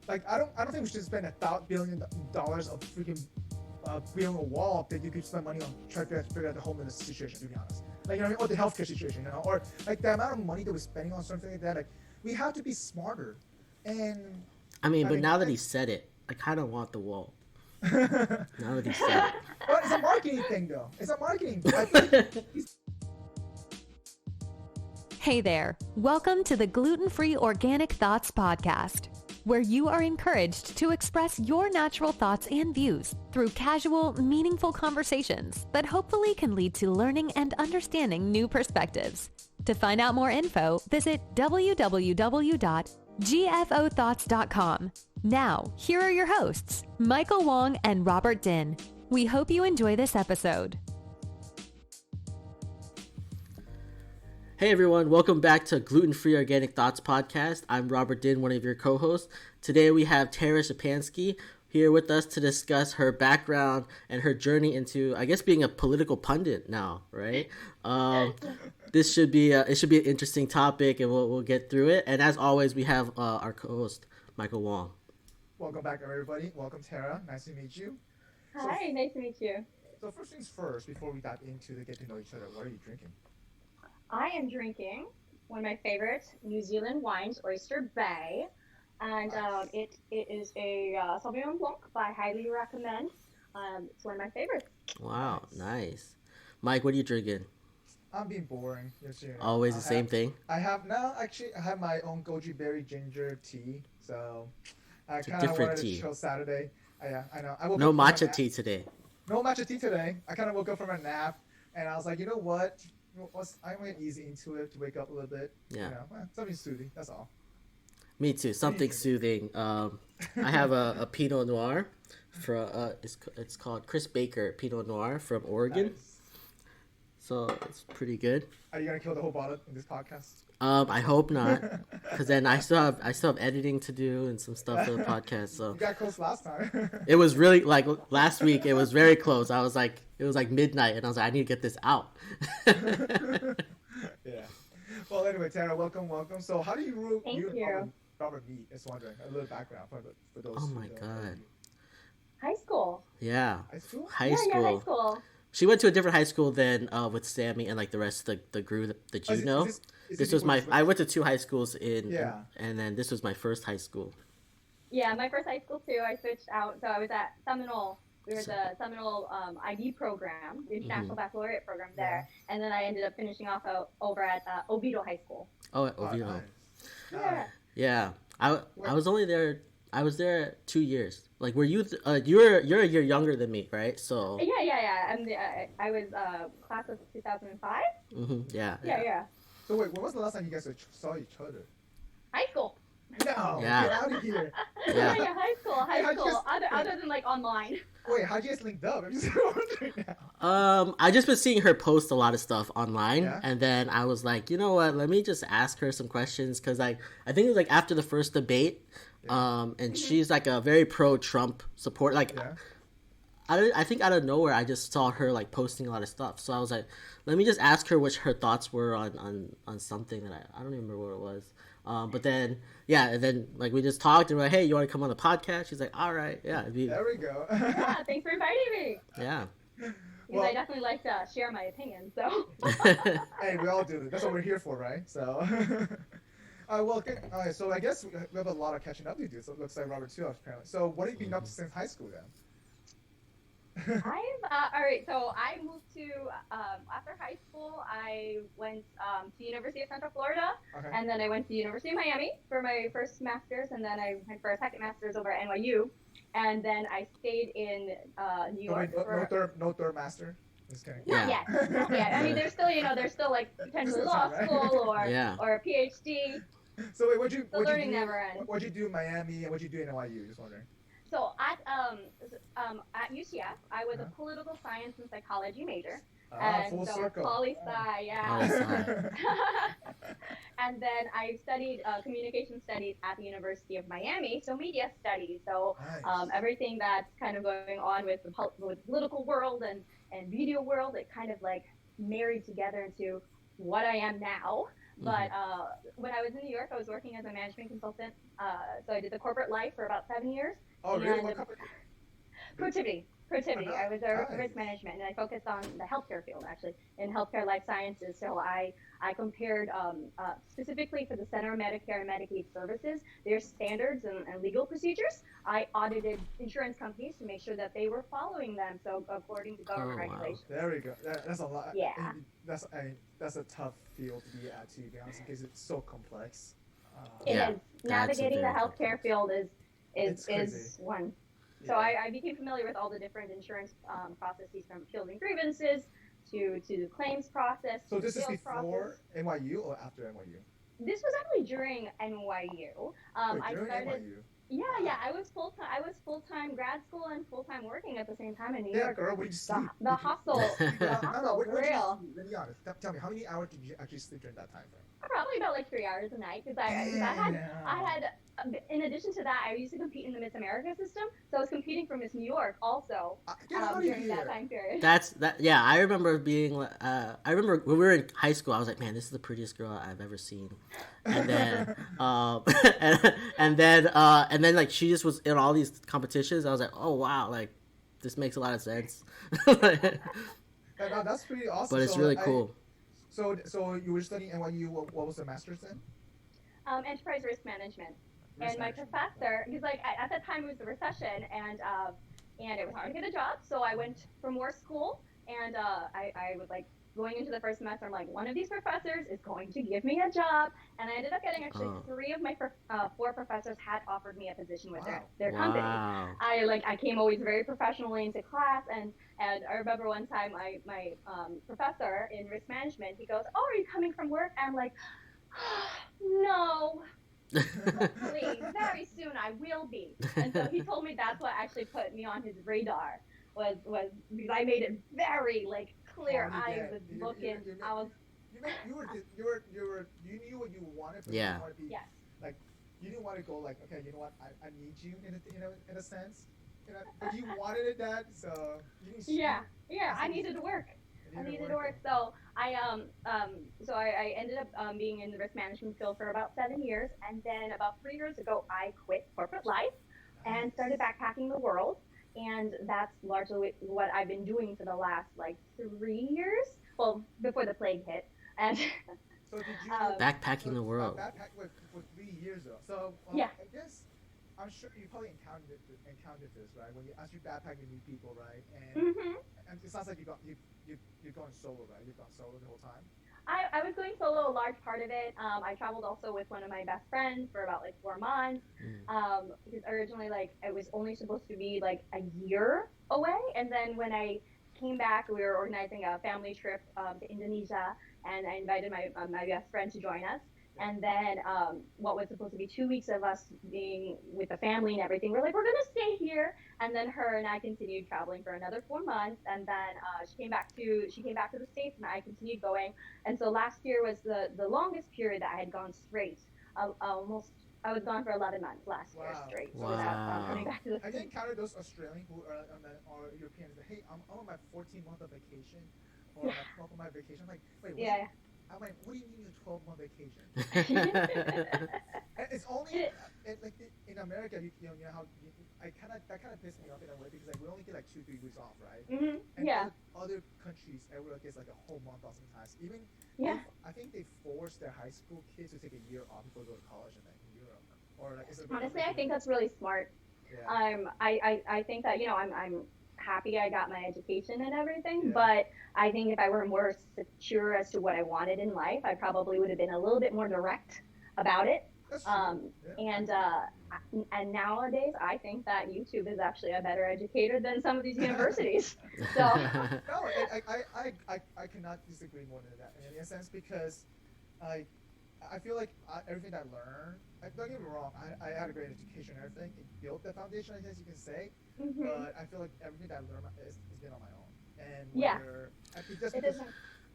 Like I don't think we should spend $1,000 of freaking building a wall that you could spend money on trying to figure out the homeless situation. To be honest, like you know, or the healthcare situation, you know, or like the amount of money that we're spending on something like that. Like we have to be smarter. And but now that he said it, I kind of want the wall. Now that he said it. Well, it's a marketing thing, though. It's a marketing. Hey there. Welcome to the Gluten-Free Organic Thoughts podcast, where you are encouraged to express your natural thoughts and views through casual, meaningful conversations that hopefully can lead to learning and understanding new perspectives. To find out more info, visit www.gfothoughts.com. Now, here are your hosts, Michael Wong and Robert Din. We hope you enjoy this episode. Hey everyone, welcome back to Gluten-Free Organic Thoughts podcast. I'm Robert Din, one of your co-hosts. Today we have Tara Szczepanski here with us to discuss her background and her journey into, I guess, being a political pundit now, right? This should be it should be an interesting topic, and we'll get through it. And as always, we have our co-host Michael Wong. Welcome back, everybody. Welcome, Tara. Nice to meet you. Hi, nice to meet you. So first things first, before we dive into the get to know each other, what are you drinking? I am drinking one of my favorite New Zealand wines, Oyster Bay, and it is a Sauvignon Blanc. I highly recommend. It's one of my favorites. Wow, nice. Mike, what are you drinking? I'm being boring. Yes, you know. Always the same thing? I have my own goji berry ginger tea, so I kind of wanted to chill Saturday. Yeah, I know. No matcha tea today. No matcha tea today. I kind of woke up from a nap, and I was like, you know what? I went easy into it to wake up a little bit. Yeah. You know, something soothing. That's all. Me too. Something soothing. I have a Pinot Noir from it's called Chris Baker Pinot Noir from Oregon. Nice. So it's pretty good. Are you gonna kill the whole bottle in this podcast? I hope not, because then I still have editing to do and some stuff for the podcast. So you got close last time. It was really like last week. It was very close. It was like midnight, and I was like, I need to get this out. Yeah. Well, anyway, Tara, welcome. So, how do you Robert meet? Just wondering a little background for those. Oh my god. High school. Yeah. High school. High school. She went to a different high school than with Sammy and like the rest of the group that you know. This was I went to two high schools and then this was my first high school. Yeah, my first high school too. I switched out, so I was at Seminole. We were the Seminole IB program, the International Baccalaureate program there, and then I ended up finishing off over at Oviedo High School. Oh, at Oviedo. Nice. Yeah. I was only there. I was there 2 years. Like, were you? You're a year younger than me, right? So. Yeah. I was class of 2005. Mm-hmm. Yeah. So wait, when was the last time you guys saw each other? High school. No. Yeah. Get out of here. Yeah, high school. Other than like online. Wait, how'd you guys link up? I'm just wondering now. I just been seeing her post a lot of stuff online, and then I was like, you know what? Let me just ask her some questions, because I think it was like after the first debate. And she's like a very pro-Trump support. Like, I think out of nowhere, I just saw her like posting a lot of stuff. So I was like, let me just ask her what her thoughts were on something that I don't even remember what it was. But then, and then like we just talked and we're like, hey, you want to come on the podcast? She's like, all right, yeah. There we go. Yeah, thanks for inviting me. Yeah. Because I definitely like to share my opinion, so. Hey, we all do it. That's what we're here for, right? So. So I guess we have a lot of catching up to do. So it looks like Robert too, apparently. So what have you been up to since high school then? All right. So I moved to after high school. I went to University of Central Florida, and then I went to University of Miami for my first master's, and then I went for a second master's over at NYU, and then I stayed in New York. No third master. Just kidding. Not yet. I mean, there's still like potentially law school or a PhD. So wait, what'd you do in Miami and what'd you do in NYU? Just wondering. So at UCF, I was a political science and psychology major. Full circle. Poli-sci, And then I studied communication studies at the University of Miami, so media studies. So everything that's kind of going on with the political world and video world, it kind of like married together into what I am now. But when I was in New York, I was working as a management consultant. So I did the corporate life for about 7 years. Oh, really? What Productivity. I was a risk management, and I focused on the healthcare field, actually, in healthcare life sciences. So I compared, specifically for the Center of Medicare and Medicaid Services, their standards and legal procedures. I audited insurance companies to make sure that they were following them, so according to government regulations. There we go. That's a lot. Yeah. That's a tough field to be at, to be honest, because it's so complex. It is. Navigating the healthcare field is one. So I became familiar with all the different insurance processes, from fielding grievances to the claims process. So this is before NYU or after NYU? This was actually during NYU. During NYU? Yeah. I was full-time grad school and full-time working at the same time in New York. Girl, where'd you sleep? The hustle. Real. Let me be honest. Tell me, how many hours did you actually sleep during that time frame? Probably about like 3 hours a night, because I had, in addition to that, I used to compete in the Miss America system, so I was competing for Miss New York also during that time period. Yeah, I remember being. I remember when we were in high school, I was like, man, this is the prettiest girl I've ever seen. And then, and then like she just was in all these competitions. I was like, oh wow, like this makes a lot of sense. That's pretty awesome. But it's really cool. So you were studying NYU. What was the master's in? Enterprise risk management. And my professor, because like at that time it was the recession, and it was hard to get a job, so I went for more school, and I was like going into the first semester, I'm like, one of these professors is going to give me a job, and I ended up getting actually 3 of my 4 professors had offered me a position with their company. I came always very professionally into class, and I remember one time my professor in risk management, he goes, oh, are you coming from work? And I'm like, no. Hopefully, very soon I will be. And so he told me that's what actually put me on his radar, was because I made it very like clear. I was looking. I was. You knew what you wanted. But you didn't want to be, like, you didn't want to go like, okay, you know what, I need you in a sense. You know, but you wanted that, so you didn't. I needed to work. So I ended up being in the risk management field for about 7 years, and then about 3 years ago I quit corporate life and started backpacking the world, and that's largely what I've been doing for the last like 3 years. Well, before the plague hit, and so did you backpacking the world? Backpack for 3 years though. So I guess I'm sure you probably encountered this, right? When you backpack, you meet people, right? And and it sounds like you're going solo, right? You've gone solo the whole time. I was going solo a large part of it. I traveled also with one of my best friends for about like 4 months. Because originally, like, it was only supposed to be like a year away, and then when I came back, we were organizing a family trip to Indonesia, and I invited my best friend to join us. And then what was supposed to be 2 weeks of us being with the family and everything, we're like, we're gonna stay here. And then her and I continued traveling for another 4 months, and then she came back to the States, and I continued going. And so last year was the longest period that I had gone straight. I was gone for 11 months last year straight without coming back to the States. I encountered those Australians who are Europeans that, hey, I'm on my 14-month of vacation, or my 12-month vacation. I'm like, wait, I'm like, what do you mean a 12-month vacation? And it's only like in America, you know how that kind of pissed me off in a way, because like we only get like 2-3 weeks off, right? And other countries, everyone gets like a whole month off sometimes. Even I think they force their high school kids to take a year off before they go to college in Europe. Or like, honestly, I think that's really smart. I think that, you know, I'm happy I got my education and everything, but I think if I were more secure as to what I wanted in life, I probably would have been a little bit more direct about it. And nowadays, I think that YouTube is actually a better educator than some of these universities. So no, I cannot disagree more than that in a sense, because I feel like everything that I learned, don't get me wrong, I had a great education and everything. It built the foundation, I guess you can say. But I feel like everything that I learned has been on my own. And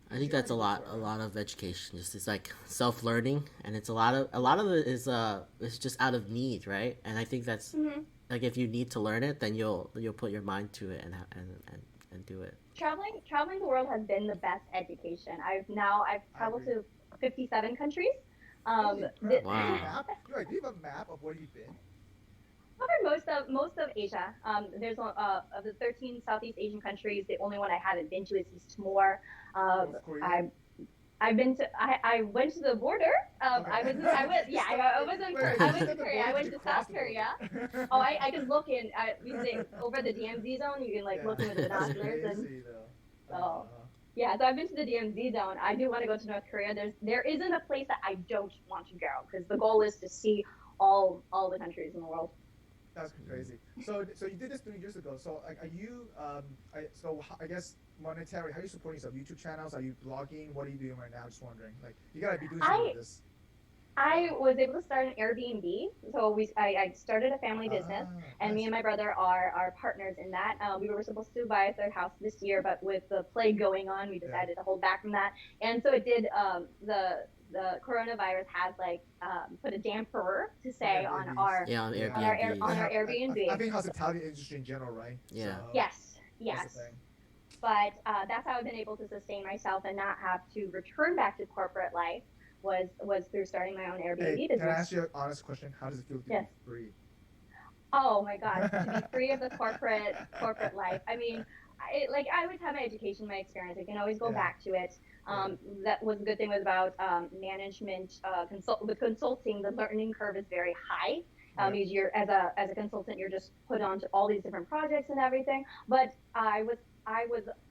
I think that's a lot of education. Just it's like self-learning, and it's a lot of it is it's just out of need, right? And I think that's like, if you need to learn it, then you'll put your mind to it and do it. Traveling the world has been the best education. I've traveled to 57 countries. Wow. Wow. Do you have a map of where you've been? Covered most of Asia. There's of the 13 Southeast Asian countries, the only one I haven't been to is East Timor. I went to the border. I was in Korea. I went to South Korea. Oh, I can look in over the DMZ zone. You can look in with the binoculars and. Yeah, so I've been to the DMZ zone. I do want to go to North Korea. There isn't a place that I don't want to go because the goal is to see all the countries in the world. That's crazy. So you did this 3 years ago. So are you? I guess monetary. How are you supporting yourself? YouTube channels? Are you blogging? What are you doing right now? Just wondering. You gotta be doing something with this. I was able to start an Airbnb. So I started a family business, and me and my brother are partners in that. We were supposed to buy a third house this year, but with the plague going on, we decided to hold back from that. And so it did. The coronavirus has put a damperer to say on our Airbnb. I think hospitality industry in general, right? Yeah. So, yes. But that's how I've been able to sustain myself and not have to return back to corporate life. Was through starting my own Airbnb business. Can I ask you an honest question? How does it feel to be free? Oh my God, to be free of the corporate life. I mean, I always have my education, my experience. I can always go back to it. That was the good thing about management with consulting. The learning curve is very high. Because you're as a consultant, you're just put onto all these different projects and everything. But I was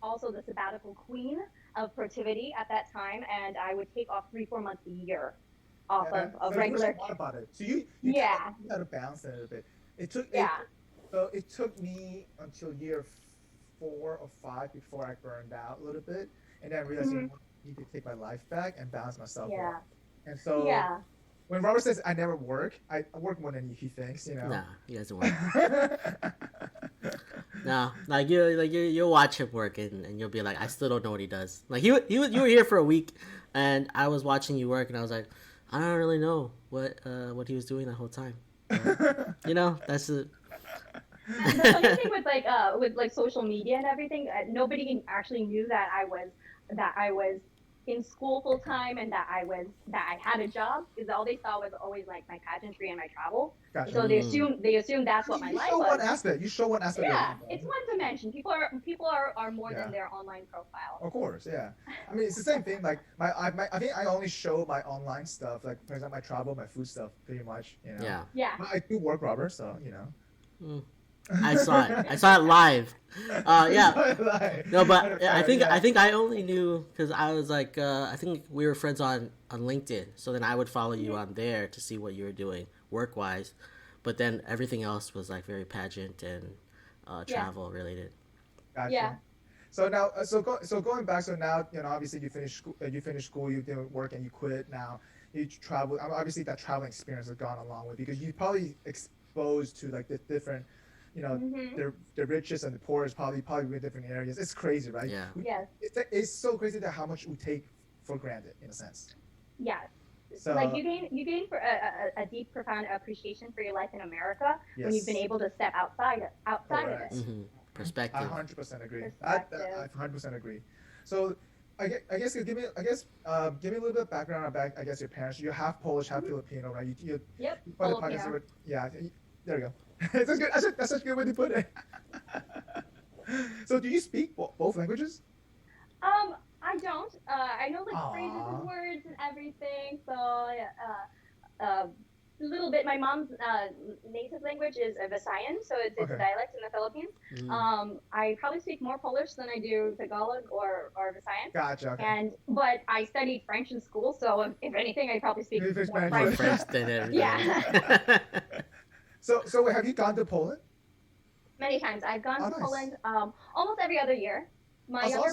also the sabbatical queen of productivity at that time, and I would take off 3-4 months a year off of regular. You about it. So you had to balance it a bit. It took me until year 4 or 5 before I burned out a little bit, and then I realized I need to take my life back and balance myself out. And so when Robert says I never work, I work more than he thinks. Nah, he doesn't work. No, you'll watch him work and you'll be like, I still don't know what he does. You were here for a week, and I was watching you work, and I was like, I don't really know what he was doing the whole time. That's it. The funny thing with social media and everything, nobody actually knew that I was in school full time and that I had a job, because all they saw was always my pageantry and my travel. Gotcha. So they assumed that's what my life was. You show one aspect. Yeah, it's one dimension. People are more than their online profile. Of course, yeah. I mean, it's the same thing. I think I only show my online stuff, for example, my travel, my food stuff, pretty much. Yeah. But I do work, Robert, so I saw it. I saw it live. No, but I think I only knew because I was I think we were friends on LinkedIn. So then I would follow you on there to see what you were doing work wise. But then everything else was very pageant and travel related. Gotcha. Yeah. So now, going back. So now, obviously you finished school, you did work, and you quit. Now you travel. Obviously, that traveling experience has gone along with, because you probably exposed to the different. The richest and the poorest probably in different areas. It's crazy, right? Yeah. Yes. It's so crazy that how much we take for granted, in a sense. Yeah. So you gain for a deep, profound appreciation for your life in America when you've been able to step outside of it. Mm-hmm. Perspective. I 100% agree. I 100% agree. So I guess give me a little bit of background about your parents. You're half Polish, half Filipino, right? Yep. Yeah. There we go. That's good. That's such a good way to put it. So, do you speak both languages? I don't. I know phrases and words and everything. So, a little bit. My mom's native language is Visayan, so it's a dialect in the Philippines. Mm. I probably speak more Polish than I do Tagalog or Visayan. Gotcha. Okay. But I studied French in school, so if anything, I probably speak more French. Than everything. Yeah. So have you gone to Poland? Many times. I've gone to Poland almost every other year. My younger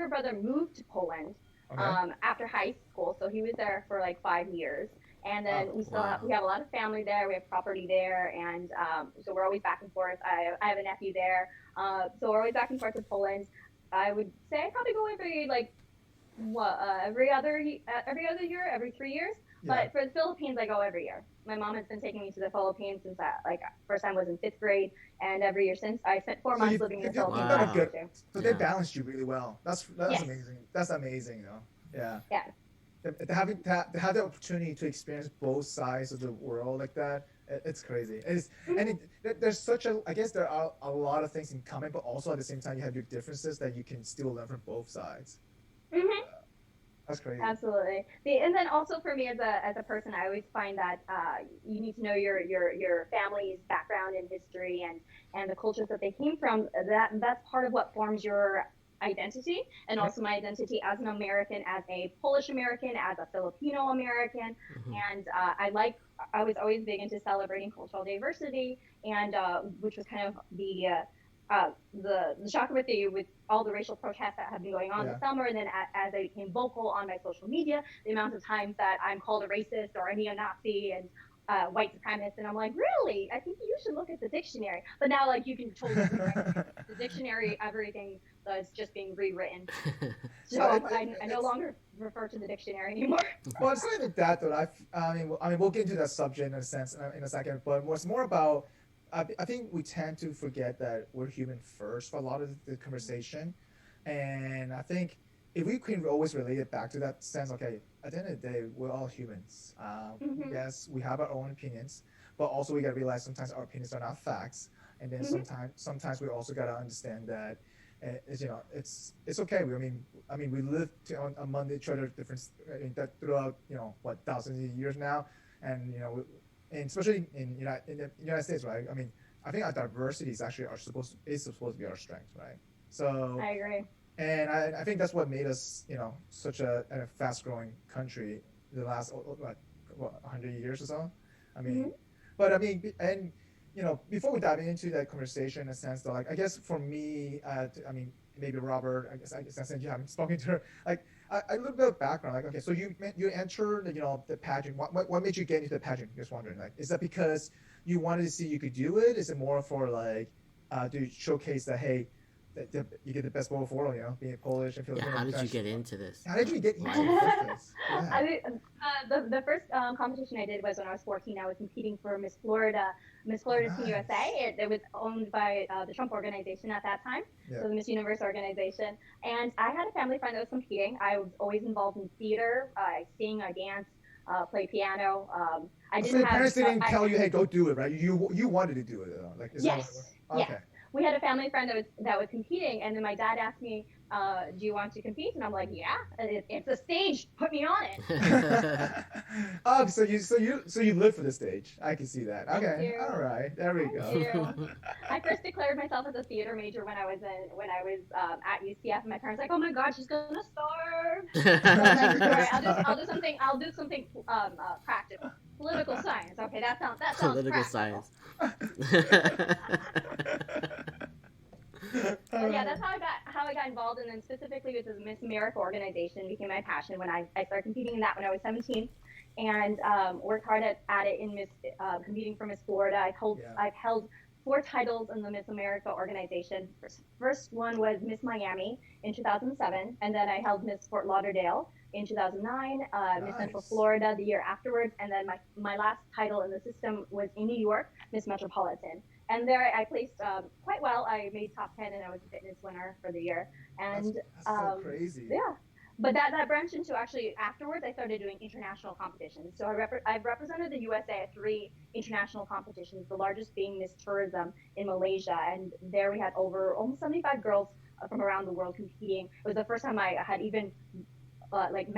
brother moved to Poland after high school, so he was there for 5 years. And then we have a lot of family there. We have property there, and so we're always back and forth. I have a nephew there, so we're always back and forth to Poland. I would say I probably go every other year, every 3 years. Yeah. But for the Philippines, I go every year. My mom has been taking me to the Philippines since first time was in 5th grade, and every year since. I spent 4 months living in the Philippines. Wow. Good. So they balanced you really well. That's amazing. That's amazing, though. Yeah. Yeah. to have the opportunity to experience both sides of the world like that, it's crazy. There's such a, I guess there are a lot of things in common, but also at the same time you have your differences that you can still learn from both sides. Mm-hmm. That's crazy. Absolutely. And then also for me as a person, I always find that you need to know your family's background and history and the cultures that they came from. That's part of what forms your identity, and also my identity as an American, as a Polish American, as a Filipino American. And I was always big into celebrating cultural diversity, and which was kind of the shock with all the racial protests that have been going on this summer. And then as I became vocal on my social media, the amount of times that I'm called a racist or a neo-Nazi and white supremacist, and I'm like, really? I think you should look at the dictionary. But now, like, you can totally the dictionary, everything is just being rewritten. So I no longer refer to the dictionary anymore. Well, it's not even that, though. I mean, we'll get into that subject in a sense in a second. But what's more about, I think we tend to forget that we're human first for a lot of the conversation, and I think if we can always relate it back to that sense, okay, at the end of the day, we're all humans. Yes, we have our own opinions, but also we gotta realize sometimes our opinions are not facts, and then sometimes we also gotta understand that it's okay. I mean, we live among each other throughout thousands of years now, and and especially in the United States, right? I mean, I think our diversity is supposed to be our strength, right? So I agree. And I think that's what made us, such a fast-growing country the last 100 years or so. I mean, but I mean, and before we dive into that conversation, in a sense, though, like I guess for me, I mean, maybe Robert, I guess since you haven't spoken to her, like a little bit of background, like, okay, so you entered, the pageant. What made you get into the pageant? Just wondering, like, is that because you wanted to see you could do it? Is it more for like to showcase that, hey, that you get the best vote for, being Polish and Filipino? Yeah, how did you get into this? How did you get into this? Yeah. The first competition I did was when I was 14. I was competing for Miss Florida Teen USA. It was owned by the Trump organization at that time, so the Miss Universe organization. And I had a family friend that was competing. I was always involved in theater. I sing, I dance, play piano. So your parents didn't tell you, hey, go do it, right? You wanted to do it, though. Like, is yes. That okay. Yeah. We had a family friend that was competing, and then my dad asked me, "Do you want to compete?" And I'm like, "Yeah, it's a stage. Put me on it." So you live for the stage. I can see that. Thank Okay, you. all right, there we go. I first declared myself as a theater major when I was at UCF, and my parents were like, "Oh my God, she's gonna starve." Right, I'll do something practical. Political science. Okay, that sounds political practical. science. But yeah, that's how I got involved, and then specifically with the Miss America organization became my passion when I started competing in that when I was 17, and worked hard at it in competing for Miss Florida. I've held 4 titles in the Miss America organization. First one was Miss Miami in 2007, and then I held Miss Fort Lauderdale in 2009, Miss Central Florida the year afterwards, and then my last title in the system was in New York, Miss Metropolitan. And there I placed quite well. I made top 10, and I was a fitness winner for the year. And that's so crazy. Yeah. But that branched into actually afterwards, I started doing international competitions. So I've represented the USA at 3 international competitions, the largest being Miss Tourism in Malaysia. And there we had almost 75 girls from around the world competing. It was the first time I had even met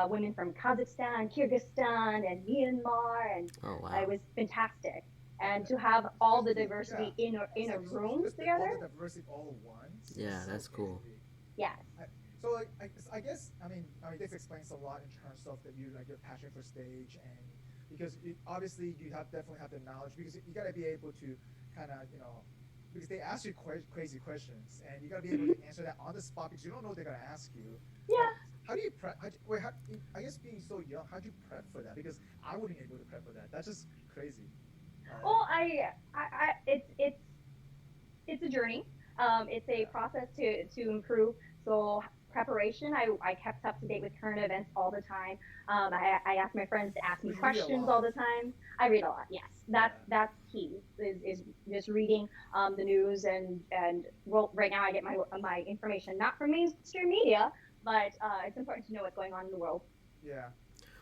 women from Kazakhstan, Kyrgyzstan, and Myanmar, and it was fantastic. And to have all the diversity in a room together. All the diversity all at once. Yeah, that's cool. Yeah. So I guess I mean this explains a lot in terms of your passion for stage, and because obviously you definitely have the knowledge, because you gotta be able to kind of because they ask you crazy questions, and you gotta be able to answer that on the spot because you don't know what they're gonna ask you. Yeah. How do you prep? I guess being so young, how do you prep for that? Because I wouldn't be able to prep for that. That's just crazy. Well, it's a journey. It's a process to improve. So preparation, I kept up to date with current events all the time. I asked my friends to ask me questions all the time. I read a lot. Yes, that's key. Is just reading the news and right now I get my information not from mainstream media, but it's important to know what's going on in the world. Yeah.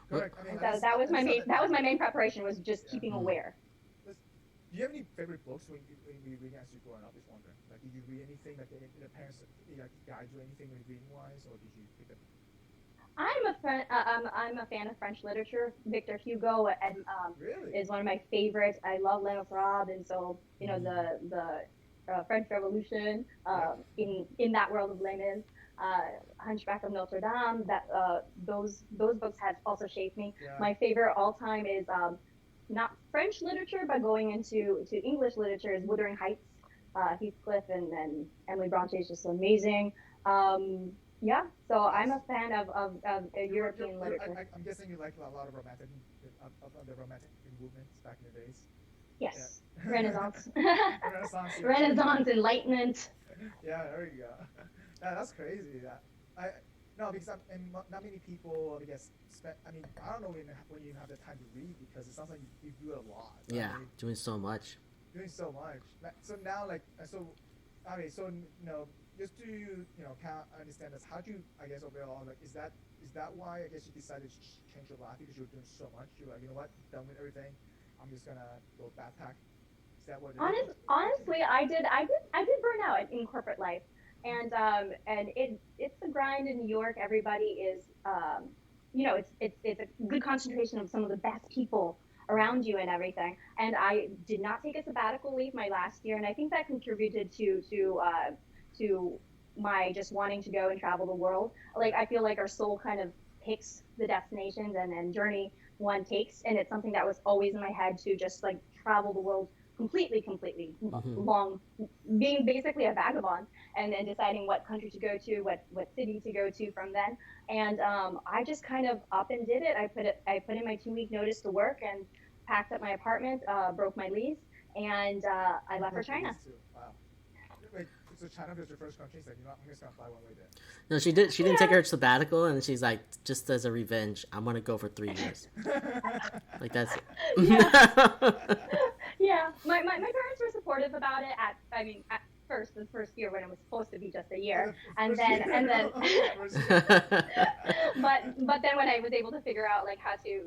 Correct. I mean, that was my main preparation, was just keeping aware. Do you have any favorite books when you read as you growing up? Just wondering. Like, did you read anything that the parents guide you anything reading wise, or did you pick up? I'm a fan of French literature. Victor Hugo and Really? is one of my favorites. I love Les Miserables, and so the French Revolution in that world of Les Mis. Hunchback of Notre Dame. That those books have also shaped me. Yeah. My favorite all time is not French literature, but going into English literature is Wuthering Heights. Heathcliff and Emily Bronte is just amazing. Yeah, so I'm a fan of European literature. I'm guessing you like a lot of romantic of the romantic movements back in the days. Yes, yeah. Renaissance. Renaissance, Enlightenment. Yeah, there you go. That's crazy. Because not many people, I guess, I don't know when you have the time to read, because it sounds like you do it a lot. Yeah, right? doing so much. So now, just to kind of understand this, how do you, I guess, overall, like, is that why I guess you decided to change your life, because you were doing so much? You're like, you know what, done with everything, I'm just gonna go backpack. Is that what it is? Honestly, I did burn out in corporate life, and it's a grind in New York. Everybody is, it's a good concentration of some of the best people around you and everything. And I did not take a sabbatical leave my last year, and I think that contributed to my just wanting to go and travel the world. Like, I feel like our soul kind of picks the destinations and journey one takes, and it's something that was always in my head, to just like travel the world completely long, being basically a vagabond, and then deciding what country to go to, what city to go to from then. And I just kind of up and did it. I put in my 2-week notice to work and packed up my apartment, broke my lease, and I left for China. Wow. Wait, so China was your first country? She's like, I'm just gonna fly one way there. No, she didn't take her sabbatical, and she's like, just as a revenge, I'm gonna go for 3 years. Like, that's it. Yeah, my parents were supportive about it at first, the first year, when it was supposed to be just a year, and then but then when I was able to figure out like how to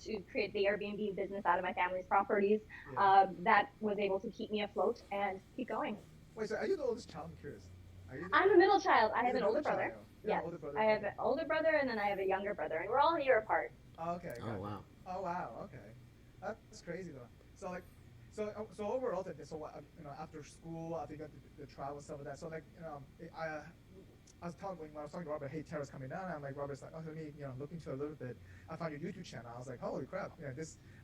to create the Airbnb business out of my family's properties, that was able to keep me afloat and keep going. Wait, so are you the oldest child? I'm curious. I'm a middle child. I have an older brother. Yes, I have an older brother, and then I have a younger brother, and we're all a year apart. Oh, okay. Oh, wow. Okay. That's crazy though. So overall, after school, I think the travel and stuff like that. So like, I was talking to Robert, hey, Tara's coming down, and I'm like, Robert's like, oh, let me, look into a little bit. I found your YouTube channel. I was like, holy crap,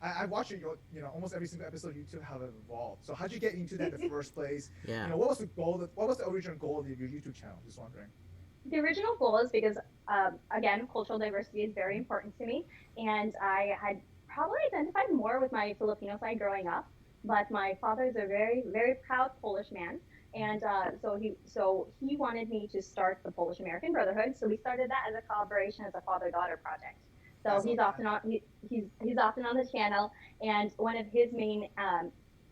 I watched your, almost every single episode of YouTube, how it evolved. So how'd you get into that in the first place? Yeah. What was the goal? What was the original goal of your YouTube channel? Just wondering. The original goal is because, again, cultural diversity is very important to me, and I had probably identified more with my Filipino side growing up, but my father is a very, very proud Polish man. And so he wanted me to start the Polish American Brotherhood. So we started that as a collaboration, as a father-daughter project. So he's often on the channel, and one of his main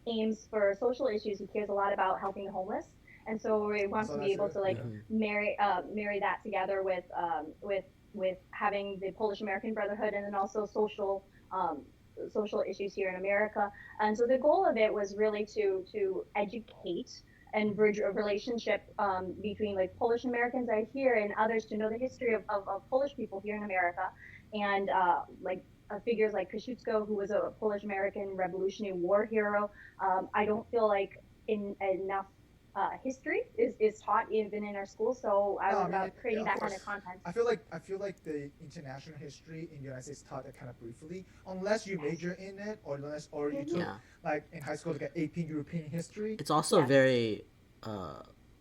aims for social issues, he cares a lot about helping the homeless. And so we want to be able to marry that together with having the Polish American Brotherhood, and then also social issues here in America. And so the goal of it was really to educate and bridge a relationship between like Polish Americans out here and others, to know the history of Polish people here in America, and figures like Kosciuszko, who was a Polish American Revolutionary War hero. I don't feel like enough history is taught even in our schools, so I was about creating that kind of content. I feel like the international history in the United States taught that kind of briefly, unless you major in it, or you took like in high school to get AP European history. It's also a very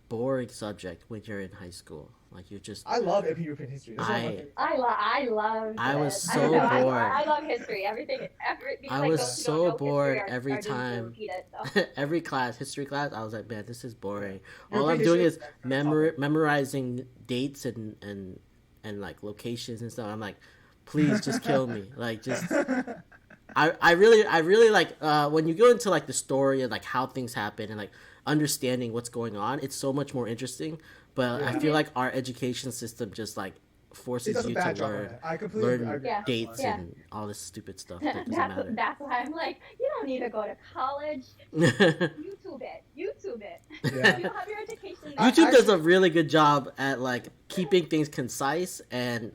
boring subject when you're in high school. Like, you just. I love AP European history. I love. I was so bored. I love history. I was so bored every time. Every class, history class, I was like, man, this is boring. All I'm doing is memorizing dates and like locations and stuff. I'm like, please just kill me. Like, just. I really like when you go into like the story and like how things happen and like understanding what's going on. It's so much more interesting. But I feel like our education system just like forces you to learn dates and all this stupid stuff that doesn't matter. That's why I'm like, you don't need to go to college. YouTube it. Yeah. You have your education. YouTube does a really good job at like keeping things concise and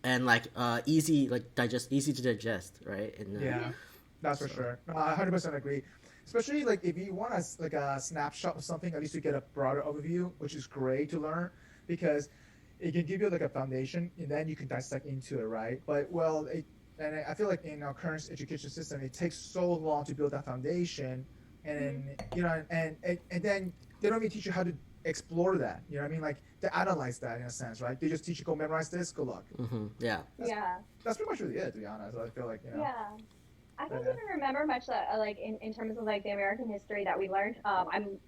like easy to digest, right? And, yeah, that's for sure. I 100% agree. Especially like if you want a snapshot of something, at least you get a broader overview, which is great to learn because it can give you like a foundation, and then you can dissect into it, right? But and I feel like in our current education system, it takes so long to build that foundation, and then and then they don't even teach you how to explore that. You know what I mean? Like to analyze that in a sense, right? They just teach you go memorize this, good luck. Mm-hmm. Yeah. That's pretty much really it, to be honest. I feel like Yeah. I don't even remember much like in terms of like the American history that we learned. I'm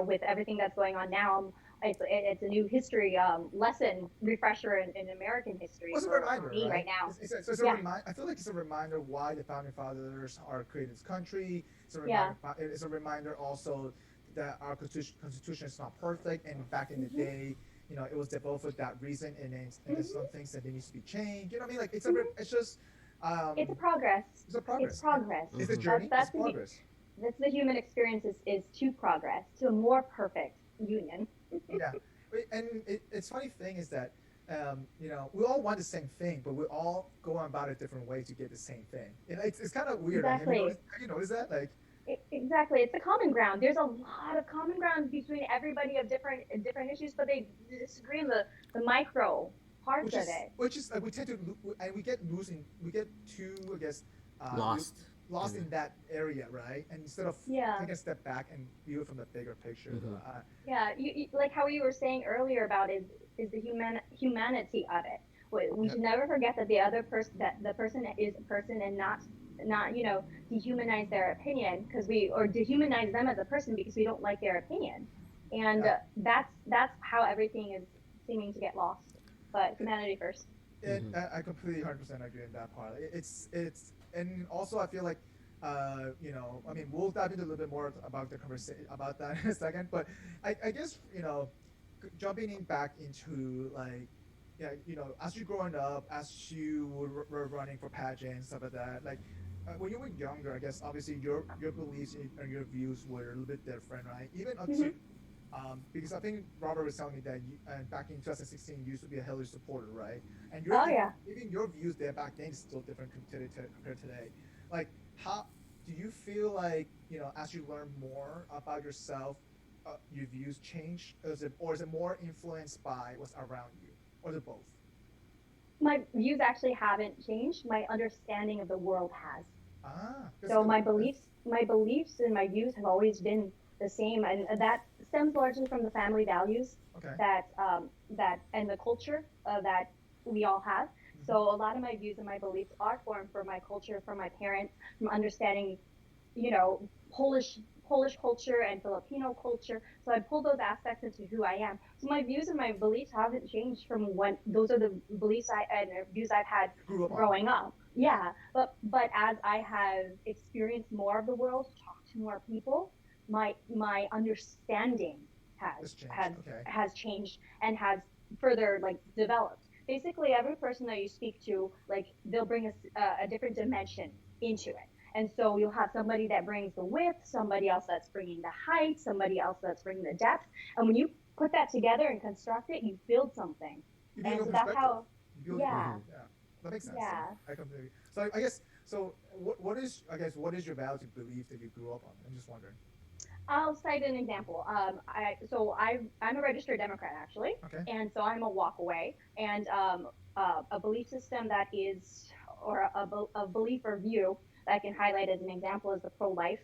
with everything that's going on now, it's a new history lesson refresher in American history it's a reminder, me right now. It's I feel like it's a reminder why the founding fathers are creating this country. It's a reminder also that our constitution is not perfect, and back in the day, it was developed for that reason, and there's some things that needs to be changed. You know what I mean? Like it's just. It's a progress. It's a progress. It's progress. It's a journey. It's progress. That's the human experience is to progress to a more perfect union. Yeah, and it's funny thing is that we all want the same thing, but we all go about it different ways to get the same thing. It's kind of weird. Exactly. Have you noticed that? Like. Exactly, it's a common ground. There's a lot of common ground between everybody of different issues, but they disagree in the micro parts of it. Which is we tend to and we get too, I guess, lost in that area, right? And instead of taking a step back and view it from the bigger picture. Mm-hmm. You like how you were saying earlier about is the humanity of it. We should never forget that the other person, that the person is a person, and not dehumanize their opinion or dehumanize them as a person because we don't like their opinion, and that's how everything is seeming to get lost. But humanity first. I completely 100% agree in that part. It's and also I feel like we'll dive into a little bit more about the conversation about that in a second. But I guess jumping in back into like as you growing up, as you were running for pageants, stuff like that, like when you were younger, I guess obviously your beliefs and your views were a little bit different, right? Even up to because I think Robert was telling me that back in 2016 you used to be a Hillary supporter, right? And even your views there back then is still different compared to today. Like, how do you feel like as you learn more about yourself, your views change, or is it more influenced by what's around you, or is it both? My views actually haven't changed. My understanding of the world has. So my beliefs and my views have always been the same, and that stems largely from the family values that and the culture that we all have. Mm-hmm. So a lot of my views and my beliefs are formed from my culture, from my parents, from understanding, Polish culture and Filipino culture. So I pull those aspects into who I am. So my views and my beliefs haven't changed from when those are the beliefs and views I've had growing up. Yeah, but as I have experienced more of the world, talked to more people, my understanding has changed and has further developed. Basically, every person that you speak to, they'll bring a different dimension into it. And so you'll have somebody that brings the width, somebody else that's bringing the height, somebody else that's bringing the depth. And when you put that together and construct it, you build something. And so that's how. Yeah. That makes sense. Yeah. I completely. So I guess. So what is your value belief that you grew up on? I'm just wondering. I'll cite an example. I'm a registered Democrat actually, and so I'm a walk away. And a belief system that is, or a belief or view that I can highlight as an example is the pro-life,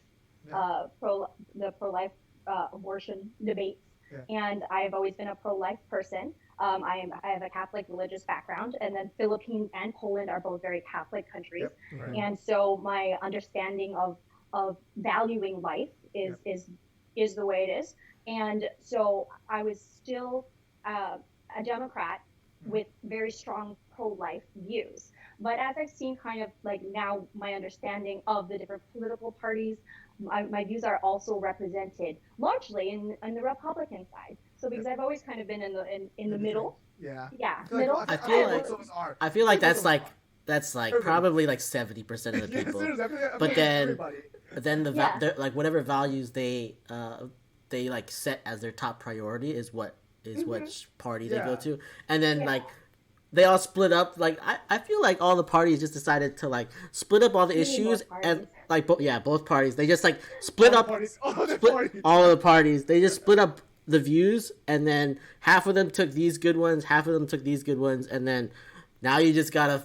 abortion debates. Yeah. And I've always been a pro-life person. I have a Catholic religious background, and then Philippines and Poland are both very Catholic countries. Yep. Right. And so my understanding of valuing life is the way it is. And so I was still a Democrat with very strong pro-life views. But as I've seen now my understanding of the different political parties, my views are also represented largely in the Republican side. So because I've always kind of been in the middle. Yeah. Middle. I feel like that's like probably like 70% of the people. But then like whatever values they like set as their top priority is which party they go to, and then like they all split up. Like I feel like all the parties just decided to like split up all the issues, and like both parties, they just like split up all of the parties. They just split up the views, and then half of them took these good ones, half of them took these good ones, and then now you just gotta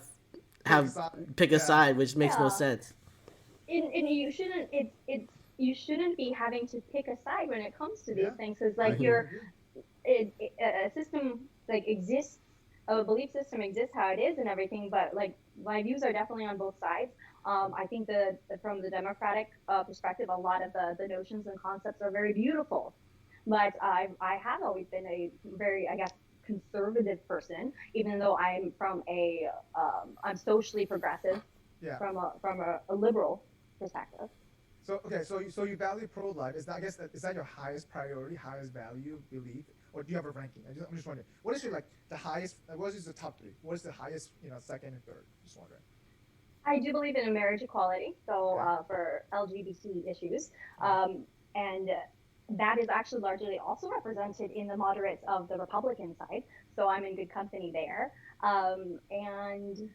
pick a side, which makes no sense. And you shouldn't. You shouldn't be having to pick a side when it comes to these things, because like a system like exists, a belief system exists how it is and everything. But like my views are definitely on both sides. I think from the democratic perspective, a lot of the notions and concepts are very beautiful. But I have always been a very, I guess, conservative person, even though I'm from I'm socially progressive from a liberal perspective. So you value pro-life. Is that your highest priority, highest value, belief, or do you have a ranking? I'm just wondering, what is your like the highest? What is the top three? What is the highest? Second and third. Just wondering. I do believe in marriage equality, so for LGBT issues, and that is actually largely also represented in the moderates of the Republican side. So I'm in good company there. And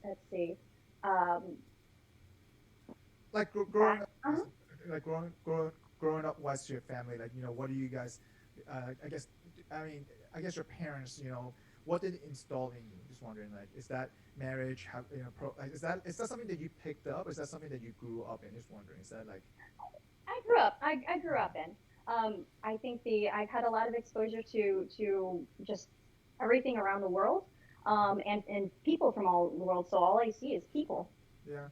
let's see. Like growing up, growing up west to your family, like what do you guys? I guess your parents, what did it install in you? Just wondering, like, is that marriage? Is that something that you picked up? Or is that something that you grew up in? Just wondering, is that like? I grew up in. I think I've had a lot of exposure to just everything around the world, and people from all the world. So all I see is people. Yeah.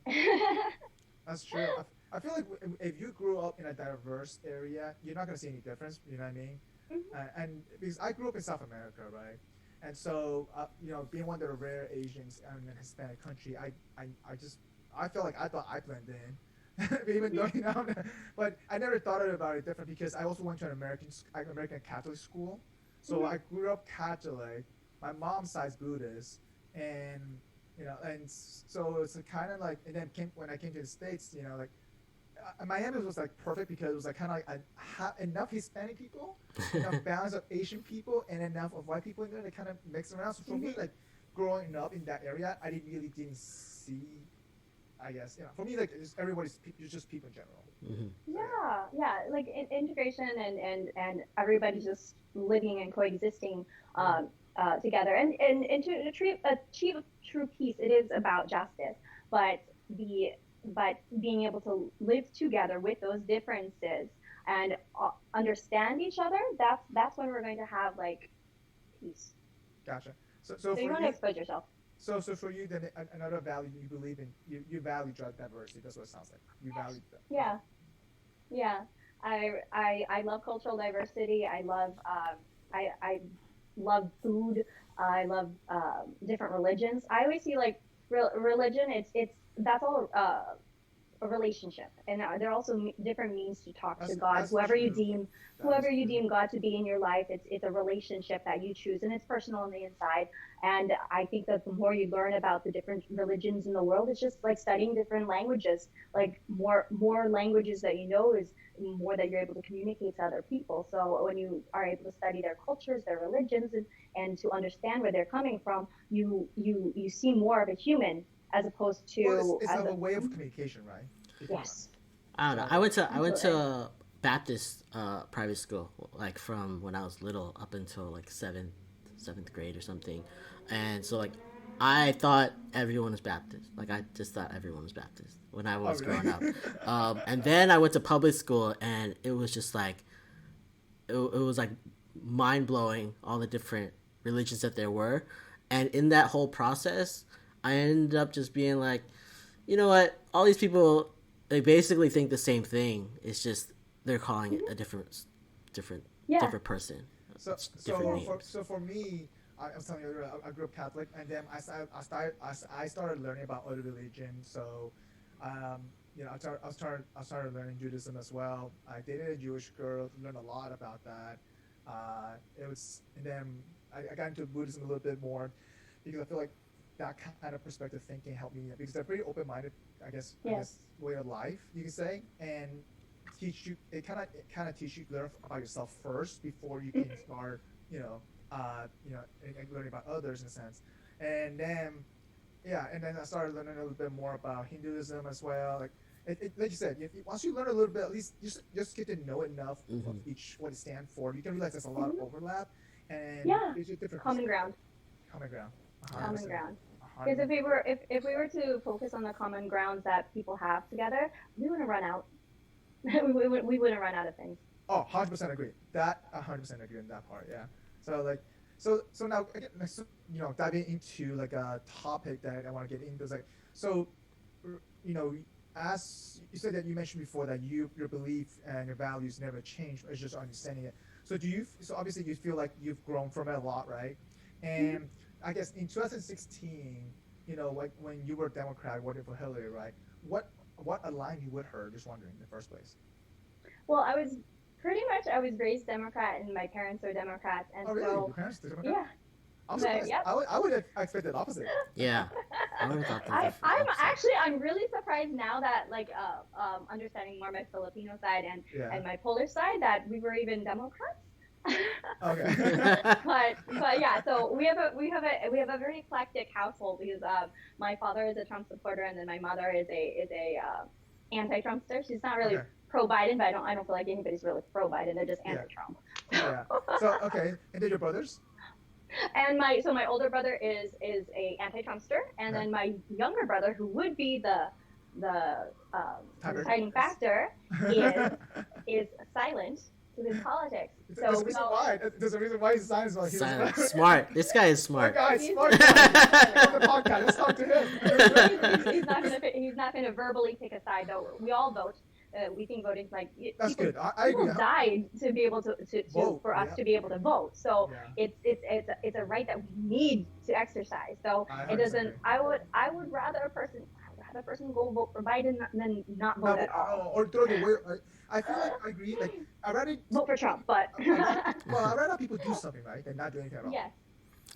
That's true. I feel like if you grew up in a diverse area, you're not going to see any difference. You know what I mean? Mm-hmm. And because I grew up in South America, right? And so, being one of the rare Asians in a Hispanic country, I felt like I thought I blended in. Even though, but I never thought about it different because I also went to an American Catholic school. So I grew up Catholic. My mom's side's Buddhist. And so it's kind of like, and then when I came to the States, like Miami was like perfect because it was like kind of like enough Hispanic people, enough balance of Asian people, and enough of white people in there to kind of mix around. So for me, like growing up in that area, I didn't see, I guess, for me, like everybody's just people in general. Mm-hmm. Yeah, like integration and everybody just living and coexisting together, and to achieve true peace, it is about justice, but being able to live together with those differences and understand each other, that's when we're going to have like peace. Gotcha. So you want to expose yourself. So for you, then another value you believe in, you value diversity. That's what it sounds like. You value that. Yeah. I love cultural diversity. I love I love food. I love different religions. I always see like religion. That's all a relationship, and there are also different means to talk to God. Whoever you deem God to be in your life, it's a relationship that you choose, and it's personal on the inside. And I think that the more you learn about the different religions in the world, it's just like studying different languages. Like more languages that you know is more that you're able to communicate to other people. So when you are able to study their cultures, their religions, and to understand where they're coming from, you see more of a human as opposed to it's a way of communication, right? Yes. I don't know. I went to a Baptist private school, like from when I was little up until like seventh grade or something, and so like I thought everyone was Baptist. Like I just thought everyone was Baptist when I was growing up. And then I went to public school, and it was just like it was like mind blowing, all the different religions that there were, and in that whole process, I ended up just being like, you know what, all these people, they basically think the same thing. It's just they're calling it a different person. So for me, I was telling you, I grew up Catholic, and then I started learning about other religions. So, I started learning Judaism as well. I dated a Jewish girl, learned a lot about that. It was, and then I got into Buddhism a little bit more because I feel like that kind of perspective thinking helped me because they're pretty open-minded, I guess way of life you can say, and teach you. It kind of teach you to learn about yourself first before you can start, learning about others in a sense, and then I started learning a little bit more about Hinduism as well. Like you said, once you learn a little bit, at least just get to know enough of what it stands for. You can realize there's a lot of overlap, and there's a different common ground. Common ground. 100%. Common ground. Because if we were to focus on the common grounds that people have together, we wouldn't run out. we wouldn't run out of things. Oh, 100% agree. 100% agree on that part. Yeah. So now again, diving into like a topic that I want to get into is like, so as you said that you mentioned before that your belief and your values never change. It's just understanding it. So so obviously you feel like you've grown from it a lot, right? And I guess in 2016, like when you were a Democrat working for Hilary, right? What aligned you with her? Just wondering in the first place. Well, I was raised Democrat, and my parents are Democrats, and really? so Your parents are Democrat? yeah. I would have expected the opposite. Yeah, I would have thought I'm really surprised now that understanding more my Filipino side and my Polish side that we were even Democrats. Okay. but yeah, so we have a very eclectic household because my father is a Trump supporter and then my mother is a anti-Trumpster. She's not really pro-Biden, but I don't feel like anybody's really pro-Biden. They're just anti-Trump. Yeah. So okay, and then your brothers? And my older brother is a anti-Trumpster, and then my younger brother, who would be the deciding factor, is silent to his politics. So there's a reason why he's silent. Silent. Smart. This guy is smart. Smart guy. On the podcast. Let's talk to him. He's not gonna verbally take a side though. We all vote. We think voting is like that's good. I agree. People died to be able to vote, for us to be able to vote. So it's a right that we need to exercise. So it doesn't. Agree. I would rather a person go vote for Biden than not vote at all. Or throw the word. I feel like I agree. Like I rather vote for Trump, but I rather people do something right than not do anything at all. Yes.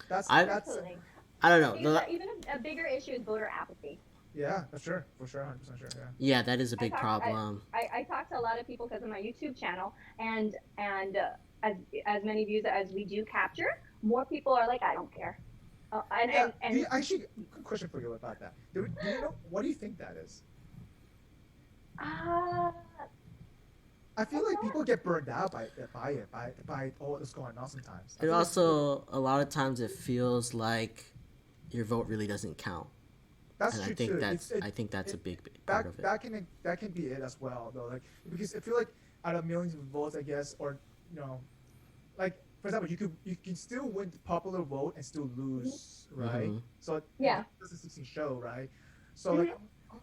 That's absolutely. I don't know. Even a bigger issue is voter apathy. Yeah, for sure, 100% sure. Yeah, that is a big problem. I talk to a lot of people because of my YouTube channel, and as many views as we do capture, more people are like, I don't care. Actually, good question for you about that. Do you know what do you think that is? I feel like people get burned out by all that's going on sometimes. And also, a lot of times it feels like your vote really doesn't count. That's true too. I think that's a big part of it. That can be it as well, though. Like because I feel like out of millions of votes, I guess, or like for example, you can still win the popular vote and still lose, right? Mm-hmm. So this is a show, right? So like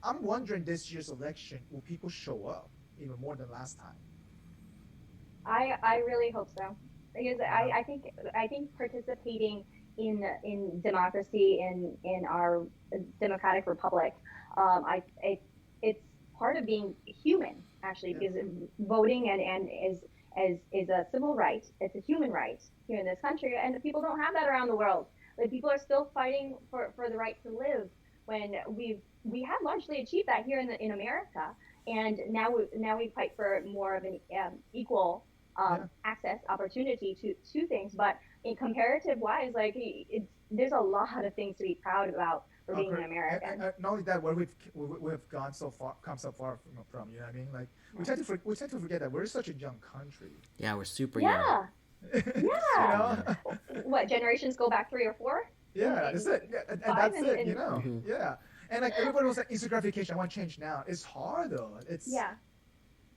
I'm wondering this year's election, will people show up even more than last time? I really hope so because I think participating in democracy in our democratic republic, it's part of being human actually because voting and is a civil right. It's a human right here in this country, and people don't have that around the world. Like people are still fighting for the right to live when we have largely achieved that here in America, and now we fight for more of an equal access opportunity to things, but in comparative wise, like there's a lot of things to be proud about for being an American. And not only that, where we've come so far from, you know what I mean? Like we tend to forget that we're such a young country. Yeah, we're super young. Yeah. What generations go back 3 or 4? Yeah, that's it. Yeah, and that's it. Yeah. And like everybody was like instant gratification. I want change now. It's hard though.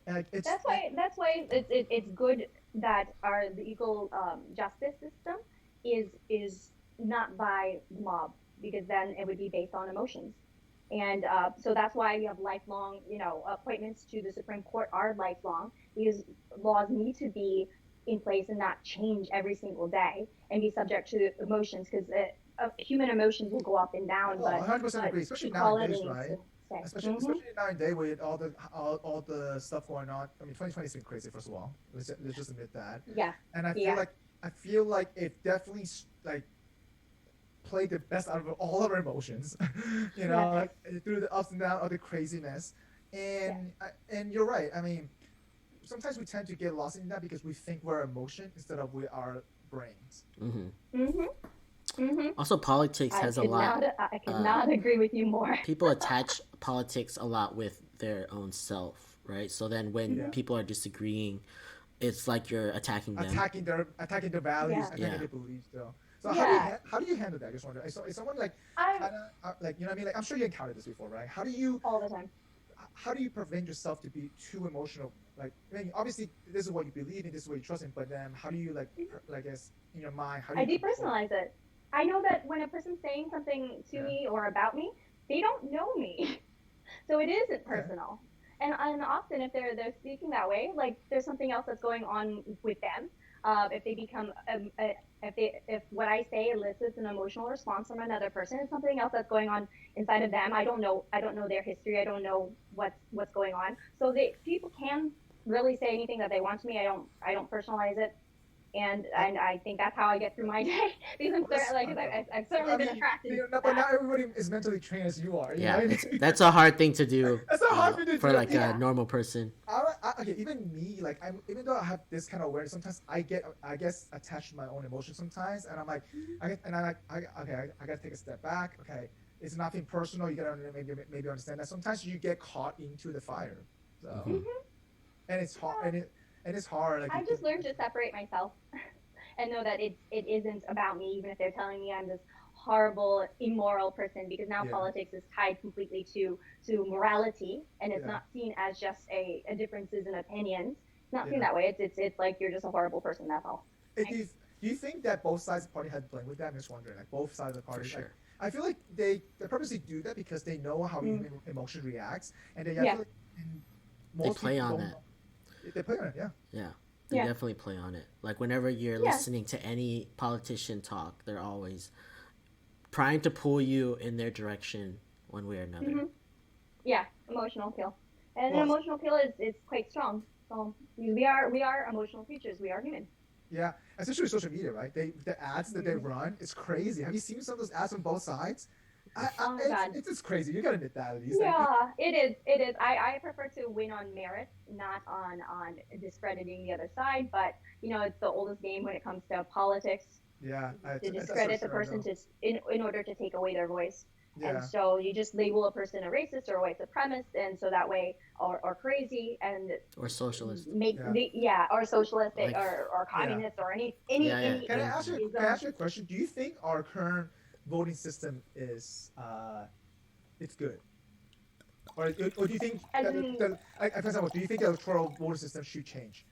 And like, that's why it's good that the equal justice system is not by mob, because then it would be based on emotions, and so that's why you have lifelong appointments to the Supreme Court are lifelong, because laws need to be in place and not change every single day and be subject to emotions, because human emotions will go up and down. But 100% agree, especially nowadays, right? say. Especially nowadays with all the stuff going on. I mean, 2020 has been crazy. First of all, let's just admit that. Yeah. And I feel like it definitely like played the best out of all of our emotions, you know, like through the ups and downs of the craziness. And you're right. I mean, sometimes we tend to get lost in that because we think we're emotion instead of we are brains. Also, politics has a lot. I could not agree with you more. People attach politics a lot with their own self, right? So then when people are disagreeing, it's like you're attacking them. Attacking their values, attacking their beliefs, though. So how do you handle that? I just wonder. Is someone like, like, you know what I mean? Like, I'm sure you encountered this before, right? How do you all the time? How do you prevent yourself to be too emotional? Like, I mean, obviously, this is what you believe in, this is what you trust in, but then how do you, like, I guess, in your mind, how do you... I depersonalize it. I know that when a person's saying something to me or about me, they don't know me. So it isn't personal. And often if they're speaking that way, like, there's something else that's going on with them. If they become, if what I say elicits an emotional response from another person, it's something else that's going on inside of them. I don't know their history. I don't know what's going on. So people can really say anything that they want to me. I don't personalize it. And I think that's how I get through my day. Because I've certainly been attracted to that. But not everybody is mentally trained as you are. You know? That's a hard thing to do. That's a hard thing to do for like a normal person. Okay, even me, like, even though I have this kind of awareness, sometimes I guess attached to my own emotions sometimes, and I'm like, I gotta take a step back. Okay, it's nothing personal. You gotta maybe understand that. Sometimes you get caught into the fire, so and it's hard. And it's hard. Like, I just learned to separate myself and know that it isn't about me, even if they're telling me I'm this horrible, immoral person, because now politics is tied completely to morality, and it's not seen as just a differences in opinions. It's not seen that way. It's like you're just a horrible person, that's all. Do you think that both sides of the party had to blame with that? I'm just wondering, like, both sides of the party. For sure. Like, I feel like they purposely do that because they know how human emotion reacts, and they play on that. They play on it, Yeah, they definitely play on it. Like, whenever you're listening to any politician talk, they're always trying to pull you in their direction one way or another. Yeah, emotional appeal. And an emotional appeal is quite strong. So we are emotional creatures. We are human. Yeah, especially social media, right? The ads that they run, it's crazy. Have you seen some of those ads on both sides? It's just crazy. You gotta admit that at least. Yeah, it is. I prefer to win on merit, not on discrediting the other side. But you know, it's the oldest game when it comes to politics. Yeah, to discredit the person in order to take away their voice. Yeah. And so you just label a person a racist or a white supremacist, and so that way, or crazy, and or socialist, or socialist, like, or communist, or any. Can I ask you a question? Do you think our current voting system is it's good, or do you think for example, do you think the electoral voting system should change?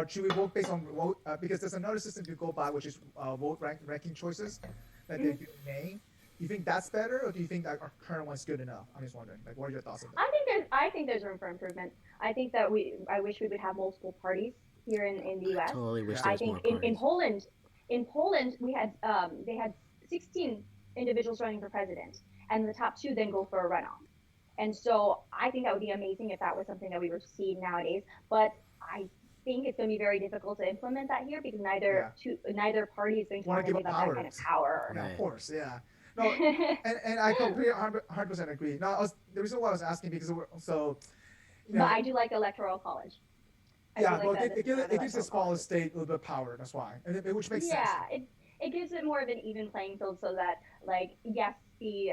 Should we vote based on vote? Because there's another system to go by, which is vote ranking choices that they do in May. Do you think that's better, or do you think that our current one's good enough? I'm just wondering, like, what are your thoughts on that? I think there's room for improvement. I think that I wish we would have multiple parties here in the U.S. Totally wish there was more parties. In Poland, we had they had 16 individuals running for president, and the top 2 then go for a runoff. And so I think that would be amazing if that was something that we were to see nowadays. But I think it's going to be very difficult to implement that here because neither party is going to want to give up that kind of power. Right. Of course, yeah. No, and I completely 100% agree. No, the reason why I was asking because but I do like electoral college. It gives a smaller state a little bit of power. That's why, which makes sense. Yeah, it gives it more of an even playing field, so that, like, yes, the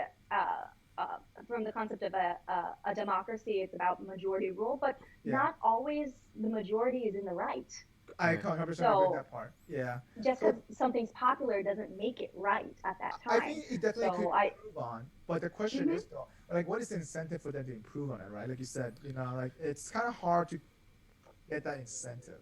from the concept of a democracy, it's about majority rule, but not always the majority is in the right. I 100% agree with that part. Yeah. Just because something's popular doesn't make it right at that time. I think it definitely could improve on. But the question is, though, like, what is the incentive for them to improve on it, right? Like you said, you know, like, it's kind of hard to get that incentive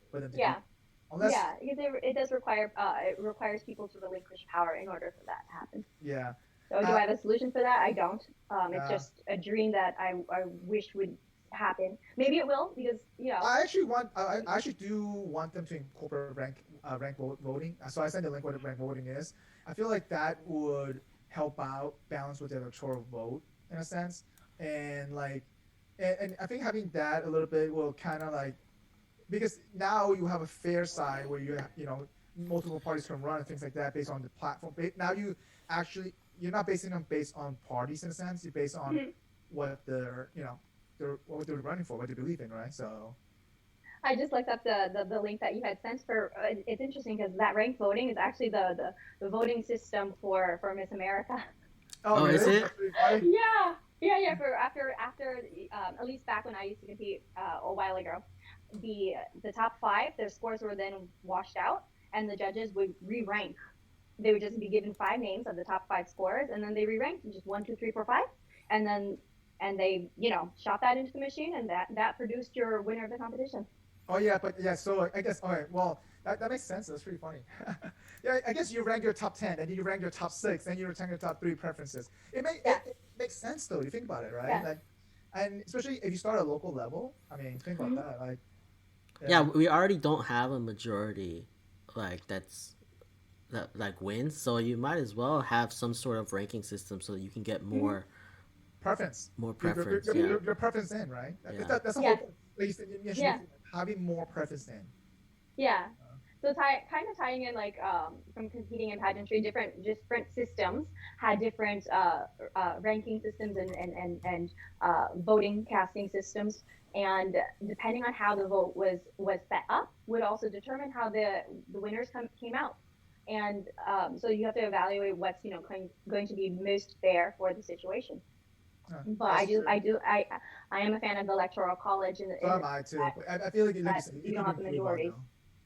for them to because it does require it requires people to relinquish power in order for that to happen. Yeah. So do I have a solution for that? I don't. It's just a dream that I wish would happen. Maybe it will, because I actually do want them to incorporate rank voting. So I send the link what rank voting is. I feel like that would help out balance with the electoral vote in a sense. and like, and I think having that a little bit will kind of like, because now you have a fair side where you know, multiple parties can run and things like that based on the platform. Now you're not basing them based on parties in a sense. You're based on what they're, you know, what they're running for, what they believe in, right? So. I just looked up the link that you had sent for. It's interesting because that ranked voting is actually the voting system for Miss America. Oh, really? Is it? Yeah. For after at least back when I used to compete a while ago, the top 5, their scores were then washed out, and the judges would re-rank. They would just be given 5 names of the top 5 scores, and then they re-ranked just 1, 2, 3, 4, 5, and they, you know, shot that into the machine, and that produced your winner of the competition. Oh yeah, but yeah, so I guess, all right, well, that makes sense. That's pretty funny. Yeah, I guess you rank your top 10, and then you rank your top 6, and you rank your top 3 preferences. It makes sense though. You think about it, right? Yeah. Like, and especially if you start at a local level. I mean, think about that. Like, yeah, we already don't have a majority, like that wins. So you might as well have some sort of ranking system so that you can get more preference. More preference. Your preference in, right? Yeah. That's the whole point. Like, having more preference in. Yeah. So kind of tying in like from competing in pageantry, different systems had different ranking systems and voting casting systems, and depending on how the vote was set up would also determine how the winners came out. And so you have to evaluate what's, you know, going to be most fair for the situation. But I am a fan of the electoral college, and so am I too. I feel like you don't have the majority.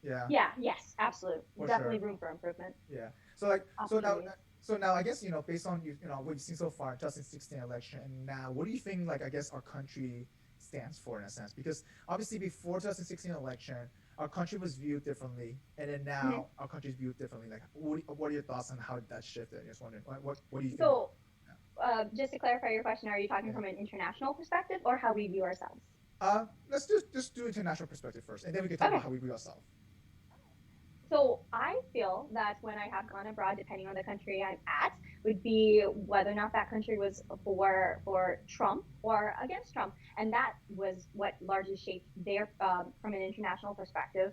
Yeah. Yes, absolutely. Definitely room for improvement. Yeah. So like, so now I guess, you know, based on you know what you've seen so far, 2016 election, and now what do you think, like, I guess our country stands for in a sense? Because obviously before 2016 election, our country was viewed differently, and then now our country is viewed differently. Like, what are your thoughts on how that shifted? I'm just wondering, what do you think? So, just to clarify your question, are you talking from an international perspective or how we view ourselves? Let's just do international perspective first, and then we can talk about how we view ourselves. So I feel that when I have gone abroad, depending on the country I'm at, would be whether or not that country was for Trump or against Trump, and that was what largely shaped their from an international perspective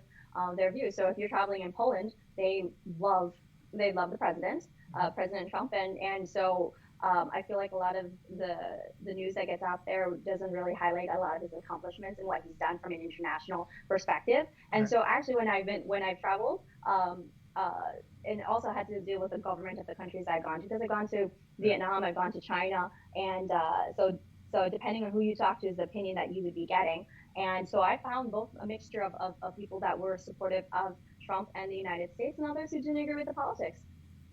their view. So if you're traveling in Poland, they love the president, President Trump, and so. I feel like a lot of the news that gets out there doesn't really highlight a lot of his accomplishments and what he's done from an international perspective. And so actually when I've traveled, and also had to deal with the government of the countries I've gone to, because I've gone to Vietnam, I've gone to China, and so depending on who you talk to is the opinion that you would be getting. And so I found both a mixture of people that were supportive of Trump and the United States, and others who didn't agree with the politics.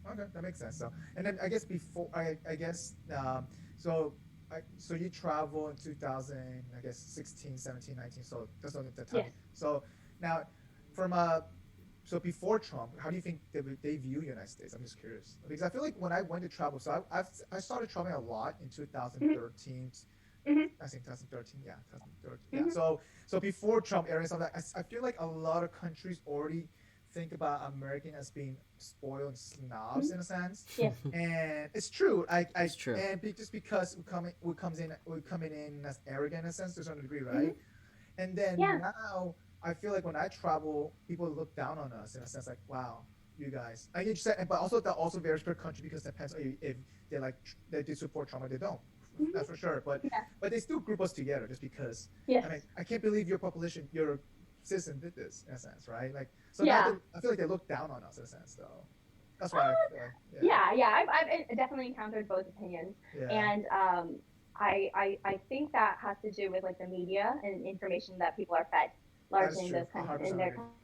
Okay, that makes sense. So, and then I guess so you travel in 2000, I guess 16, 17, 19. So that's the time. Yes. So now, so before Trump, how do you think they view the United States? I'm just curious because I feel like when I went to travel, so I started traveling a lot in 2013. I think 2013. Yeah, 2013. Yeah. So before Trump era and stuff like that, I feel like a lot of countries already think about American as being spoiled snobs in a sense. Yes. And it's true. It's true. And just because we're coming in as arrogant in a sense to some degree, right? And then now I feel like when I travel, people look down on us in a sense, like, wow, you guys. I get you said, but also that also varies per country because it depends if they support Trump or they don't. That's for sure. But they still group us together just because. Yes. I mean, I can't believe your citizen did this in a sense, right? Like, so now I feel like they look down on us in a sense, though. That's why. I've definitely encountered both opinions, and I think that has to do with like the media and information that people are fed largely in their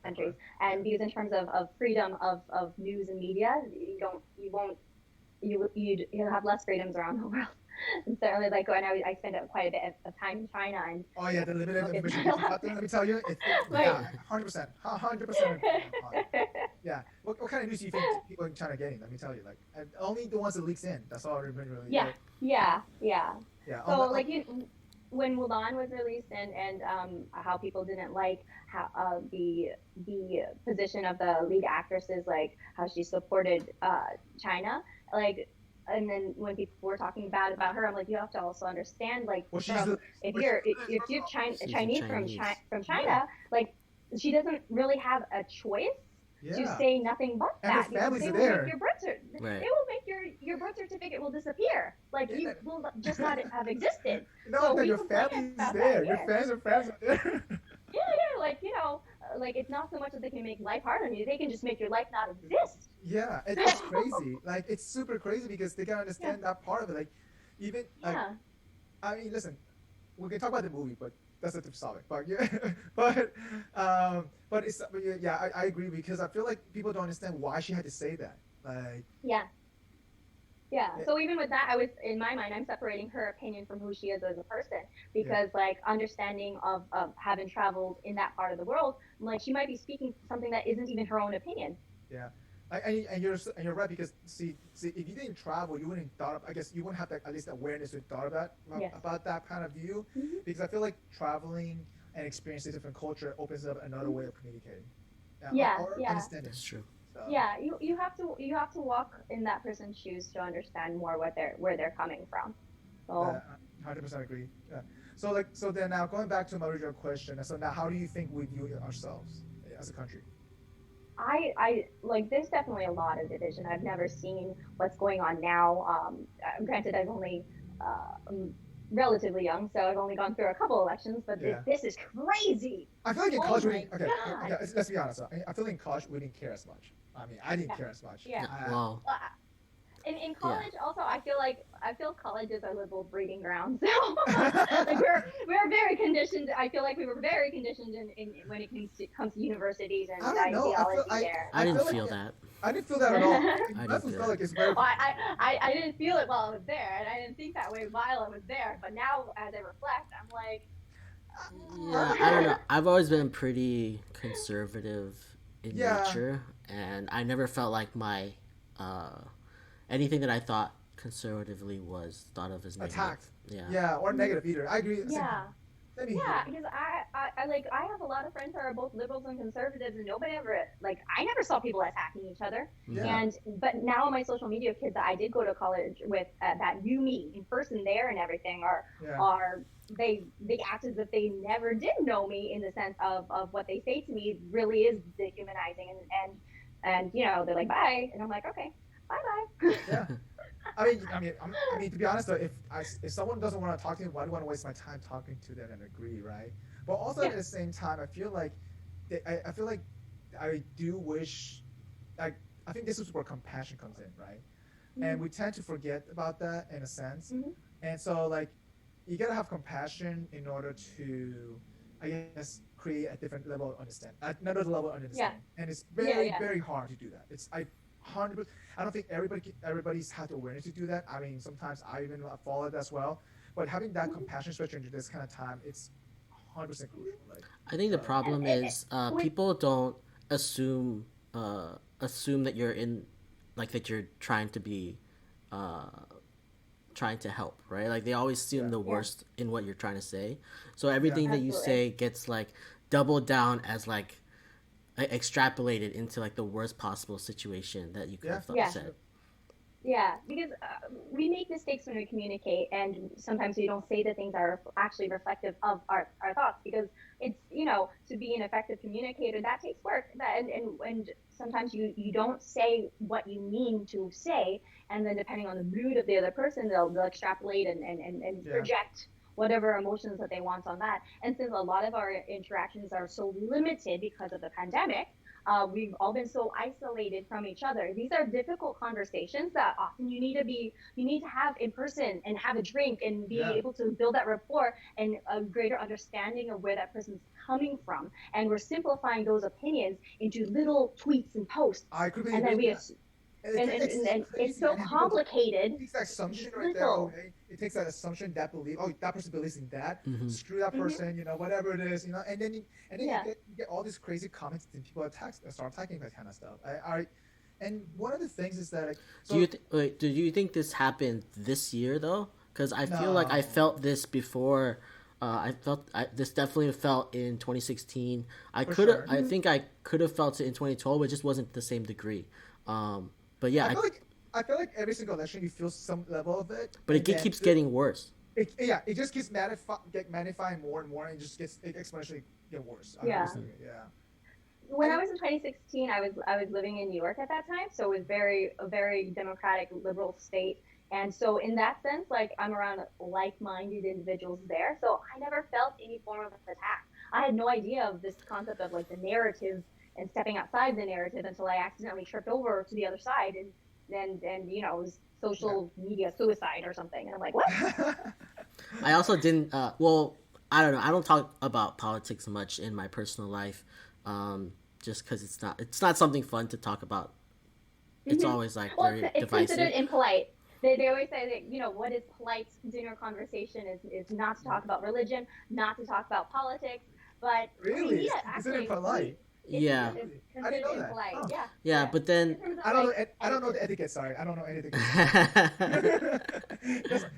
countries, and because in terms of freedom of news and media, you have less freedoms around the world. And certainly, like when I spent quite a bit of time in China, and the limited information. Let me tell you, it's 100%. Yeah. What kind of news do you think people in China are getting? Let me tell you, like only the ones that leaks in. That's all everybody really. Yeah. So when Mulan was released, and how people didn't like how the position of the lead actresses, like how she supported China, like. and then when people were talking bad about her, I'm like, you have to also understand, like, Well, if you're Chinese from China, like, she doesn't really have a choice to say nothing but that. And her family's they there. Will make your They will make your birth certificate will disappear. Like, you will just not have existed. No, so your family's there. Your friends are there. Yeah, like, like, it's not so much that they can make life hard on you. They can just make your life not exist. Yeah, it's crazy. Like, it's super crazy because they can understand that part of it. Like, even, like, I mean, listen, we can talk about the movie, but that's a different topic. But yeah, but yeah, I agree because I feel like people don't understand why she had to say that. Like, yeah. So even with that, in my mind, I'm separating her opinion from who she is as a person, because like, understanding of having traveled in that part of the world, like, she might be speaking something that isn't even her own opinion. Yeah. And you're right, because see if you didn't travel, you wouldn't thought. I guess you wouldn't have that, at least awareness or thought about that kind of view, because I feel like traveling and experiencing different culture opens up another way of communicating. Or understanding. That's true. So. Yeah, you have to walk in that person's shoes to understand more where they're coming from. So 100% agree. Yeah. So then now going back to my original question. So now, how do you think we view ourselves as a country? I like, there's definitely a lot of division. I've never seen what's going on now. Granted, I've only relatively young, so I've only gone through a couple elections, but this is crazy. I feel like in college, let's be honest. I feel like in college we didn't care as much. I mean, I didn't care as much. Yeah. Well, in college, also, I feel college is our liberal breeding ground. So like, we're very conditioned. I feel like we were very conditioned in when it comes to universities and ideology there. I didn't feel that. I didn't feel that at all. I didn't feel like it's very. Well, I didn't feel it while I was there, and I didn't think that way while I was there. But now, as I reflect, I'm like, I don't know. I've always been pretty conservative in nature, and I never felt like my anything that I thought conservatively was thought of as negative. Attacked. Yeah, or negative either. I agree. Yeah, because I have a lot of friends who are both liberals and conservatives, and nobody ever, like, I never saw people attacking each other. But now my social media kids that I did go to college with, that knew me in person there and everything, they act as if they never did know me, in the sense of what they say to me really is dehumanizing, and they're like, bye, and I'm like, okay, bye. Yeah. I mean, to be honest though, if someone doesn't want to talk to me, why do I want to waste my time talking to them and agree, right? But also at the same time, I feel like I do wish, I think this is where compassion comes in, right? Mm-hmm. And we tend to forget about that in a sense. Mm-hmm. And so, like, you gotta have compassion in order to, I guess, create a different level of understanding, another level of understanding. And it's very, very hard to do that. I don't think everybody's had the awareness to do that. I mean, sometimes I even follow it as well. But having that compassion, especially in this kind of time, it's 100% crucial. Like, I think the problem is people don't assume that you're in, like, that you're trying to be trying to help, right? Like, they always assume the worst in what you're trying to say. So everything that you say gets, like, doubled down as, like, extrapolated into, like, the worst possible situation that you could have thought said. Yeah, because we make mistakes when we communicate, and sometimes we don't say the things that are actually reflective of our thoughts, because it's, to be an effective communicator, that takes work. And sometimes you don't say what you mean to say, and then depending on the mood of the other person, they'll extrapolate and project whatever emotions that they want on that. And since a lot of our interactions are so limited because of the pandemic, we've all been so isolated from each other. These are difficult conversations that often you need to have in person and have a drink and be able to build that rapport and a greater understanding of where that person's coming from. And we're simplifying those opinions into little tweets and posts. I completely and then agree. And it's so complicated. It takes that assumption right there. Okay? It takes that assumption, that belief. Oh, that person believes in that. Mm-hmm. Screw that person. Whatever it is. And then you get all these crazy comments and people start attacking that kind of stuff. And one of the things is that. Do you think this happened this year though? Because I feel like I felt this before. This definitely felt in 2016. I think I could have felt it in 2012, but it just wasn't the same degree. But yeah, I feel like every single election you feel some level of it. But it keeps getting worse. It just keeps magnifying more and more, and it exponentially get worse. Yeah. Yeah. When I was in 2016, I was living in New York at that time, so it was a very democratic, liberal state. And so in that sense, like, I'm around like-minded individuals there, so I never felt any form of attack. I had no idea of this concept of like the narrative and stepping outside the narrative until I accidentally tripped over to the other side, and you know, it was social media suicide or something. And I'm like, what? I also didn't. Well, I don't know. I don't talk about politics much in my personal life, just because it's not something fun to talk about. It's always like very it's divisive. Considered impolite. They always say that, you know, what is polite dinner conversation is not to talk about religion, not to talk about politics. But really, yeah, actually, is it impolite? Yeah. I didn't know that. Impolite. Oh. Yeah. But then I don't know the etiquette. Sorry, I don't know anything.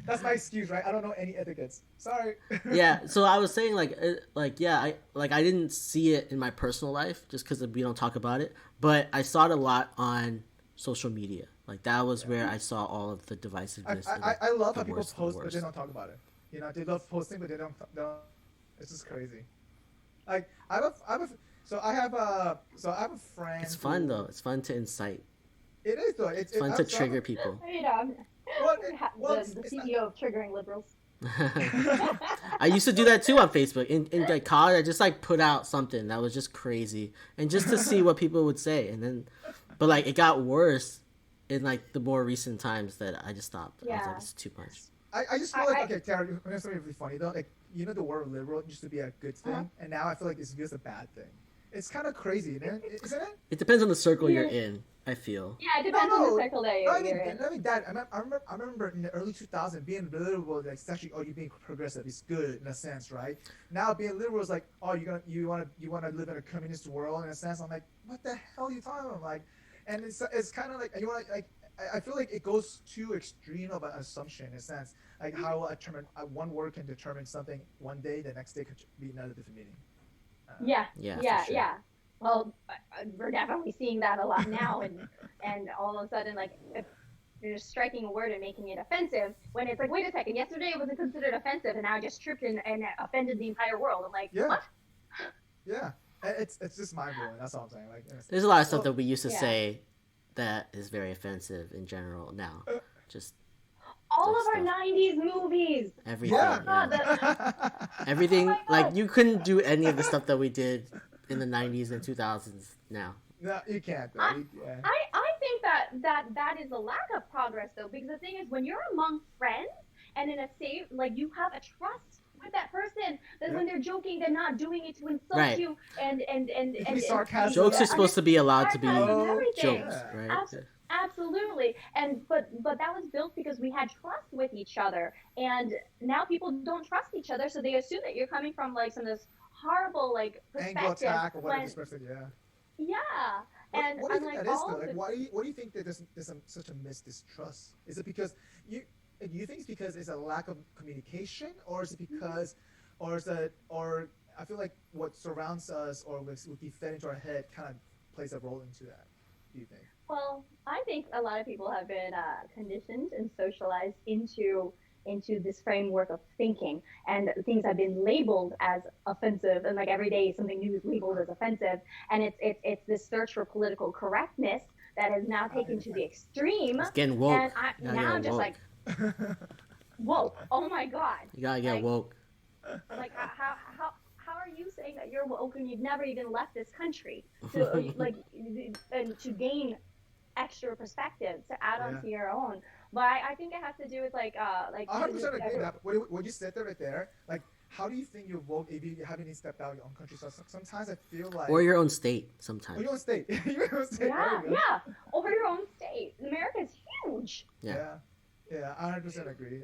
that's my excuse, right? I don't know any etiquettes. Sorry. Yeah. So I was saying I didn't see it in my personal life just because we don't talk about it, but I saw it a lot on social media. Like that was where I saw all of the divisiveness. I love how people post, but they don't talk about it. You know, they love posting, but they don't. It's just crazy. Like I have a friend. It's fun though. It's fun to incite. It is though. It's fun to trigger people. You know, the CEO of triggering liberals. I used to do that too on Facebook. In like college, I just like put out something that was just crazy, and just to see what people would say, and then, but like it got worse in like the more recent times that I just stopped. Yeah. I was like, it's too much. I just feel like, okay, Tara, you know something really funny though? Like, you know, the word liberal used to be a good thing, and now I feel like it's just a bad thing. It's kind of crazy, isn't it? It depends on the circle you're in, I feel. Yeah, it depends on the circle that you're in. I mean, Dad, I remember in the early 2000s, being liberal, like, essentially, oh, you're being progressive, it's good in a sense, right? Now being liberal is like, oh, you want to live in a communist world in a sense. I'm like, what the hell are you talking about? Like, and it's kind of like, you want like. I feel like it goes too extreme of an assumption in a sense, like how one word can determine something one day, the next day could be another different meaning. Yeah. Well, we're definitely seeing that a lot now, and all of a sudden, like, if you're just striking a word and making it offensive, when it's like, wait a second, yesterday it wasn't considered offensive, and now I just tripped and offended the entire world. I'm like, what? Yeah, it's just mind blowing. That's all I'm saying. Like, there's a lot of stuff that we used to say that is very offensive in general now. Just all of our 90s movies. Everything. Everything. Like, you couldn't do any of the stuff that we did in the 90s and 2000s now. No, you can't. I think that is a lack of progress, though, because the thing is, when you're among friends and in a safe, like, you have a trust with that person, that when they're joking, they're not doing it to insult you and sarcasm. Jokes are supposed to be allowed to be jokes, right? Absolutely. But that was built because we had trust with each other, and now people don't trust each other, so they assume that you're coming from like some of this horrible like perspective. Angle attack or whatever perspective, Yeah. And what do you think like, that is though? Like, why do you think that there's such a misdistrust? Is it because do you think it's because it's a lack of communication, or is it because, or I feel like what surrounds us or what we fed into our head kind of plays a role into that? Do you think? Well, I think a lot of people have been conditioned and socialized into this framework of thinking, and things have been labeled as offensive, and like every day something new is labeled as offensive, and it's this search for political correctness that is now taken to the extreme. It's getting woke. And now I'm just like, woke. Oh my god. You gotta get woke. Like how are you saying that you're woke and you've never even left this country to like and to gain extra perspective to add onto your own? But I think it has to do with like 100% agree with that. What you said there right there, like, how do you think you're woke if you haven't even stepped out of your own country? So sometimes I feel like, or your own state. Sometimes. Or your own state. Your own state. Yeah. Over your own state. America is huge. Yeah, 100% agree.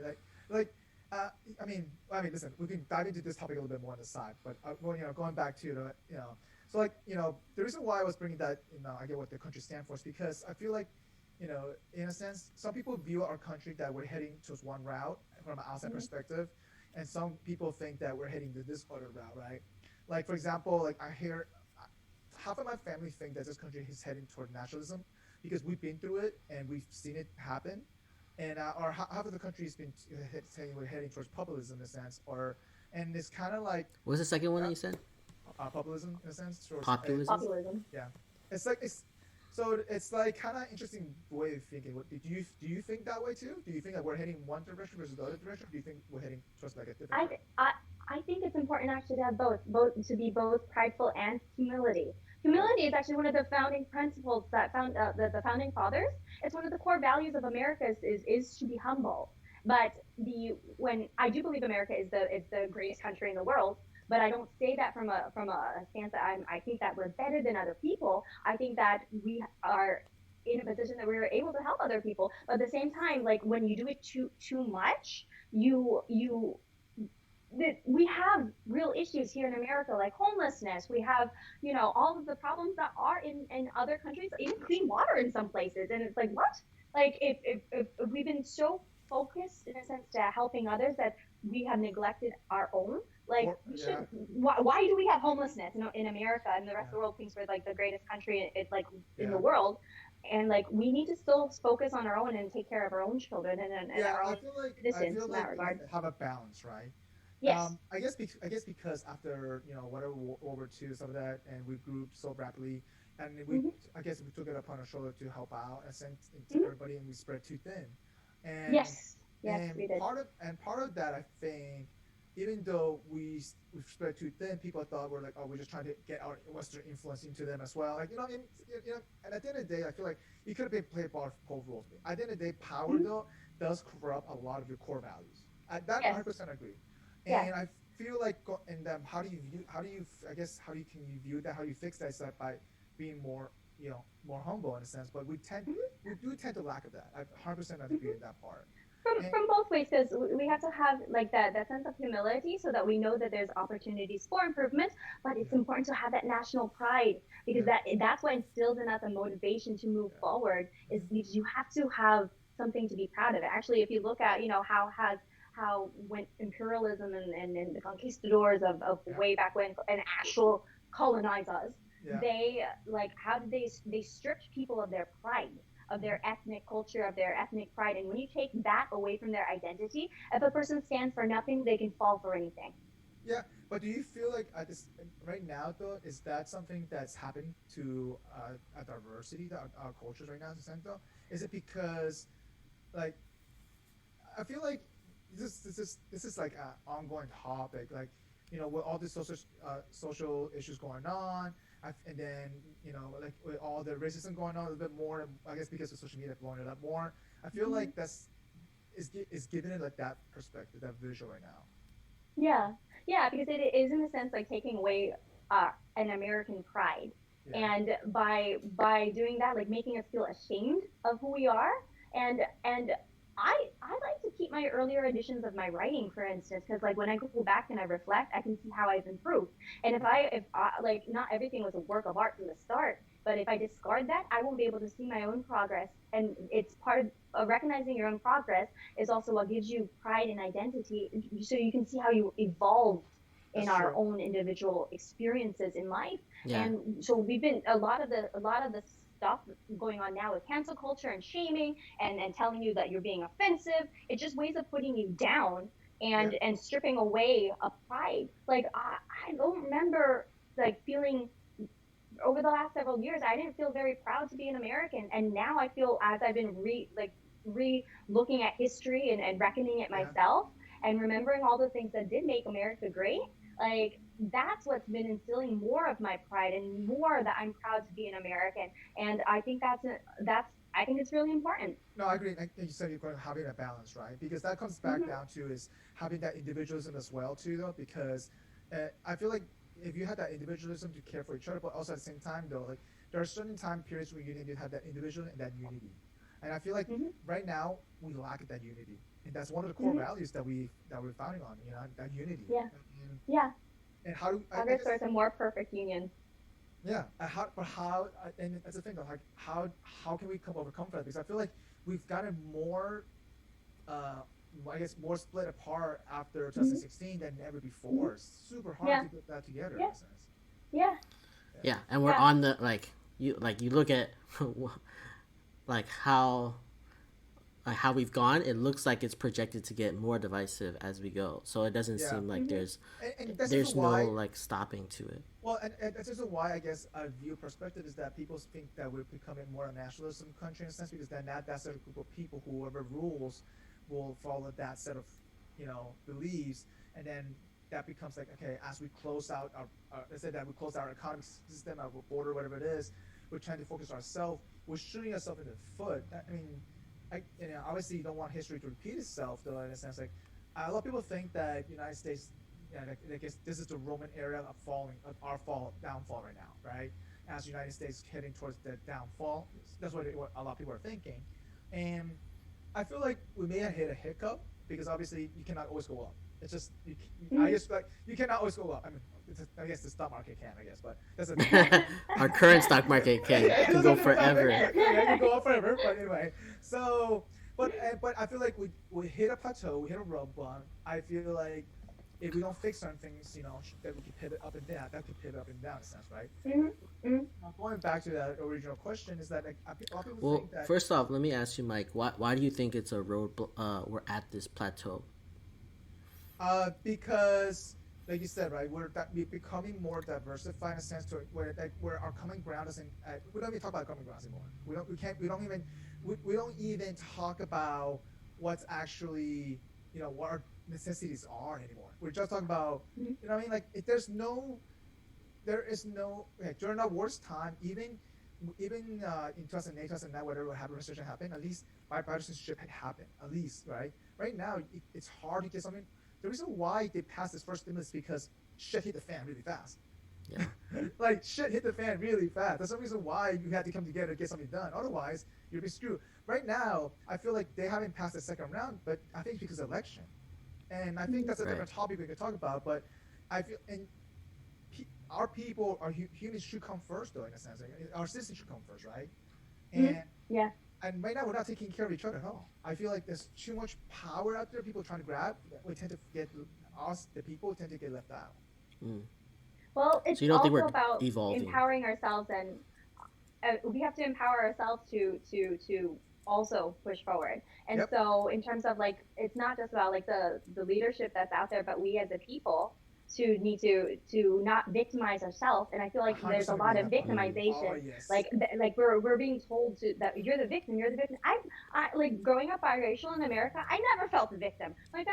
I mean, listen, we can dive into this topic a little bit more on the side, but going back to so like, the reason why I was bringing that, I get what the country stands for is because I feel like, in a sense, some people view our country that we're heading towards one route from an outside perspective, and some people think that we're heading to this other route, right? Like, for example, like I hear half of my family think that this country is heading toward nationalism. because we've been through it and we've seen it happen. And our half of the country has been saying we're heading towards populism in a sense, and it's kind of like. What's the second one that you said? Populism in a sense. Populism. Yeah, it's like it's like kind of interesting way of thinking. Do you think that way too? Do you think that we're heading one direction versus the other direction? Or do you think we're heading towards like a different? I think it's important actually to have both to be both prideful and humility. Humility is actually one of the founding principles that the founding fathers. It's one of the core values of America is to be humble. But when I do believe America is the greatest country in the world, but I don't say that from a stance that I think that we're better than other people. I think that we are in a position that we're able to help other people. But at the same time, like when you do it too much, we have real issues here in America, like homelessness. We have, all of the problems that are in other countries, even clean water in some places. And it's like, what? Like if we've been so focused in a sense to helping others that we have neglected our own. Like we should. Why do we have homelessness in America and the rest of the world thinks we're like the greatest country in the world, and like we need to still focus on our own and take care of our own children and our own citizens in that regard. Have a balance, right? Yes. I guess because after whatever World War II, some of that, and we grew so rapidly, and I guess we took it upon our shoulder to help out and send it to everybody, and we spread too thin. And yes, we did. Part of that, I think, even though we spread too thin, people thought we're like, oh, we're just trying to get our Western influence into them as well. Like, and at the end of the day, I feel like you could have played both roles. At the end of the day, power though does corrupt a lot of your core values. That 100% agree. And I feel like, how do you can you view that? How do you fix that? Is that by being more humble in a sense? But we do tend to lack of that. I 100% agree with that part. From both ways, because we have to have like that sense of humility so that we know that there's opportunities for improvement, but it's important to have that national pride because that's what instills in us a motivation to move forward, is because you have to have something to be proud of. Actually, if you look at how when imperialism and the conquistadors of way back when and actual colonize us, they they stripped people of their pride, of their ethnic culture, of their ethnic pride. And when you take that away from their identity, if a person stands for nothing, they can fall for anything. Yeah, but do you feel like right now, though, is that something that's happening to a diversity, our cultures right now, in a sense, though? Is it because, like, I feel like this is like an ongoing topic, like, with all these social issues going on, and then like with all the racism going on a little bit more, I guess because of social media blowing it up more, I feel like is giving it like that perspective, that visual right now. Yeah, because it is in a sense like taking away an American pride, and by doing that, like making us feel ashamed of who we are, and I like to keep my earlier editions of my writing, for instance, because like when I go back and I reflect, I can see how I've improved. And if I like, not everything was a work of art from the start, but if I discard that, I won't be able to see my own progress. And it's part of recognizing your own progress is also what gives you pride and identity, so you can see how you evolved in our own individual experiences in life. And so we've been a lot of the stuff going on now with cancel culture and shaming and telling you that you're being offensive. It's just ways of putting you down and stripping away a pride. Like I don't remember like feeling over the last several years, I didn't feel very proud to be an American, and now I feel, as I've been looking at history and reckoning it myself and remembering all the things that did make America great, like that's what's been instilling more of my pride and more that I'm proud to be an American. And I think I think it's really important. No, I agree. Like you said, you're going to having a balance, right? Because that comes back down to is having that individualism as well too, though, because I feel like if you have that individualism to care for each other, but also at the same time though, like there are certain time periods where you need to have that individualism and that unity. And I feel like right now we lack that unity. And that's one of the core values that we're founding on, that unity. And how do I guess there's a more perfect union? Yeah, and that's the thing, like how can we overcome that? Because I feel like we've gotten more, more split apart after 2016 than ever before. It's super hard to put that together in a sense. Yeah, and we're on the you look at like how we've gone, it looks like it's projected to get more divisive as we go. So it doesn't seem like there's no like stopping to it. Well, and that's also why I guess a view perspective is that people think that we're becoming more a nationalism country in a sense, because then that set of group of people, whoever rules, will follow that set of beliefs, and then that becomes like, okay, as we close out our let's say that we close our economic system, our border, whatever it is, we're trying to focus ourselves, we're shooting ourselves in the foot. I mean, obviously you don't want history to repeat itself, though, in a sense. Like, a lot of people think that United States, I guess this is the Roman era of our downfall right now, right? As the United States heading towards the downfall, that's what a lot of people are thinking. And I feel like we may have hit a hiccup, because obviously you cannot always go up. It's just, I guess, like, you cannot always go up. I mean, I guess the stock market can, I guess, but that's our current stock market can go forever. Yeah, it can go up forever. But anyway, so, but I feel like we hit a plateau, we hit a roadblock. I feel like if we don't fix certain things, that we can pivot up and down. That could pivot up and down in a sense, right? Going back to that original question, is that like, a lot of people think that. First off, let me ask you, Mike. Why do you think it's a we're at this plateau? Because, like you said, right, we're becoming more diversified in a sense to where our common ground isn't. We don't even talk about common grounds anymore. We don't even talk about what's actually, what our necessities are anymore. We're just talking about, what I mean? Like, there is no, during our worst time, even in 2008, 2009, whatever happened, recession happened, at least bipartisanship had happened, at least, right? Right now, it's hard to get something. The reason why they passed this first stimulus is because shit hit the fan really fast. Yeah. Like, shit hit the fan really fast. That's the reason why you had to come together to get something done. Otherwise, you'd be screwed. Right now, I feel like they haven't passed the second round, but I think it's because of election. And I think that's a different topic we could talk about. But I feel, and our people, our humans should come first, though, in a sense. Our citizens should come first, right? And And right now, we're not taking care of each other at all. I feel like there's too much power out there, people trying to grab. We tend to get, the people tend to get left out. Well, it's also about empowering ourselves, and we have to empower ourselves to also push forward. And so in terms of, like, it's not just about, like, the leadership that's out there, but we as a people to need to not victimize ourselves. And I feel like there's a lot of victimization. Like we're being told that you're the victim. I like, growing up biracial in America, I never felt the victim. My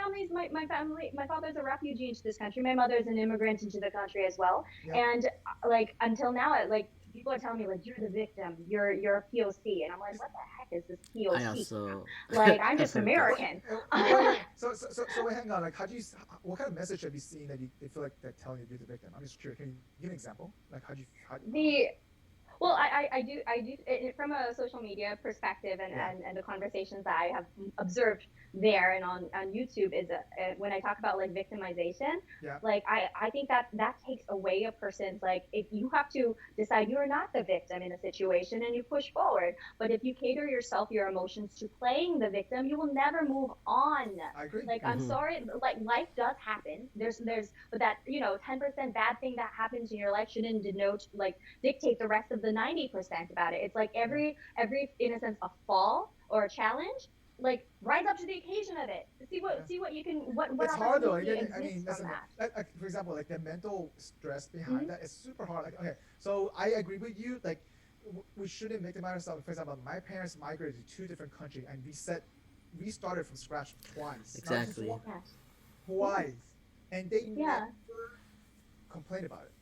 father's a refugee into this country. My mother's an immigrant into the country as well. And like, until now, like, people are telling me, like, you're the victim, you're a POC, and I'm like, what the heck is this POC? Like, I'm just American. So wait, hang on. Like, what kind of message have you seen that they feel like they're telling you you're the victim? I'm just curious. Can you give an example? Like, Well, I do from a social media perspective, and the conversations that I have observed there and on YouTube is when I talk about, like, victimization, like, I think that takes away a person's, like, if you have to decide you're not the victim in a situation and you push forward, but if you cater your emotions to playing the victim, you will never move on. I agree. Like, I'm sorry, like, life does happen. But that 10% bad thing that happens in your life shouldn't dictate the rest of the 90% about it. It's like every in a sense, a fall or a challenge, like, rise up to the occasion of it. See what you can what it's hard though. Again, I mean, listen, like, for example, like, the mental stress behind that is super hard. Like, okay, so I agree with you. Like, we shouldn't victimize ourselves. For example, my parents migrated to 2 different countries, and we started from scratch twice. Exactly. Twice, and they never complained about it.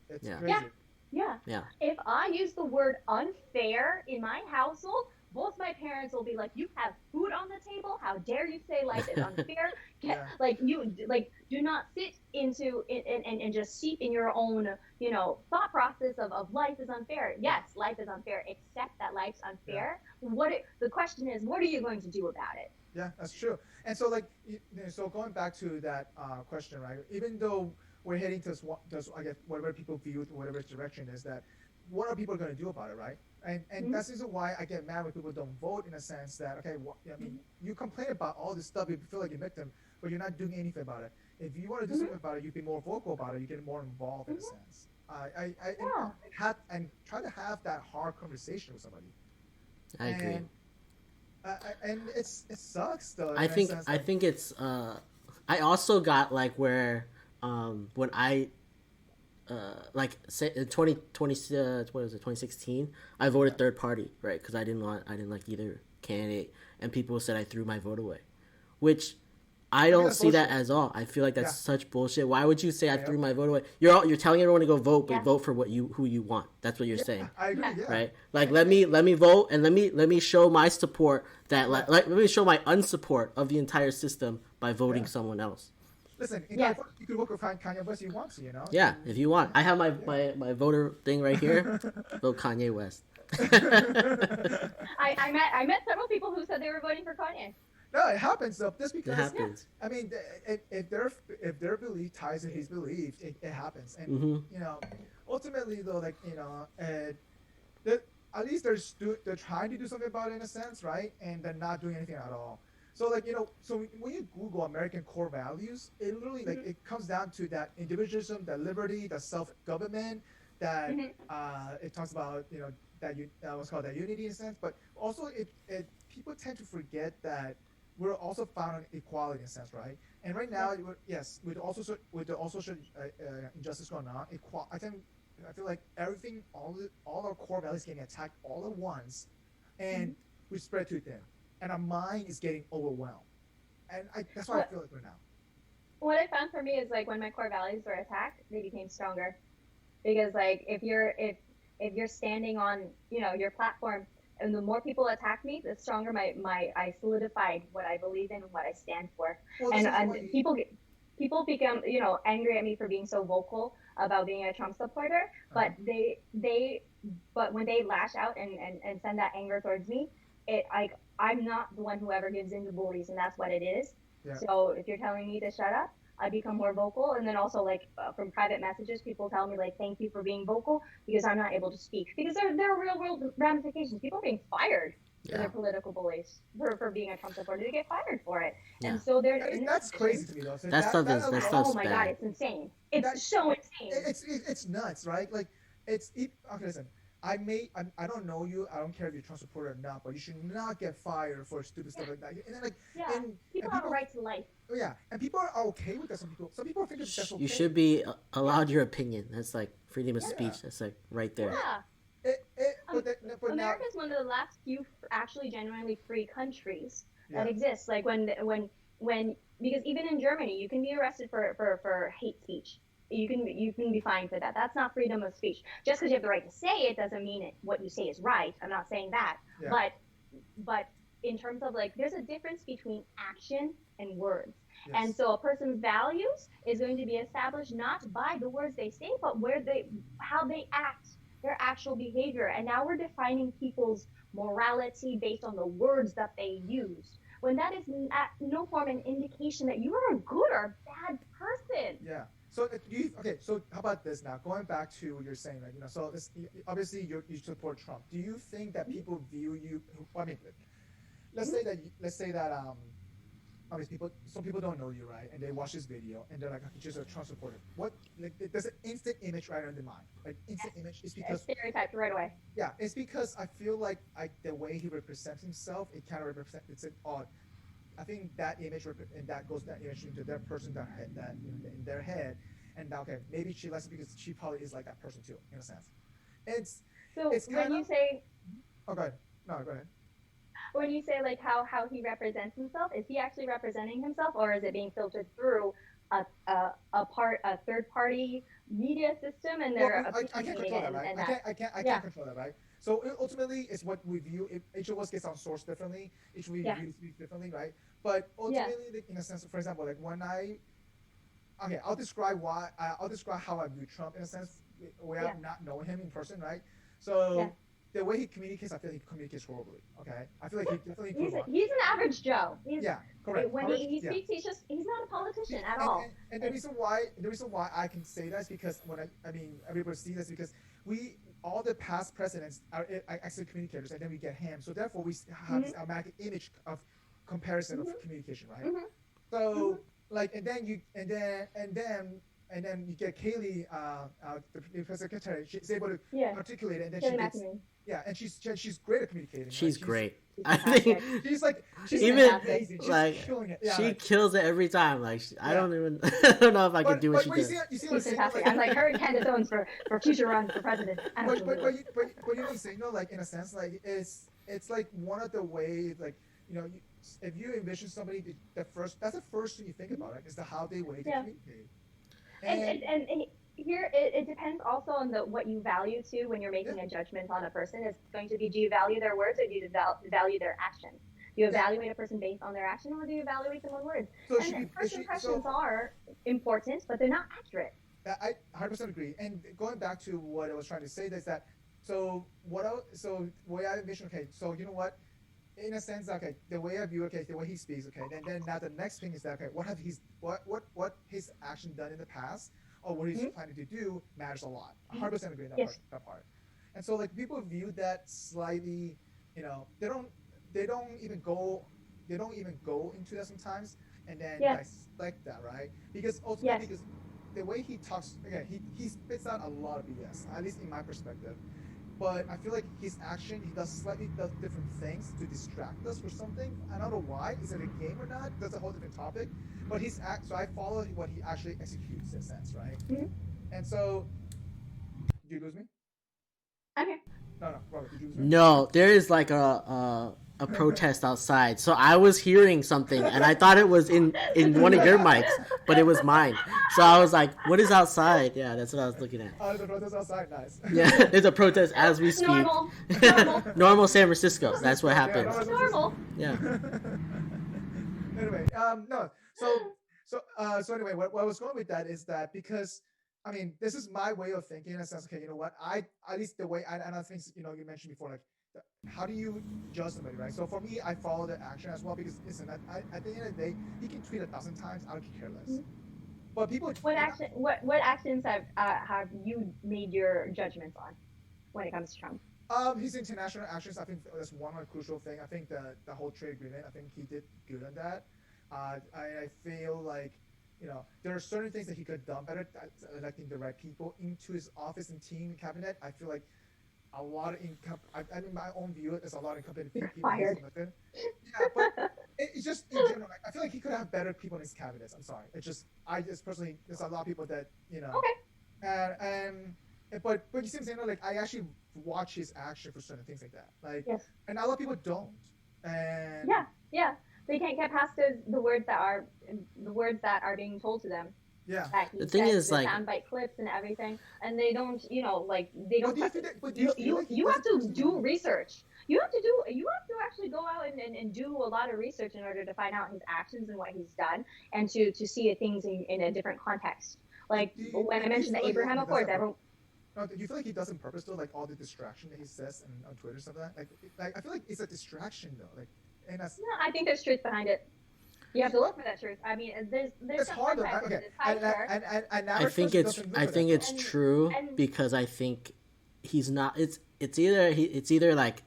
It's crazy. Yeah. If I use the word unfair in my household, both my parents will be like, "You have food on the table. How dare you say life is unfair?" Like, do not sit into and just seep in your own, thought process of life is unfair. Yes, life is unfair. Accept that life's unfair. The question is, what are you going to do about it? Yeah, that's true. And so, like, so going back to that question, right? Even though we're heading to I guess, whatever people view, whatever direction is, that what are people going to do about it, right? And that's the reason why I get mad when people don't vote, in a sense that, okay, I mean, you complain about all this stuff, you feel like you're a victim, but you're not doing anything about it. If you want to do something about it, you be more vocal about it, you get more involved, in a sense. And try to have that hard conversation with somebody. I agree. And it sucks though. I think it's I also got like where when I like say in 2020 what was it 2016 I voted third party, right? Because I didn't like either candidate, and people said I threw my vote away, which I don't see that as all. I feel like that's such bullshit. Why would you say I threw my vote away? You're telling everyone to go vote, but vote for who you want. That's what you're saying. I agree. Yeah. Right? Like let me vote, and let me show my support that let me show my unsupport of the entire system by voting someone else. Listen, you could vote for Kanye West if you want to, you know. Yeah, if you want. I have my voter thing right here. Vote Kanye West. I met several people who said they were voting for Kanye. No, it happens though. Just because it happens. I mean, if their belief ties to his belief, it happens. And you know, ultimately though, like you know, at least they're trying to do something about it in a sense, right? And they're not doing anything at all. So like you know, so when you Google American core values, it literally like it comes down to that individualism, that liberty, that self-government, that it talks about you know that what's called that unity in a sense, but also it people tend to forget that we're also found on equality in a sense, right? And right now, yes, with the social injustice going on, I feel like everything, all our core values getting attacked all at once, and we spread too thin, and our mind is getting overwhelmed, and that's what I feel like right now. What I found for me is like when my core values were attacked, they became stronger, because like if you're standing on your platform. And the more people attack me, the stronger I solidified what I believe in and what I stand for. Well, and people become angry at me for being so vocal about being a Trump supporter. But but when they lash out and send that anger towards me, I'm not the one who ever gives in to bullies, and that's what it is. Yeah. So if you're telling me to shut up, I become more vocal. And then also from private messages, people tell me thank you for being vocal, because I'm not able to speak, because there are real world ramifications. People are being fired for their political beliefs, for being a Trump supporter. They get fired for it. Yeah. And so that's crazy to me though. So that stuff's oh my God, it's insane. It's so insane. It's nuts, right? Like okay, listen. I don't know you. I don't care if you're a Trump supporter or not, but you should not get fired for stupid stuff like that. And then people have a right to life. Oh yeah, and people are okay with that. Some people think that's okay. You should be allowed your opinion. That's like freedom of speech. That's like right there. Yeah. America is one of the last few actually genuinely free countries that exists. Like when because even in Germany, you can be arrested for hate speech. You can be fined for that. That's not freedom of speech. Just because you have the right to say it doesn't mean what you say is right. I'm not saying that. Yeah. But in terms of there's a difference between action and words. Yes. And so a person's values is going to be established not by the words they say, but how they act, their actual behavior. And now we're defining people's morality based on the words that they use, when that is at no form an indication that you are a good or bad person. Yeah. So so how about this now? Going back to what you're saying, so this, obviously you support Trump. Do you think that people view you? I mean, let's say that obviously some people don't know you, right? And they watch this video and they're like, okay, just a Trump supporter. What there's an instant image right on their mind. Instant image is because stereotyped right away. Yeah, it's because I feel like the way he represents himself, it kind of represents. It's an odd. I think that image and that goes that image into their person that in their head, and okay, maybe she likes it because she probably is like that person too, in a sense. It's when you say. Oh, go ahead. No, go ahead. When you say how he represents himself, is he actually representing himself, or is it being filtered through a third party media system, and they're I can't control that, right? I can't control that, right? So ultimately, it's what we view. Each of us gets outsourced differently. Each of us views differently, right? But ultimately, in a sense, for example, when I'll describe how I view Trump in a sense, without not knowing him in person, right? So the way he communicates, I feel he communicates horribly. Okay, I feel like he definitely. He's an average Joe. Correct. When he speaks, he's not a politician at all. And the reason why I can say that is because everybody sees this because all the past presidents are excellent communicators, and then we get him. So therefore, we have this automatic image of comparison of communication, right? So and then and then you get Kaylee, the press secretary. She's able to articulate it, and then Kaylee she gets, McEnany. yeah, and she's great at communicating. She's right? great. I think she's even amazing. She's like killing it. Yeah, she like, kills it every time. Like I don't even I don't know if I could do what she does. You see what I'm She's saying? fantastic. I'm like her and Candace Owens for future runs for president. But you know what I'm saying? No, like in a sense, like it's like one of the ways, like if you envision somebody, that's the first thing you think about, right? Is how they way to communicate. And here it depends also on what you value too when you're making a judgment on a person. It's going to be, do you value their words or do you value their action? Do you evaluate a person based on their action or do you evaluate them on words? So and first impressions are important, but they're not accurate. I 100% agree. And going back to what I was trying to say is that the way I envision, okay, so you know what? In a sense, okay, the way I view, okay, the way he speaks, okay, then now the next thing is that, okay, what his action done in the past, or what he's planning to do matters a lot. 100% agree on that part. And so like people view that slightly, they don't even go into that sometimes, and then dissect that, right? Because ultimately, because the way he talks, again, he spits out a lot of BS, at least in my perspective. But I feel like his action, he does different things to distract us for something. I don't know why. Is it a game or not? That's a whole different topic. But so I follow what he actually executes in a sense, right? Mm-hmm. And so, did you lose me? I'm here. No, Robert, did you lose me? No, there is like a protest outside. So I was hearing something and I thought it was in one of your mics, but it was mine. So I was like, what is outside? Yeah, that's what I was looking at. Oh, there's a protest outside. Nice. Yeah, there's a protest as we speak. Normal San Francisco. That's what happens. Yeah, normal. Yeah. Anyway, no. So anyway, what I was going with that is that because, I mean, this is my way of thinking in a sense. Okay, you know what? At least the way, and I think you mentioned before, like, how do you judge somebody, right? So for me, I follow the action as well because listen, at the end of the day, he can tweet 1,000 times. I don't care less. But people. What actions have you made your judgments on when it comes to Trump? His international actions, I think that's one crucial thing. I think the whole trade agreement, I think he did good on that. I feel like, there are certain things that he could have done better, electing the right people into his office and team cabinet. I feel like a lot of I mean, my own view, there's a lot of incompetent people. Fired. Yeah, but it's just in general. I feel like he could have better people in his cabinets. I'm sorry. I just personally, there's a lot of people that Okay. But you see what I'm saying? Like I actually watch his action for certain things like that. Like, and a lot of people don't. And yeah, they can't get past the words that are being told to them. Yeah. The thing is, like, soundbite clips and everything, and they don't, like, they don't. You have to do research. You have to actually go out and do a lot of research in order to find out his actions and what he's done, and to see things in a different context. Like when I mentioned the Abraham Accords, everyone. No, do you feel like he does on purpose though? Like all the distraction that he says on Twitter and stuff like that. Like I feel like it's a distraction though. Like, and that's. No, I think there's truth behind it. You have to look for that truth. I mean, there's it's hard though. Okay, and I think it's true because I think he's not. It's either like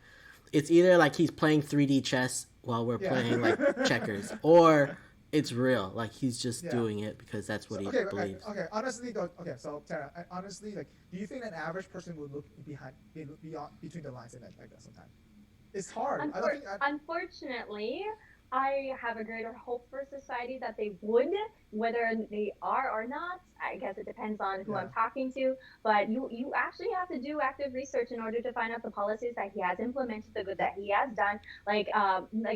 he's playing 3D chess while we're playing like checkers, or it's real. Like he's just doing it because that's what he believes. Okay. Honestly, though. Okay, so Tara, honestly, like, do you think an average person would look between the lines and like that sometimes? It's hard. Unfortunately, I have a greater hope for society that they would, whether they are or not. I guess it depends on who I'm talking to, but you actually have to do active research in order to find out the policies that he has implemented, the good that he has done. Like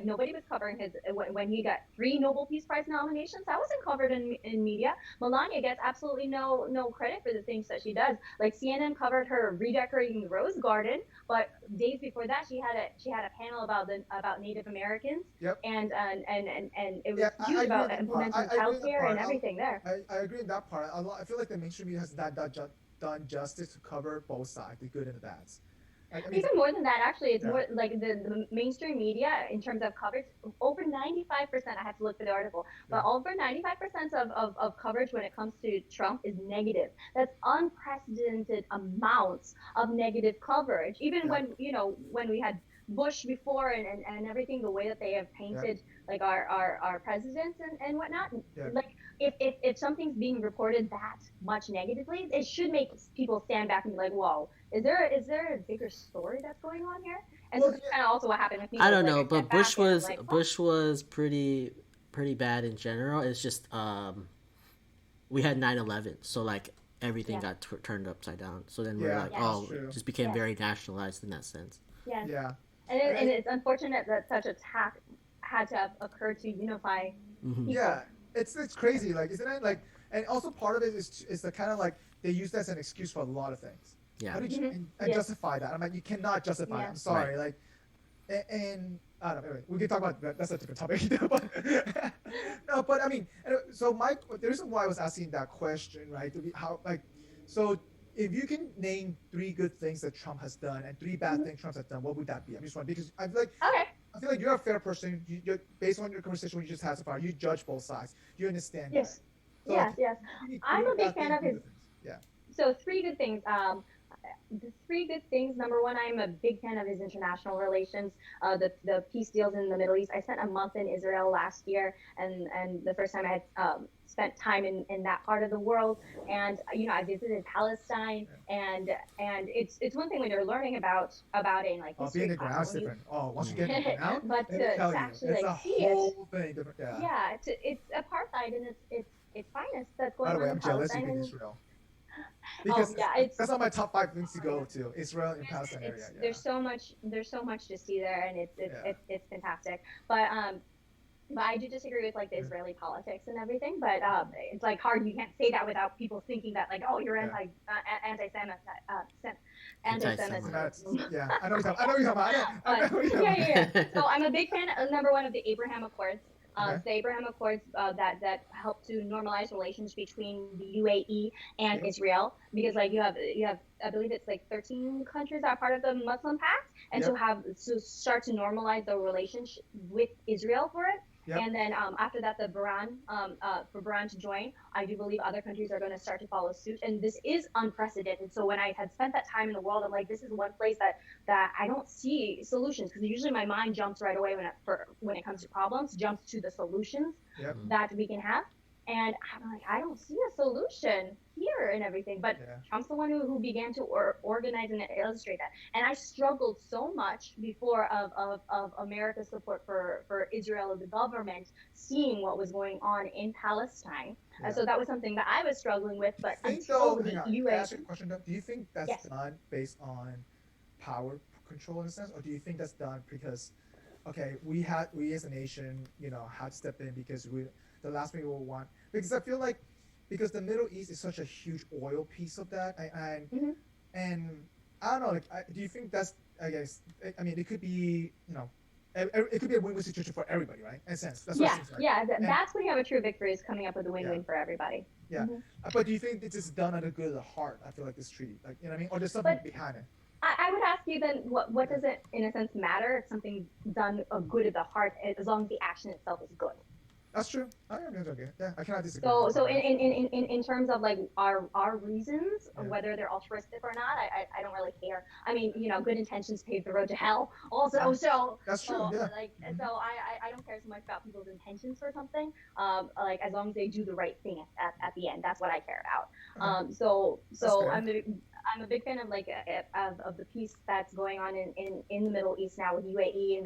nobody was covering his when he got 3 Nobel Peace Prize nominations. That wasn't covered in media. Melania gets absolutely no credit for the things that she does. Like CNN covered her redecorating the Rose Garden, but days before that she had a panel about Native Americans, and it was huge about implementing healthcare and everything there. I agree in that part. I feel like the mainstream media has done justice to cover both sides, the good and the bads. I mean, even more than that, actually, it's more like the mainstream media in terms of coverage. Over 95%, I have to look for the article, but over 95% of coverage when it comes to Trump is negative. That's unprecedented amounts of negative coverage. Even when we had Bush before and everything, the way that they have painted like our presidents and whatnot, like if something's being reported that much negatively, it should make people stand back and be like, whoa, is there a bigger story that's going on here? And so that's kind of also what happened with me. I don't know, but Bush was like, Bush was pretty bad in general. It's just we had 9/11, so like everything got turned upside down. So then we're like, it just became very nationalized in that sense. Yes. Yeah. And it's unfortunate that such attack had to have occurred to unify people. Yeah, it's crazy. Like, isn't it like? And also part of it is the kind of like they use that as an excuse for a lot of things. Yeah. How did you and justify that? I'm like, you cannot justify it. I'm sorry. Like, and I don't know. Anyway, we can talk about that. That's a different topic. But no, but I mean, so the reason why I was asking that question, right? To be how like, so if you can name 3 good things that Trump has done and 3 bad things Trump has done, what would that be? I'm just wondering because I feel like I feel like you're a fair person. You're based on your conversation we just had so far. You judge both sides. You understand. Yes. That. So yes. I'm a big fan of his. Yeah. So 3 good things. The 3 good things. Number 1, I'm a big fan of his international relations. The peace deals in the Middle East. I spent a month in Israel last year, and the first time I had spent time in that part of the world, and I visited Palestine, and it's one thing when you're learning about it in like history. Being in the ground is different. Once you get in the ground, but to actually like see it. Thing different. Yeah. It's apartheid and it's finest that's going on. By the way, I'm in jealous Palestine in Israel. Because that's on my top 5 things to go to, Israel and Palestine area. Yeah. There's so much to see there, and it's fantastic. But I do disagree with like the Israeli politics and everything. But it's like hard. You can't say that without people thinking that like, oh, you're anti-Semitic. Yeah, I know you're talking about. Yeah. So I'm a big fan. Number 1 of the Abraham Accords. The Abraham Accords that help to normalize relations between the UAE and Israel, because like you have I believe it's like 13 countries that are part of the Muslim Pact, and to start to normalize the relationship with Israel for it. Yep. And then after that, for Bahrain to join, I do believe other countries are going to start to follow suit. And this is unprecedented. So when I had spent that time in the world, I'm like, this is one place that I don't see solutions, because usually my mind jumps right away when it comes to problems, jumps to the solutions that we can have. And I'm like, I don't see a solution here and everything. But Trump's the one who began to organize and illustrate that. And I struggled so much before of America's support for Israel as a government, seeing what was going on in Palestine. So that was something that I was struggling with. But until the U.S. Ask you a question, do you think that's done based on power control in a sense, or do you think that's done because, okay, we as a nation, had to step in because the last thing we will want, because I feel like because the Middle East is such a huge oil piece of that, and I don't know, like, do you think that's, I guess, I mean, it could be, it could be a win-win situation for everybody, right? In a sense, that's what it seems like. That's when you have a true victory, is coming up with a win-win for everybody. Yeah, but do you think this is done out of good of the heart? I feel like this treaty, like, you know what I mean, or there's something behind it? I would ask you then, what does it, in a sense, matter if something's done a good of the heart, as long as the action itself is good? That's true. Okay. Yeah, I cannot disagree. So in terms of like our reasons, whether they're altruistic or not, I don't really care. I mean, good intentions pave the road to hell. Also, so that's true. So I don't care so much about people's intentions for something. Like as long as they do the right thing at the end, that's what I care about. So I'm a big fan of like of the peace that's going on in the Middle East now with UAE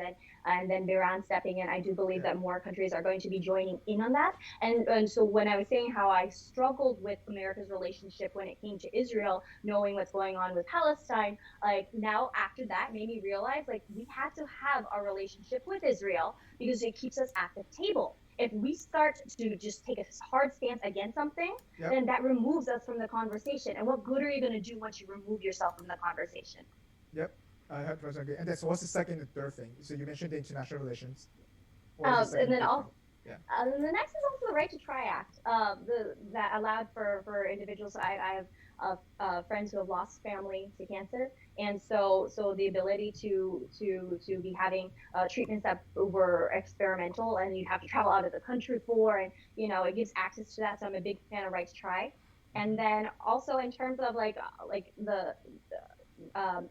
and then Iran stepping in. I do believe that more countries are going to be joining in on that. And so when I was saying how I struggled with America's relationship when it came to Israel, knowing what's going on with Palestine, like now after that made me realize like we have to have a relationship with Israel because it keeps us at the table. If we start to just take a hard stance against something, then that removes us from the conversation. And what good are you going to do once you remove yourself from the conversation? Yep, I 100% agree. And then, so what's the second and third thing? So you mentioned the international relations. And then also, the next is also the Right to Try Act, that allowed for individuals. I have friends who have lost family to cancer, and so the ability to be having treatments that were experimental and you'd have to travel out of the country for, and it gives access to that. So I'm a big fan of Right to Try. And then also in terms of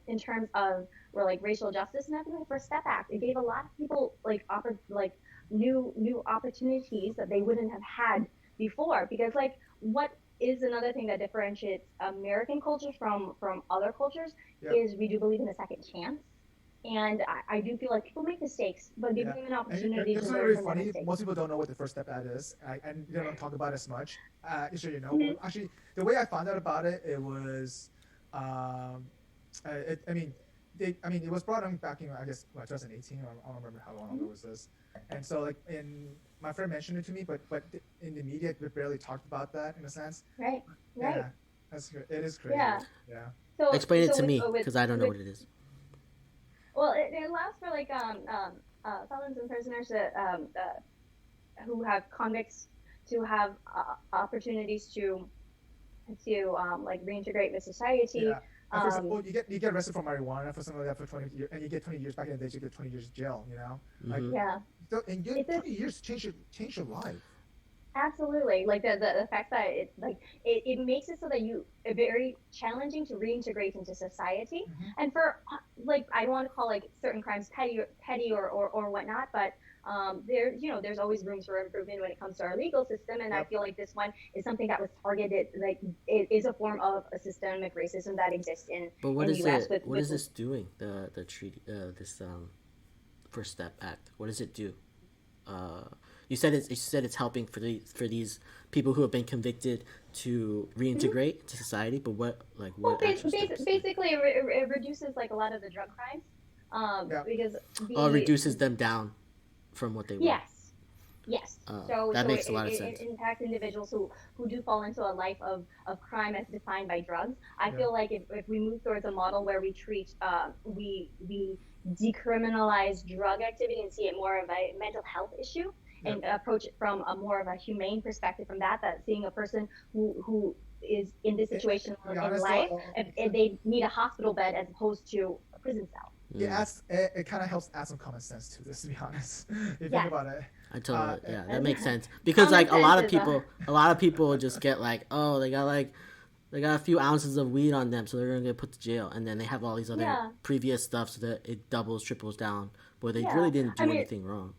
in terms of racial justice and everything, for Step Act, it gave a lot of people new opportunities that they wouldn't have had before, because like what is another thing that differentiates American culture from other cultures is we do believe in a second chance. And I do feel like people make mistakes, but give them an opportunity to learn from their mistakes. Most people don't know what the first step ad is, and they don't talk about it as much. So you know, actually, the way I found out about it, it was, it was brought on back in, I guess, 2018. I don't remember how long ago was this. And so, like, my friend mentioned it to me, but in the media, we barely talked about that in a sense. Right. Yeah, it is crazy. Yeah. So, explain it to me, because I don't know what it is. Well, it allows for like felons and prisoners that who have convicts to have opportunities to like reintegrate with society. Yeah. For example, you get arrested for marijuana for something like that for 20 years, and you get 20 years back in the day. You get 20 years jail. You know, like and getting 20 years change your life. Absolutely, like the fact that it makes it so that you are very challenging to reintegrate into society, and for like I don't want to call like certain crimes petty or whatnot, but there's always room for improvement when it comes to our legal system, and I feel like this one is something that was targeted, like it is a form of a systemic racism that exists in. But what in is the US it? What is this doing? The treaty, this First Step Act. What does it do? You said it's helping for these people who have been convicted to reintegrate to society, but what basically it reduces like a lot of the drug crimes, because it reduces them down from what they were. Yes. That makes a lot of sense. It impacts individuals who do fall into a life of crime as defined by drugs. I feel like if we move towards a model where we treat we decriminalize drug activity and see it more of a mental health issue, and approach it from a more of a humane perspective, from that seeing a person who is in this situation in life, if they need a hospital bed as opposed to a prison cell. It kind of helps add some common sense to this, to be honest. If you think about it. I totally that makes sense, because like a lot of people just get like, oh, they got a few ounces of weed on them, so they're gonna get put to jail, and then they have all these other previous stuff, so that it doubles, triples down, but they really didn't do anything wrong.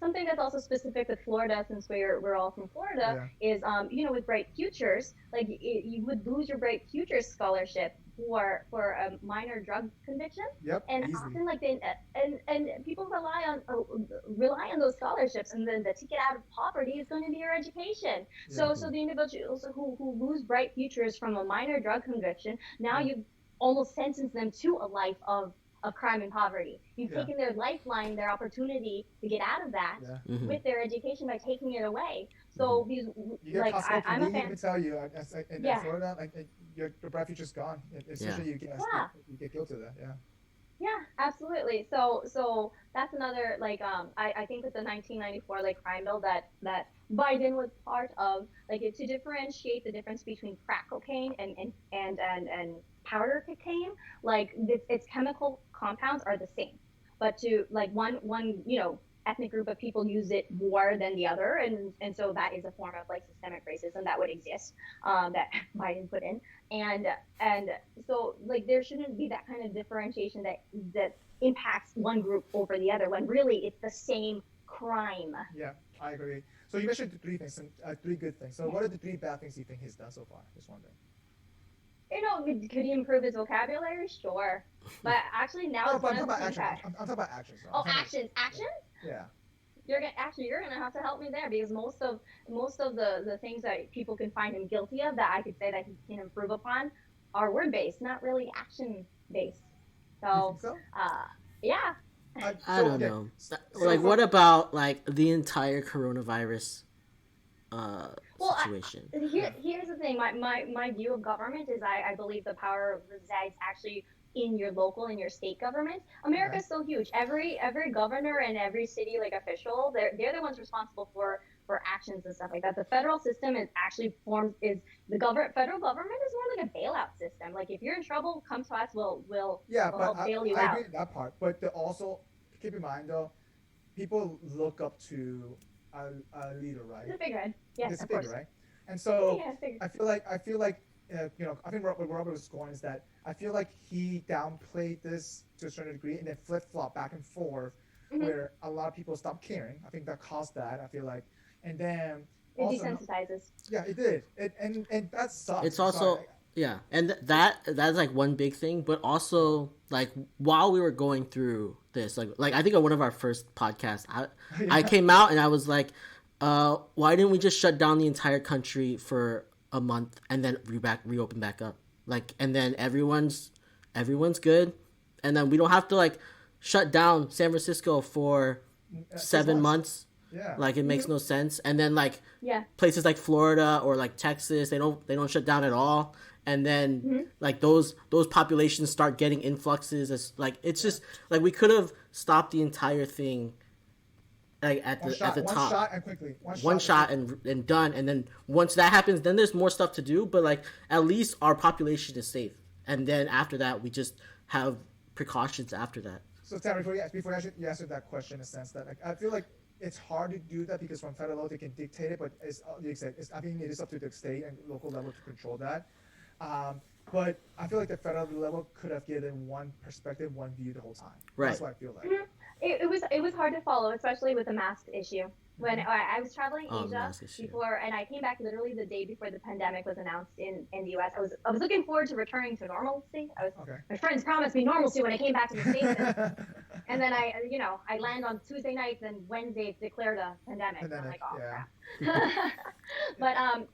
Something that's also specific with Florida, since we're all from Florida, is with Bright Futures, like you would lose your Bright Futures scholarship for a minor drug conviction. And easily. Often like and people rely on those scholarships, and then the ticket out of poverty is going to be your education. So the individuals who lose Bright Futures from a minor drug conviction, now you've almost sentenced them to a life of crime and poverty. You've taken their lifeline, their opportunity to get out of that with their education by taking it away. So these, like, I'm a fan. I can tell you, in Florida, like your bright future's gone. Especially you get guilty of that. Yeah, absolutely. So that's another, like, I think with the 1994 like crime bill that Biden was part of, like, to differentiate the difference between crack cocaine and powder cocaine, like its chemical compounds are the same, but to like one ethnic group of people use it more than the other, and so that is a form of like systemic racism that would exist, that Biden put in, and so like there shouldn't be that kind of differentiation that impacts one group over the other, when really it's the same crime. Yeah, I agree. So you mentioned three things, three good things. So what are the three bad things you think he's done so far? Just wondering. Could he improve his vocabulary? Sure, but actually now it's one of the things that... I'm talking about actions. Actions. Yeah. You're gonna have to help me there, because most of the things that people can find him guilty of that I could say that he can improve upon are word based, not really action based. So, yeah. I don't know. Like, what about like the entire coronavirus situation? Here's the thing. My view of government is I believe the power resides actually in your local and your state government. America is so huge. Every governor and every city like official, they're the ones responsible for actions and stuff like that. The federal system is actually federal government is more like a bailout system. Like, if you're in trouble, come to us. We'll help bail you out. I agree with that part, but also keep in mind though, people look up to a leader, right? It's a figurehead. Yes, it's of a figure, course. right? And so I feel like I think what Robert was going is that I feel like he downplayed this to a certain degree, and then flip-flop back and forth, where a lot of people stopped caring. I think that caused that. I feel like, and then It desensitizes. Yeah, it did. And that sucks. It's also yeah, and that's like one big thing, but also like while we were going through this, like I think on one of our first podcasts, I came out and I was like, why didn't we just shut down the entire country for a month and then reopen back up? Like, and then everyone's good, and then we don't have to like shut down San Francisco for 7 months. Yeah. Like, it makes no sense. And then like places like Florida or like Texas, they don't shut down at all. And then like those populations start getting influxes. As like, it's just like we could have stopped the entire thing like at the top. One shot and quickly. One shot and done. And then once that happens, then there's more stuff to do. But like at least our population is safe. And then after that, we just have precautions after that. So Tam, before you answer that question, in a sense that like I feel like it's hard to do that because from federal law they can dictate it, but I think it is up to the state and local level to control that. But I feel like the federal level could have given one perspective, one view the whole time. Right. That's what I feel like. It was hard to follow, especially with the mask issue. When I was traveling Asia before, and I came back literally the day before the pandemic was announced in the U.S. I was looking forward to returning to normalcy. My friends promised me normalcy when I came back to the States, and then I land on Tuesday night, then Wednesday declared a pandemic. I'm like, oh crap.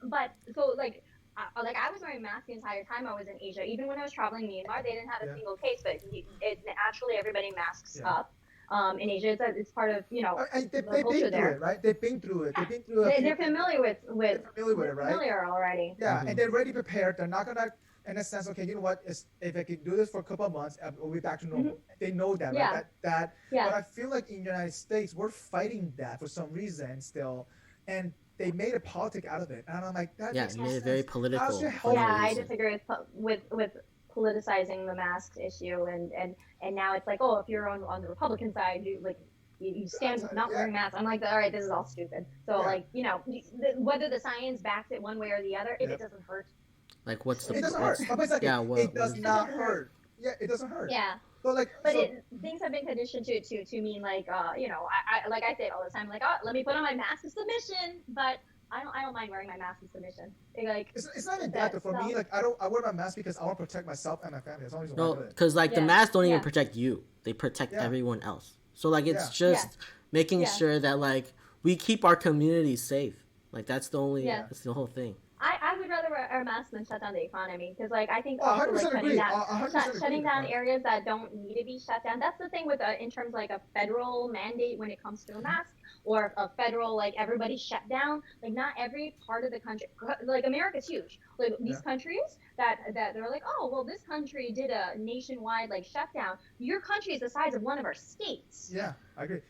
but so like I was wearing a mask the entire time I was in Asia. Even when I was traveling Myanmar, they didn't have a single case, but naturally everybody masks up. In Asia, it's part of the culture there. It, right? They've been through it. They're familiar with it, right? Familiar already. Yeah, and they're already prepared. They're not gonna, in a sense, okay, you know what? If I can do this for a couple of months, we'll be back to normal. They know that, right? But I feel like in the United States, we're fighting that for some reason still, and they made a politic out of it. And I'm like, that makes no sense. It very political. I disagree with politicizing the masks issue, and now it's like, oh, if you're on the Republican side, you stand not wearing masks. I'm like, all right, this is all stupid. So whether the science backs it one way or the other, if it doesn't hurt. Like, what's the? It doesn't hurt. It does not hurt. Yeah, it doesn't hurt. Yeah. Things have been conditioned to mean like I like I say it all the time, like, oh, let me put on my mask of submission, but I don't mind wearing my mask in submission. It's not even that, but for me, like I wear my mask because I want to protect myself and my family. That's the only reason why I do it. Because like the masks don't even protect you; they protect everyone else. So like it's just making sure that like we keep our community safe. Like that's the only that's the whole thing. I would rather wear a mask than shut down the economy because like I think also like shutting down areas that don't need to be shut down. That's the thing with in terms like a federal mandate when it comes to a mask. Or a federal, like, everybody shut down. Like, not every part of the country, like, America's huge. Like, these countries that they're like, oh, well, this country did a nationwide, like, shutdown. Your country is the size of one of our states. Yeah, I agree.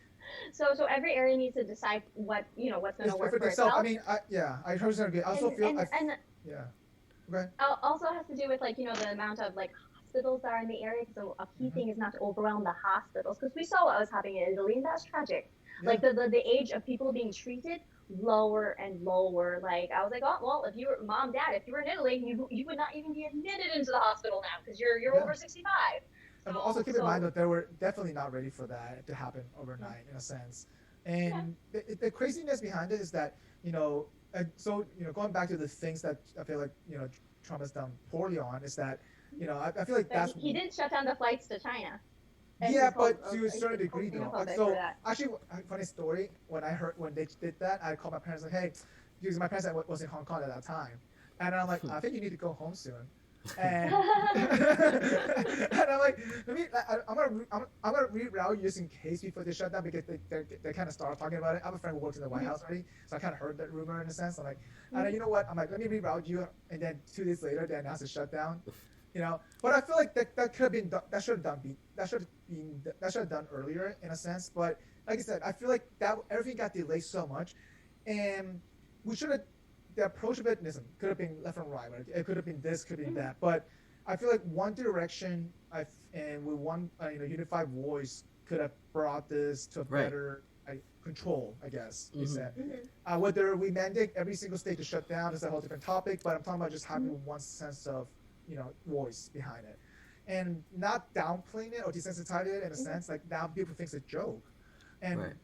So every area needs to decide what's going to work for itself. I mean, I 100% agree. I also feel, Okay. Also has to do with, like, the amount of, like, hospitals that are in the area. So a key thing is not to overwhelm the hospitals. Because we saw what was happening in Italy, and that's tragic. Like the age of people being treated lower and lower. Like I was like, oh well, if you were if you were in Italy, you would not even be admitted into the hospital now because you're over 65. And also keep in mind that they were definitely not ready for that to happen overnight in a sense. And the craziness behind it is that going back to the things that I feel like Trump has done poorly on is that I feel like that's he did shut down the flights to China. But to a certain degree, though. So actually, funny story. When they did that, I called my parents like, "Hey," because my parents was in Hong Kong at that time, and I'm like, "I think you need to go home soon." And, and I'm like, I'm gonna reroute you just in case before they shut down because they kind of started talking about it. I have a friend who works in the White House already, so I kind of heard that rumor in a sense. I'm like, and you know what? I'm like, let me reroute you, and then 2 days later they announced a shutdown. But I feel like that could have been that should have done earlier in a sense. But like I said, I feel like that everything got delayed so much, and we should have the approach of it could have been left and right. It could have been this, could have been that. But I feel like one direction and with one unified voice could have brought this to a better control, I guess you said. Whether we mandate every single state to shut down is a whole different topic. But I'm talking about just having one sense of voice behind it, and not downplaying it or desensitizing it in a sense. Like now, people think it's a joke, and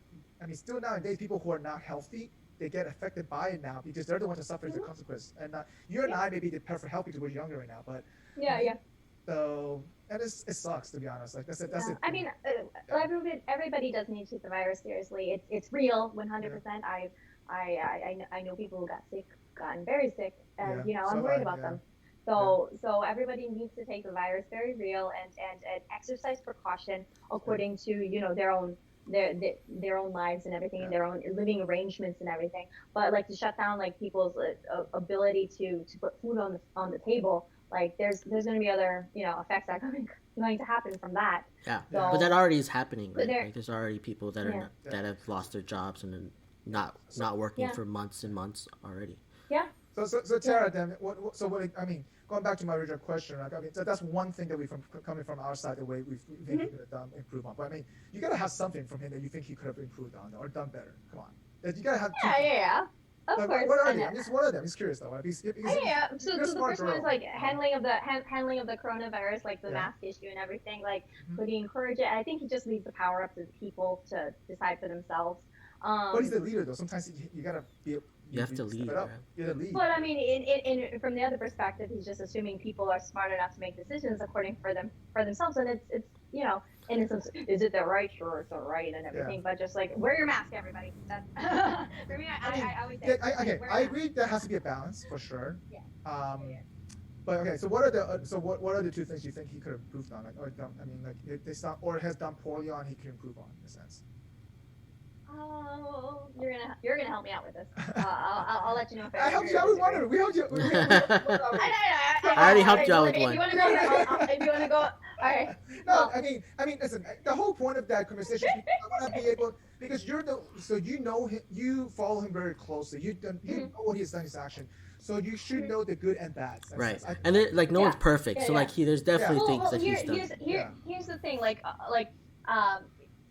I mean, still nowadays, people who are not healthy they get affected by it now because they're the ones that suffer the consequence. And you and I maybe depend for help because we're younger right now, but so and it sucks, to be honest. Like that's it. I mean, everybody does need to take the virus seriously. It's real, 100%. I know people who got sick, gotten very sick, and I'm worried about them. So everybody needs to take the virus very real and exercise precaution according to their own lives and everything, and their own living arrangements and everything. But like to shut down like people's ability to put food on the table. Like there's going to be other effects that are going to happen from that. Yeah, so, but that already is happening. Right? Like there's already people that are that have lost their jobs and then not working for months and months already. Yeah. So Tara, then I mean, going back to my original question, like, I mean, so that's one thing that coming from our side, the way we think he could have improved on. But I mean, you gotta have something from him that you think he could have improved on or done better. Come on, you gotta have. Yeah. Of course. What are they? I'm just one of them. I'm curious though. So the first one is like handling of the coronavirus, like the mask issue and everything. Like, could he encourage it? I think he just leaves the power up to the people to decide for themselves. But he's the leader though. Sometimes you gotta be. You have to lead. Right? You have to lead. But I mean, in from the other perspective, he's just assuming people are smart enough to make decisions according for themselves, and it's in a sense, is it the right? Sure, it's the right and everything, but just like wear your mask, everybody. That's for me. I always say. I agree. There has to be a balance for sure. Yeah. But okay, so what are the two things you think he could have improved on? Like, or has done poorly on, he could improve on in a sense. Oh, you're gonna help me out with this. I'll let you know if I helped you out with one. We helped you. I already helped you out with one. If you want to go, all right. No, I mean, listen. The whole point of that conversation, I want to be able because you follow him very closely. You know what he's done, his action. So you should know the good and bad. Right, and no one's perfect. So like there's definitely things that he's done. Here's the thing,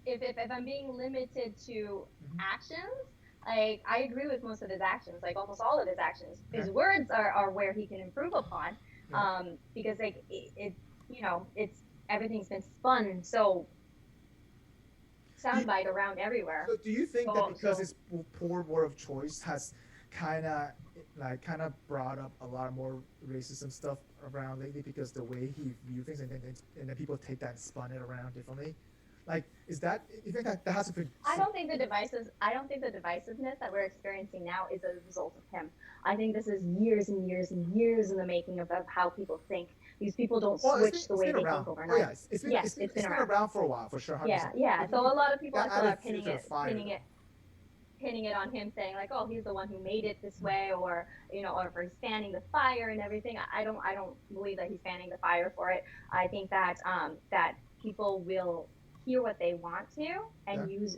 if I'm being limited to actions, like I agree with most of his actions, like almost all of his actions. His words are where he can improve upon, because like it's everything's been spun so soundbite around everywhere. So do you think that because his poor word of choice has kind of brought up a lot more racism stuff around lately because the way he views things and then people take that and spun it around differently? Like, you think that has to be? I don't think the divisiveness that we're experiencing now is a result of him. I think this is years and years and years in the making of how people think. These people don't switch the way they think overnight. Oh, yeah. It's been around for a while, for sure. 100%. Yeah. So a lot of people are pinning it on him, saying like, oh, he's the one who made it this way, or or he's fanning the fire and everything. I don't believe that he's fanning the fire for it. I think that that people will hear what they want to and use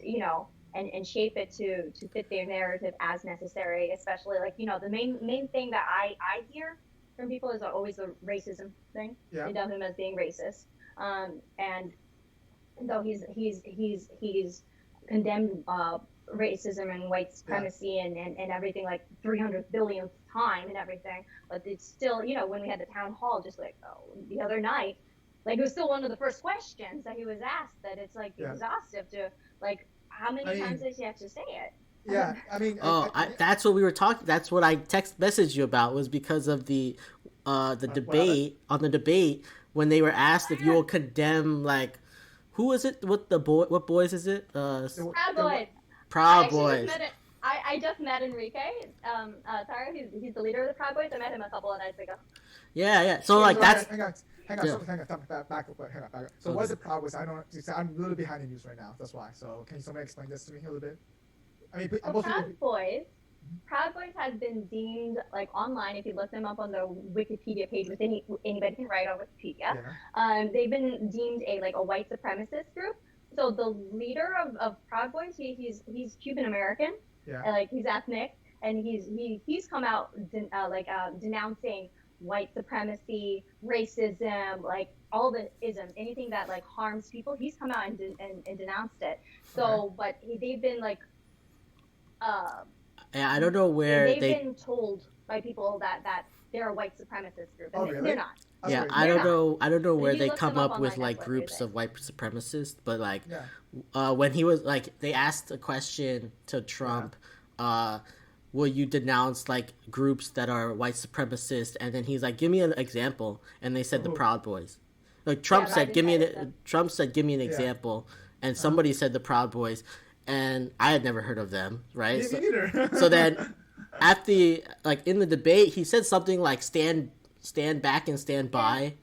and shape it to fit their narrative as necessary, especially like the main thing that I hear from people is always the racism thing. They dump him as being racist, and though he's condemned racism and white supremacy and everything like 300 billionth time and everything, but it's still when we had the town hall just like the other night. Like, it was still one of the first questions that he was asked, that it's, like, exhaustive to, like, how many times does he have to say it? Yeah, that's what we were talking, that's what I text messaged you about, was because of the debate, when they were asked if you will condemn, like, who is it, what boys is it? Proud Boys. Proud Boys. I just met Enrique, Tara, he's the leader of the Proud Boys. I met him a couple of nights ago. Yeah, so, like, that's... Hang on, back up. So what is the Proud Boys? I'm a little behind the news right now. That's why. So can somebody explain this to me a little bit? I mean, Proud Boys has been deemed, like, online, if you look them up on the Wikipedia page, with anybody can write on Wikipedia. They've been deemed a white supremacist group. So the leader of Proud Boys, he's Cuban American, like he's ethnic, and he's come out denouncing white supremacy, racism, like all the isms, anything that like harms people, he's come out and denounced it. So, but they've been like, I don't know where they've been told by people that they're a white supremacist group, and they're not. Yeah, I don't know where they come up with like groups of white supremacists, but like when he was like, they asked a question to Trump, will you denounce like groups that are white supremacist? And then he's like, give me an example. And they said the Proud Boys. Like Trump said, give me an example. And somebody said the Proud Boys, and I had never heard of them, right? Me neither. So then at the in the debate, he said something like stand back and stand by,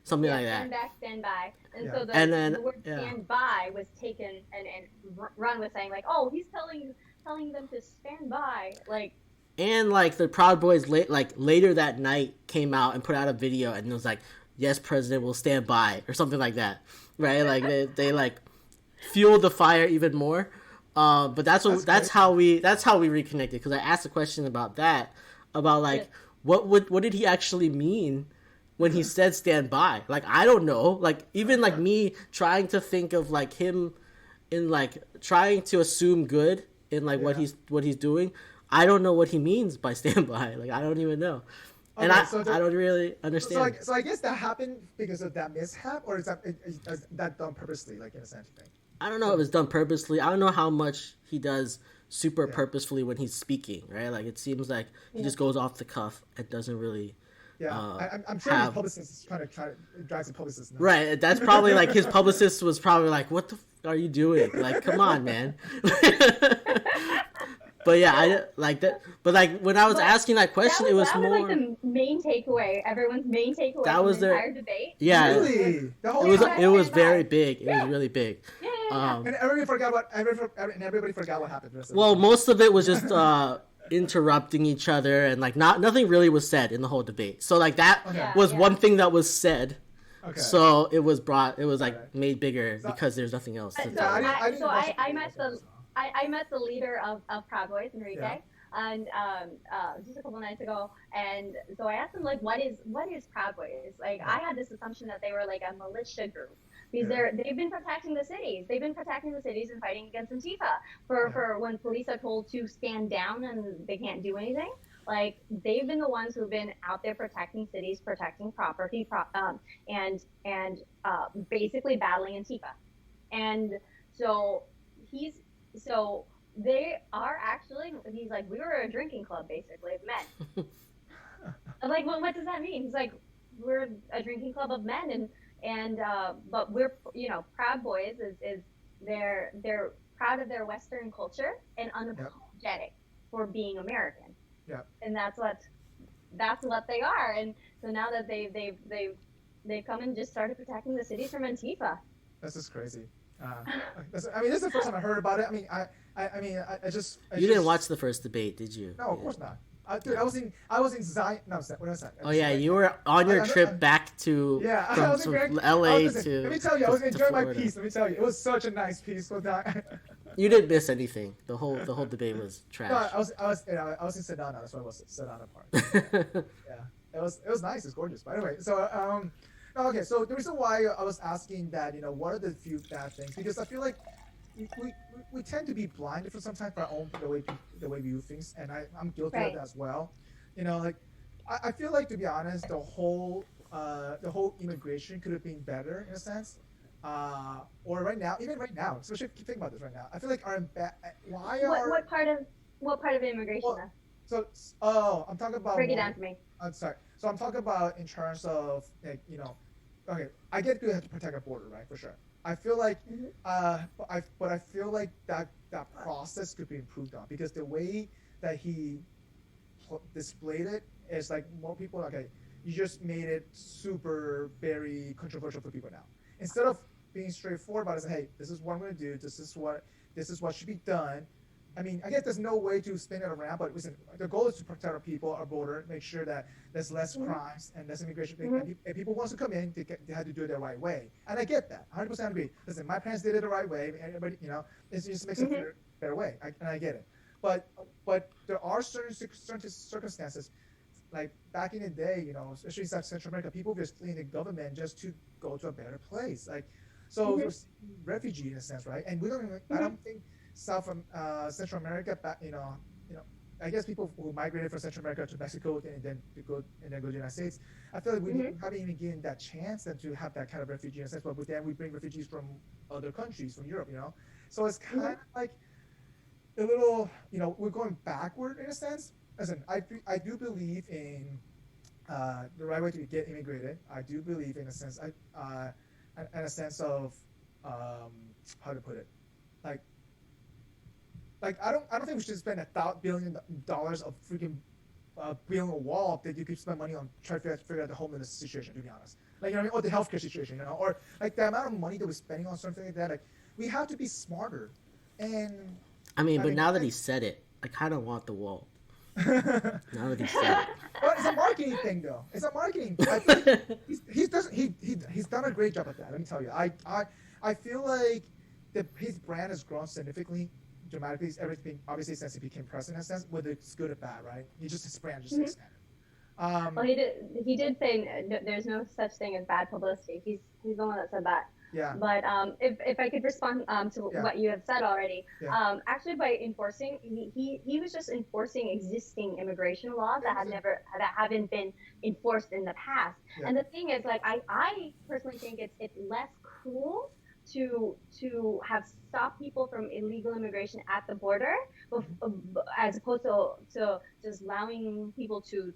something like that. Stand back, stand by. And so then the word stand by was taken and run with saying like, oh, he's telling them to stand by, like. And like the Proud Boys later that night came out and put out a video and it was like, yes, President will stand by or something like that, right? Like they like fueled the fire even more. But that's how we reconnected, because I asked a question about that, about like what did he actually mean when he said stand by? Like, I don't know. Like, even like me trying to think of like him in like trying to assume good in like what he's doing. I don't know what he means by stand by. Like, I don't even know. Okay, and I don't really understand. So I guess that happened because of that mishap, or is that done purposely, like in a sense thing? I don't know if it's done purposely. I don't know how much he does super purposefully when he's speaking, right? Like, it seems like he just goes off the cuff and doesn't really. Yeah, I'm sure his publicist is trying to drive the publicist now. Right, that's probably like his publicist was probably like, "What the are you doing? Like, come on, man." But yeah, I like that. But like when I was asking that question, it was more like the main takeaway. Everyone's main takeaway. That was the entire debate. Yeah, really? It was very big. It was really big. And everybody forgot what happened. Well, most of it was just interrupting each other, and like nothing really was said in the whole debate. So like that was one thing that was said. Okay. So it was made bigger because there's nothing else to talk. I met the leader of Proud Boys, Enrique, and just a couple nights ago, and so I asked him like, what is Proud Boys? Like, I had this assumption that they were like a militia group, because they've been protecting the cities. They've been protecting the cities and fighting against Antifa for when police are told to stand down and they can't do anything. Like, they've been the ones who've been out there protecting cities, protecting property, and basically battling Antifa. And so they are actually, he's like, we were a drinking club basically of men. I'm like, well, what does that mean? He's like, we're a drinking club of men, and but we're, Proud Boys is they're proud of their Western culture and unapologetic for being American. Yeah. And that's what they are. And so now that they've come and just started protecting the cities from Antifa. This is crazy. This is the first time I heard about it. You didn't watch the first debate, did you? No, of course not. Dude, I was in Zion. No, what was that? Oh yeah, you were on your trip back to from LA to. Let me tell you, I was enjoying my piece. Let me tell you, it was such a nice peaceful time. You didn't miss anything. The whole debate was trash. No, I was in Sedona. That's why I was Sedona part. Yeah, it was nice. It's gorgeous. But anyway, so okay. So the reason why I was asking that, what are the few bad things? Because I feel like we tend to be blinded for sometimes by our own the way we view things, and I'm guilty of that as well. Like I feel like, to be honest, the whole immigration could have been better in a sense. Or even right now, especially if you think about this right now, I feel like what part of immigration? Well, I'm talking about. Break it down for me. I'm sorry. So I'm talking about in terms of okay, I get to have to protect our border, right, for sure. I feel like, but I feel like that process could be improved on, because the way that he displayed it is like more people. Okay, you just made it very controversial for people now. Instead of being straightforward about it, say, hey, this is what I'm going to do. This is what should be done. I mean, I guess there's no way to spin it around, but listen, the goal is to protect our people, our border, make sure that there's less crimes and less immigration. And if people want to come in, they have to do it the right way. And I get that. 100% agree. Listen, my parents did it the right way. Everybody, it just makes it a better way. And I get it. But there are certain circumstances, like back in the day, especially in Central America, people just fleeing the government just to go to a better place. Like, so refugee in a sense, right? And we don't. I don't think Central America, I guess people who migrated from Central America to Mexico and then go to the United States, I feel like we haven't even given that chance then to have that kind of refugee in a sense. But then we bring refugees from other countries, from Europe, So it's kind of like, a little, we're going backward in a sense. Listen, I do believe in the right way to get immigrated. I do believe in a sense, in a sense of how to put it, like I don't think we should spend $1 billion of freaking building a wall that you could spend money on trying to figure out the homelessness situation. To be honest, or the healthcare situation, or like the amount of money that we're spending on something like that. Like we have to be smarter. And but now that he said it, I kind of want the wall. Now that he said it. Well, it's a marketing thing, though. It's a marketing. I think he's done a great job at that. Let me tell you. I feel like his brand has grown significantly, dramatically. Everything obviously since he became president, in a sense, whether it's good or bad, right? His brand just expanded. Well, he did say there's no such thing as bad publicity. He's the one that said that. Yeah. But if I could respond to what you have said already, actually by enforcing, he was just enforcing existing immigration laws that haven't been enforced in the past. Yeah. And the thing is, like, I personally think it's less cruel to have stopped people from illegal immigration at the border, as opposed to just allowing people to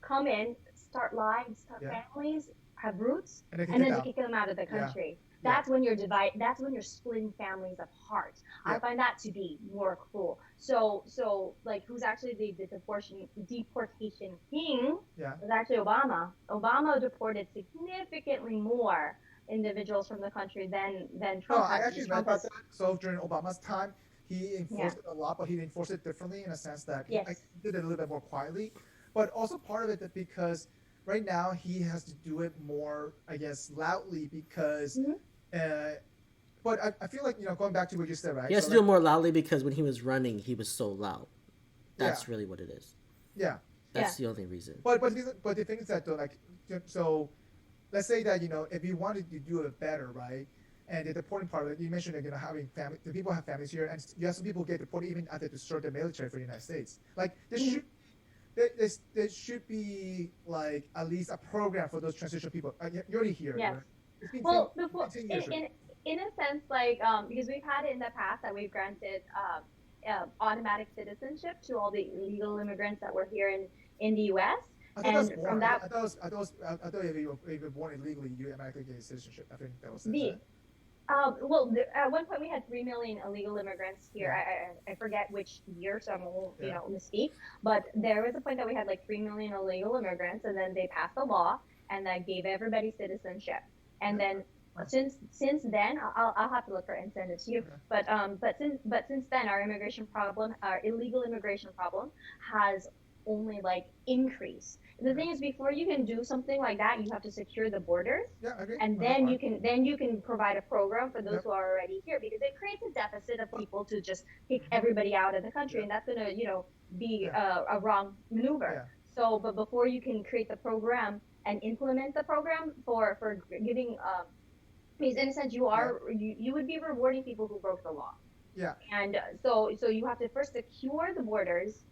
come in, start lives, start families, have roots, and then to kick them out of the country. Yeah. That's when you're that's when you're splitting families apart. Yeah. I find that to be more cruel. So like, who's actually the deportation king? Yeah. Was actually Obama. Obama deported significantly more individuals from the country than Trump. No, I actually read about that. So during Obama's time, he enforced it a lot, but he enforced it differently in a sense that he did it a little bit more quietly. But also part of it that because right now he has to do it more, I guess, loudly because. But I feel like, going back to what you said, right? He has to do it more loudly because when he was running, he was so loud. That's really what it is. Yeah. That's the only reason. But the thing is that, though, like, so let's say that, if you wanted to do it better, right? And the important part of it, you mentioned, having family, the people have families here, and you have some people get deported even after to serve the military for the United States. Like, there should be, like, at least a program for those transition people. You're already here. Yes. Right? Well, in a sense, like, because we've had it in the past that we've granted automatic citizenship to all the illegal immigrants that were here in the U.S. I thought if you were born illegally, you automatically get citizenship. I think that was at one point we had 3 million illegal immigrants here. I forget which year, so I won't misspeak. But there was a point that we had like 3 million illegal immigrants, and then they passed a law and that gave everybody citizenship. And then since then, I'll have to look for it and send it to you. But since then, our illegal immigration problem has only like increased. The thing is, before you can do something like that, you have to secure the borders, and then you can provide a program for those who are already here, because it creates a deficit of people to just kick everybody out of the country, and that's going to be a wrong maneuver. So, but before you can create the program and implement the program for giving, because in a sense you would be rewarding people who broke the law. Yeah. And so you have to first secure the borders,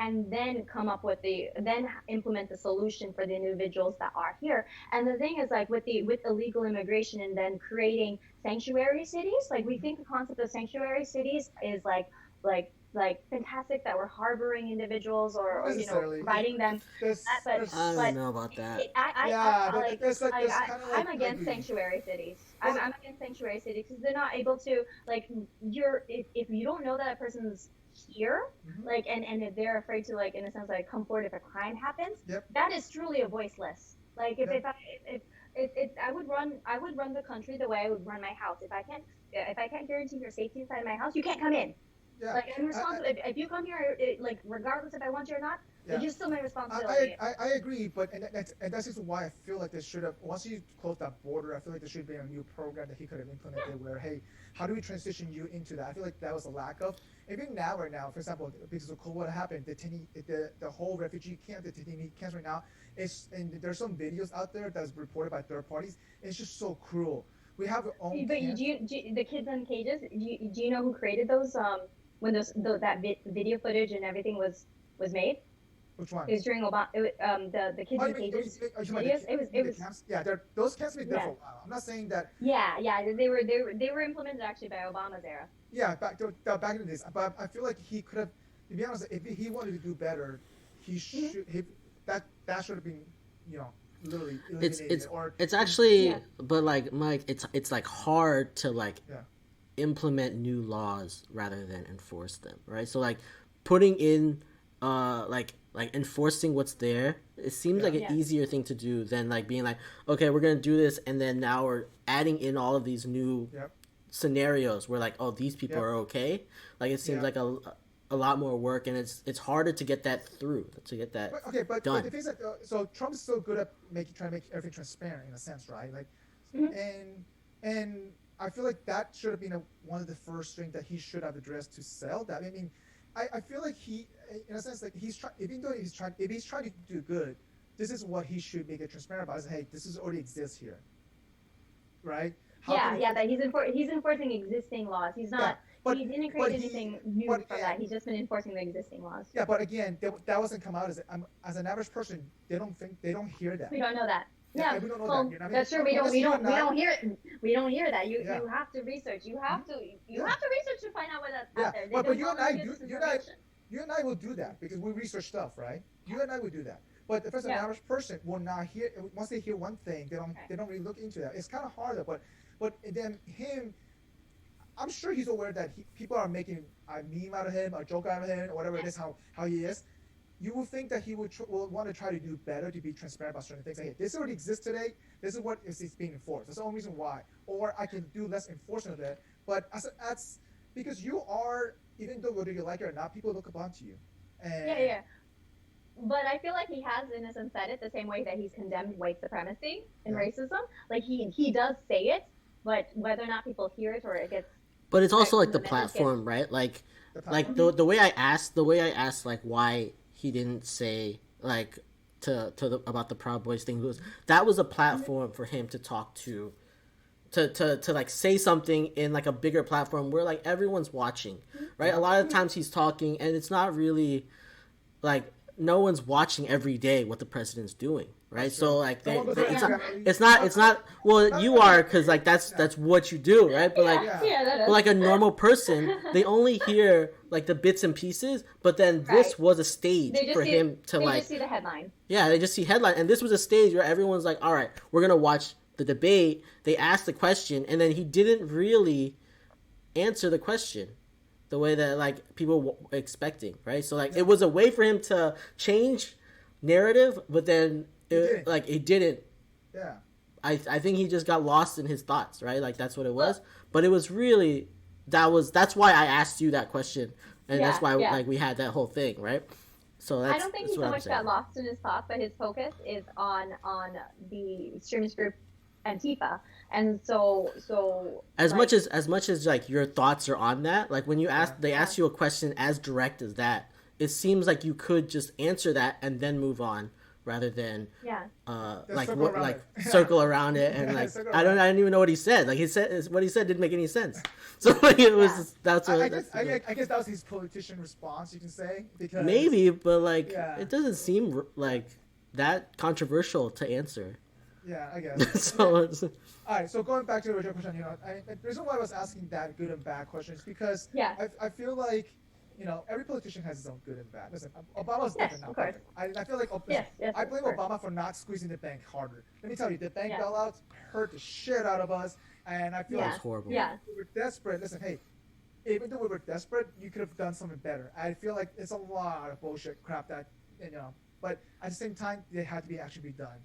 and then come up with then implement the solution for the individuals that are here. And the thing is, like, with illegal immigration and then creating sanctuary cities, like, we think the concept of sanctuary cities is like fantastic, that we're harboring individuals or providing them. I don't know about that. I'm against sanctuary cities. I'm against sanctuary cities because they're not able to, like, if you don't know that a person's here, like, and if they're afraid to, like, in a sense, like, come forward if a crime happens, that is truly a voiceless. Like, if I would run the country the way I would run my house. If I can't guarantee your safety inside my house, you can't come in. Yeah. Like, I'm responsible. If you come here, like, regardless if I want you or not, it's still my responsibility. I agree, but that's just why I feel like there should have, once you close that border, I feel like there should be a new program that he could have implemented where, hey, how do we transition you into that? I feel like that was a lack of. Even right now, for example, because of what happened, the whole refugee camp, the Titini camps right now, and there's some videos out there that's reported by third parties. It's just so cruel. We have our own. But the kids in cages. Do you know who created those? When that video footage and everything was made? Which one? It was during Obama. The kids in cages. It was. Camps? Yeah, those camps have been there for a while. I'm not saying that. Yeah, they were implemented actually by Obama's era. Yeah, back in the days. But I feel like he could have. To be honest, if he wanted to do better, he should. That should have been, literally eliminated. It's actually, but like Mike, it's like hard to like implement new laws rather than enforce them, right? So like putting in like enforcing what's there, it seems like an easier thing to do than like being like, okay, we're gonna do this, and then now we're adding in all of these new scenarios where like, oh, these people are okay. Like it seems like a lot more work, and it's harder to get that through, to get that done. But the thing is that so Trump is so good at trying to make everything transparent in a sense, right? Like, and I feel like that should have been one of the first things that he should have addressed to sell that. I mean, I feel like he, in a sense, like if he's trying to do good, this is what he should make it transparent about. Is hey, this is already exists here, right? That he's enforcing existing laws. He's not. He didn't create anything new for that. He's just been enforcing the existing laws. Yeah, but again, that wasn't come out as an average person. They don't hear that. We don't know that. Yeah, we don't know that. You know what I mean? That's true. We don't hear it. We don't hear that. You have to research. You have to research to find out what that's out there. But you and I will do that because we research stuff, right? You and I will do that. But the an average person will not hear. Once they hear one thing, they don't really look into that. It's kind of harder. But then him, I'm sure he's aware that people are making a meme out of him, a joke out of him, or whatever it is, how he is. You will think that he will want to try to do better to be transparent about certain things. Like, hey, this already exists today. This is what is being enforced. That's the only reason why. Or I can do less enforcement of it. But as because you are, even though whether you like it or not, people look upon to you. And But I feel like he has, in a sense, said it the same way that he's condemned white supremacy and racism. Like he does say it, but whether or not people hear it or it gets. But it's also like the platform, right? Like the way I asked like why he didn't say like about the Proud Boys thing was that was a platform for him to talk to like say something in like a bigger platform where like everyone's watching, right? A lot of times he's talking and it's not really like no one's watching every day what the president's doing, right? So like it's not well, you are because like that's what you do, right? But like a normal person, they only hear like the bits and pieces, but then this was a stage for him to like just see the headline. Yeah, they just see headline, and this was a stage where everyone's like, all right, we're gonna watch the debate. They asked the question, and then he didn't really answer the question the way that like people were expecting, right? So like it was a way for him to change narrative, but then it didn't. Yeah. I think he just got lost in his thoughts, right? Like that's what it was. But it was really that's why I asked you that question, and that's why like we had that whole thing, right? So I don't think he so much got lost in his thoughts, but his focus is on the extremist group Antifa. And so as much as like your thoughts are on that, like when you they ask you a question as direct as that, it seems like you could just answer that and then move on rather than circle around it and like I didn't even know what he said. Like what he said didn't make any sense. So like it was I guess that was his politician response, you can say, because maybe, but like it doesn't seem like that controversial to answer. Yeah, I guess. All right, so going back to the original question, the reason why I was asking that good and bad question is because I feel like, every politician has his own good and bad. Listen, Obama's definitely not perfect. I feel like I blame Obama for not squeezing the bank harder. Let me tell you, the bank bailouts hurt the shit out of us, and I feel like horrible. We were desperate. Listen, hey, even though we were desperate, you could have done something better. I feel like it's a lot of bullshit crap that, but at the same time, they had to actually be done.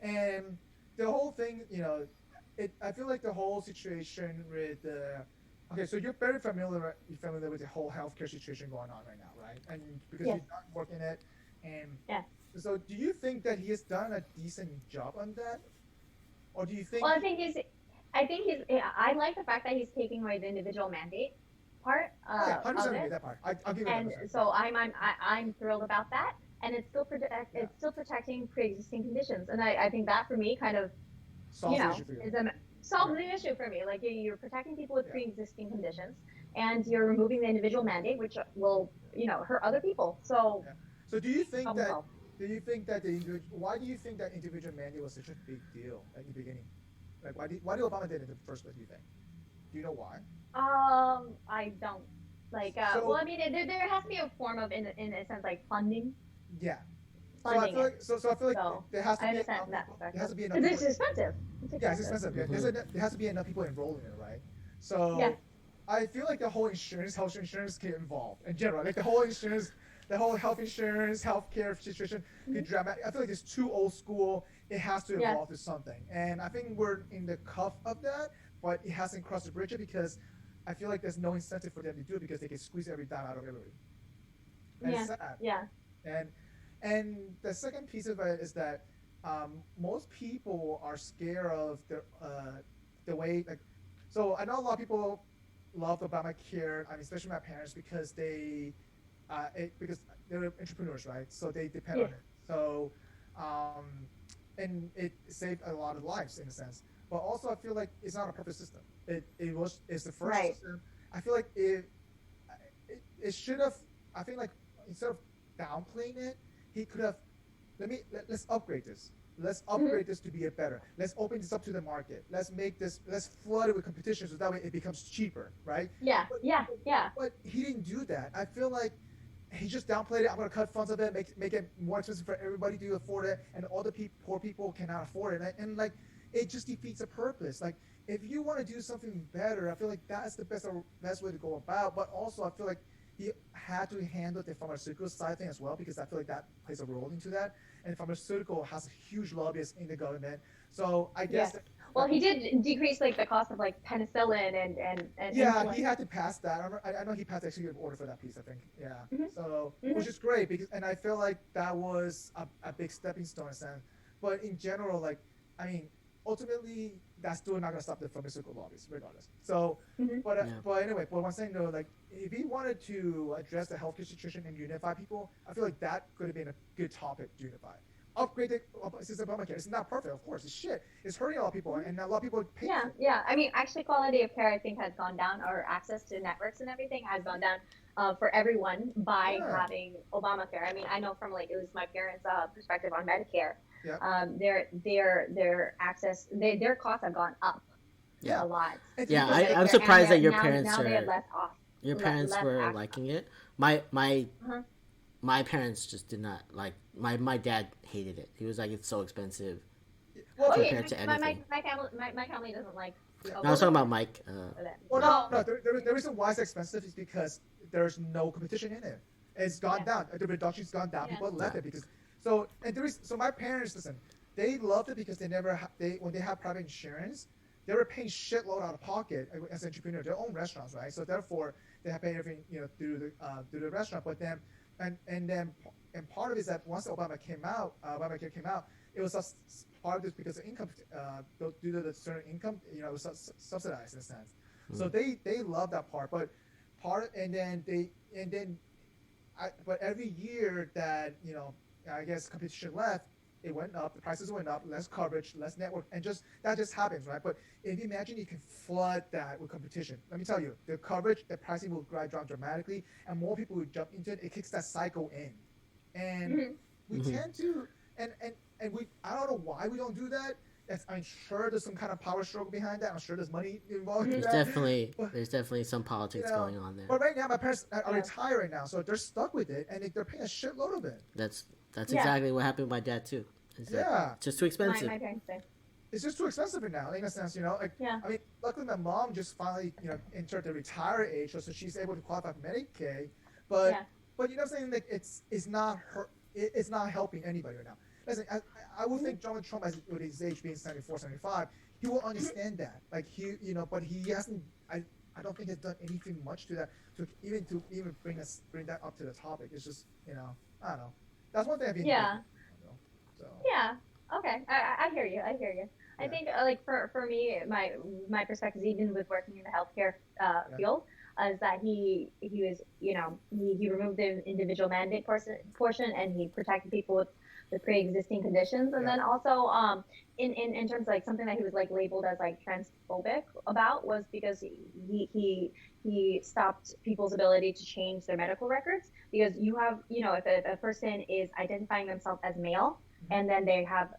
And the whole thing, I feel like the whole situation with okay, so you're very familiar with the whole healthcare situation going on right now, right? And because you're not working it, and so do you think that he has done a decent job on that, or do you think? Well, I like the fact that he's taking away the individual mandate part. 100% that part. I'll give you that. And so I'm thrilled about that. And it's still protecting pre-existing conditions, and I think that for me kind of solves the issue for me. Like you're protecting people with pre-existing conditions, and you're removing the individual mandate, which will hurt other people. So So do you think Oh, that? well. Do you think that the individual? Why do you think that individual mandate was such a big deal at the beginning? Like why did Obama did it in the first place? Do you think? Do you know why? I don't. Like, So well, I mean, there has to be a form of, in a sense, like funding. yeah. So I Funding feel it. like so I feel like So, there has to I be understand enough that people. perspective. There has to be enough Because it's people. expensive. Yeah, it's expensive. There has to be enough people enrolled in it, right? So Yeah. I feel like the whole health insurance get involved in general. Like the whole health insurance, healthcare situation get dramatic. I feel like it's too old school. It has to evolve to something. And I think we're in the cuff of that, but it hasn't crossed the bridge yet because I feel like there's no incentive for them to do it because they can squeeze every dime out of everybody. And it's sad. Yeah. And the second piece of it is that most people are scared of the way like. So I know a lot of people love Obamacare. I mean, especially my parents because because they're entrepreneurs, right? So they depend on it. So and it saved a lot of lives in a sense. But also I feel like it's not a perfect system. It's the first system. I feel like it should have. I think like instead of downplaying it, he could have. Let's upgrade this. Let's upgrade this to be a better. Let's open this up to the market. Let's flood it with competition so that way it becomes cheaper, right? Yeah. But he didn't do that. I feel like he just downplayed it. I'm going to cut funds of it, make it more expensive for everybody to afford it, and all the poor people cannot afford it. And like, it just defeats the purpose. Like, if you want to do something better, I feel like that's the best way to go about. But also, I feel like he had to handle the pharmaceutical side thing as well because I feel like that plays a role into that. And pharmaceutical has a huge lobbyists in the government. So I guess. Yeah. Well, he did decrease like the cost of like penicillin and yeah, insulin. he had to pass that. I know he passed executive order for that piece. I think. Yeah. So which is great and I feel like that was a big stepping stone in a sense. But in general, like I mean, ultimately that's still not gonna stop the pharmaceutical lobbies, regardless. So, but anyway, but one thing though, like if he wanted to address the healthcare situation and unify people, I feel like that could have been a good topic to unify. Upgrade the system of Obamacare. It's not perfect, of course. It's shit. It's hurting a lot of people, and a lot of people pay. Yeah. I mean, actually, quality of care I think has gone down, or access to networks and everything has gone down for everyone by having Obamacare. I mean, I know from like it was my parents' perspective on Medicare. Yeah. Their access, their costs have gone up a lot. Yeah, I'm surprised that your parents now they're less off. Your parents were liking it. My parents just did not like. My dad hated it. He was like, it's so expensive compared to anything. My family doesn't like. No, I was talking about Mike. Well, no. The reason why it's expensive is because there's no competition in it. It's gone down. The reduction's gone down. People left it because. So my parents, listen, they loved it because when they have private insurance, they were paying shitload out of pocket as an entrepreneur. Their own restaurants, right? So therefore they have paid everything through the restaurant. But then and part of it is that once Obamacare came out, it was part of this because the income due to the certain income, it was subsidized in a sense. So they love that part, but but every year that I guess competition left, it went up, the prices went up, less coverage, less network, and that just happens, right? But if you imagine you can flood that with competition, let me tell you, the coverage, the pricing will drive down dramatically, and more people will jump into it. It kicks that cycle in, and we tend to, and we, I don't know why we don't do that. I'm sure there's some kind of power struggle behind that. I'm sure there's money involved in that. There's definitely some politics going on there. But right now, my parents are retired right now, so they're stuck with it, and they're paying a shitload of it. That's exactly what happened with my dad too. It's just too expensive. My parents say. It's just too expensive now, in a sense, I mean, luckily my mom just finally, entered the retire age, so she's able to qualify for Medicaid. But you know what I'm saying? Like it's not helping anybody right now. Listen, I would think Donald Trump, with his age being 74, 75, he will understand that. Like but he hasn't. I don't think he's done anything much to that to even bring that up to the topic. It's just I don't know. That's one thing I've been. So. Yeah. Okay. I hear you. I think like for me, my perspective, even with working in the healthcare field, is that he was he removed the individual mandate portion and he protected people with pre-existing conditions, and then also in terms of like something that he was like labeled as like transphobic about was because he stopped people's ability to change their medical records, because you have, you know, if a person is identifying themselves as male and then they have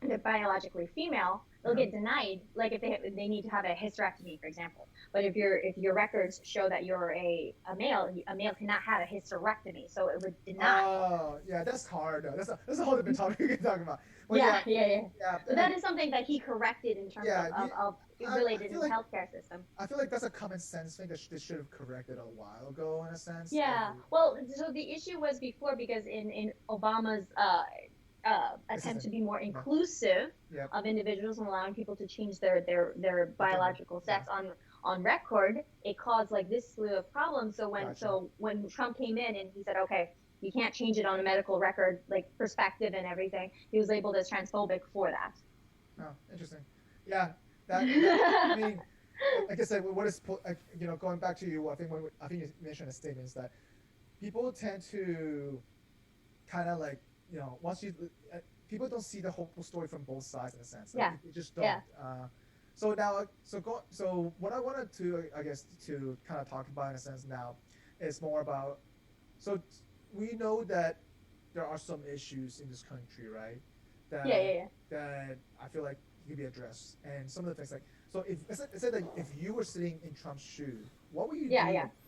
they're biologically female, they'll get denied, like if they need to have a hysterectomy, for example. But if your records show that you're a male cannot have a hysterectomy, so it would deny. Oh, yeah, that's hard. That's a whole different topic we can talk about. Well, yeah. So that is something that he corrected in terms of related to the healthcare system. I feel like that's a common sense thing that they should have corrected a while ago, in a sense. Yeah. Well, so the issue was before, because in Obama's attempt to be more inclusive of individuals and allowing people to change their biological sex on record, it caused like this slew of problems. So when Trump came in and he said, okay, you can't change it on a medical record, like perspective and everything, he was labeled as transphobic for that. Oh, interesting. Yeah, that I mean, like I said, what is, you know, going back to you, I think you mentioned a statement is that people tend to kind of like, you know, once you people don't see the whole story from both sides, in a sense. Like, they just don't. Yeah. So now, so what I wanted to, I guess, to kind of talk about in a sense now is more about, so we know that there are some issues in this country, right? That I feel like could be addressed, and some of the things like, so if let's say that if you were sitting in Trump's shoe, what would you do?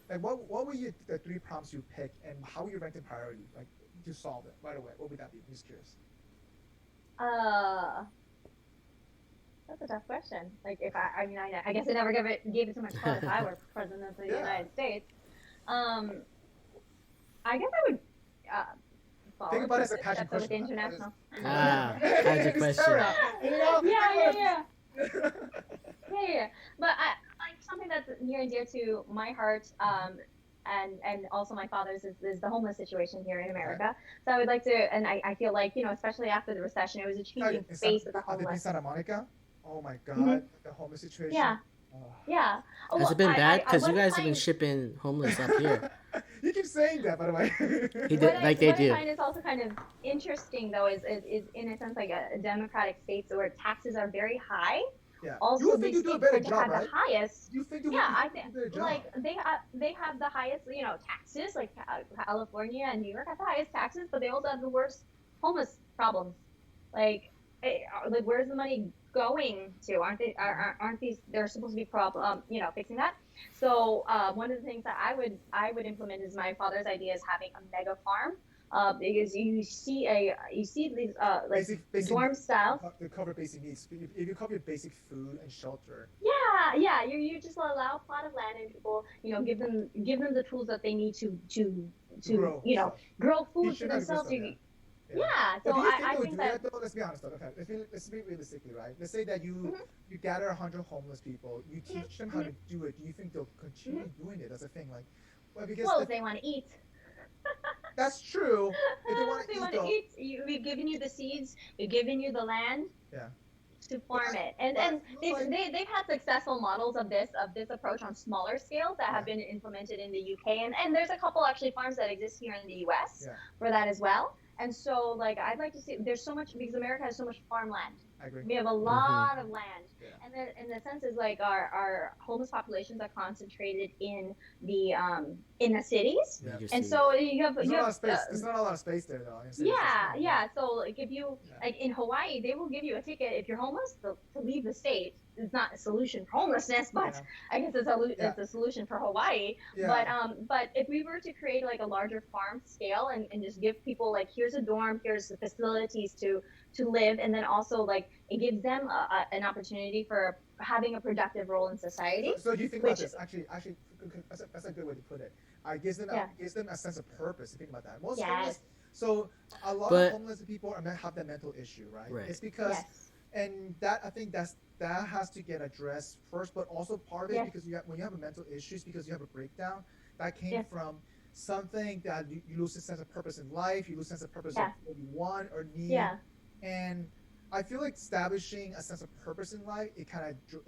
Like what would you, the 3 prompts you pick, and how would you rank in priority, like to solve it right away? What would that be? I'm just curious. That's a tough question. Like if I guess I never gave it too much thought if I were president of the United States. I guess I would think about it as a pageant question. With international. Pageant question. Yeah. But I like something that's near and dear to my heart, and also my father's is the homeless situation here in America. So I would like to, and I feel like, you know, especially after the recession, it was a changing face of the homeless. In Santa Monica? Oh my God, the homeless situation. Yeah. Has it been bad? Because you guys have been shipping homeless up here. You keep saying that, by the way. What I find is also kind of interesting, though, is in a sense like a democratic state where taxes are very high. Yeah. Also, you think you do a better job, right? The highest. You think I think like they have the highest, you know, taxes. Like California and New York have the highest taxes, but they also have the worst homeless problems. Like where's the money going to? Aren't these, they're supposed to be fixing that? So one of the things that I would implement is my father's idea is having a mega farm. Because you see these like basic dorm style. To cover basic needs. If you cover basic food and shelter. Yeah. You just allow a plot of land and people, you know, give them the tools that they need to grow food for themselves. So I think that. Let's be honest though. Okay, let's be realistically, right? Let's say that you gather 100 homeless people, you teach them how to do it. Do you think they'll continue doing it? That's a thing, like. Well, if they want to eat. That's true. If they want to eat, we've given you the seeds, we've given you the land to farm it. And they've had successful models of this approach on smaller scales that have been implemented in the UK. And there's a couple actually farms that exist here in the US for that as well. And so, like, I'd like to see, there's so much, because America has so much farmland. I agree. We have a lot of land. And then, in the sense is, like, our homeless populations are concentrated in the cities. And so there's not a lot of space there, though. So, like, if you, like, in Hawaii, they will give you a ticket if you're homeless to leave the state. It's not a solution for homelessness, but I guess it's a solution for Hawaii. But if we were to create like a larger farm scale and just give people like, here's a dorm, here's the facilities to live, and then also like it gives them an opportunity for having a productive role in society. So do you think about this? Actually, that's a good way to put it. It gives them a sense of purpose. To think about that. Most homeless. So a lot of homeless people have that mental issue, right? It's because. And that, I think that has to get addressed first, but also part of it because when you have a mental issues, because you have a breakdown, that came from something that you lose a sense of purpose in life, you lose a sense of purpose of what you want or need. And I feel like establishing a sense of purpose in life, it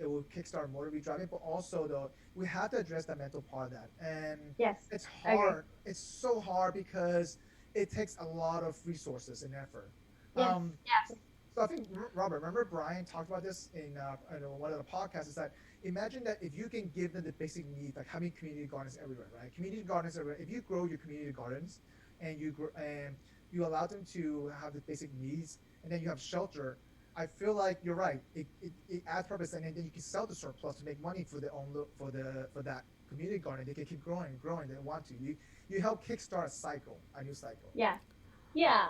will kickstart more to be driving, but also though, we have to address that mental part of that. And it's hard. It's so hard because it takes a lot of resources and effort. Yes. Yes. So I think, Robert, remember Brian talked about this in one of the podcasts, is that imagine that if you can give them the basic needs, like having community gardens everywhere, right? Community gardens everywhere. If you grow your community gardens and you allow them to have the basic needs, and then you have shelter, I feel like you're right. It adds purpose, and then you can sell the surplus to make money for that community garden. They can keep growing and growing. They want to. You help kickstart a new cycle. Yeah. Yeah.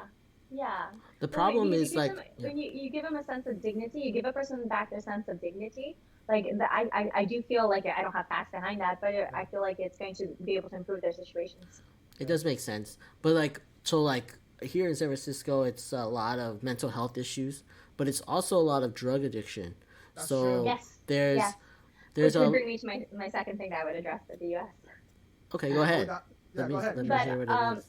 Yeah. The problem is like when you give them a sense of dignity, you give a person back their sense of dignity. Like I do feel like I don't have facts behind that, but I feel like it's going to be able to improve their situations. It does make sense, but like here in San Francisco, it's a lot of mental health issues, but it's also a lot of drug addiction. That's so true. Yes. there's Which would bring me to my second thing that I would address for the U.S. Okay, go ahead. Go ahead. Let me But hear what it is.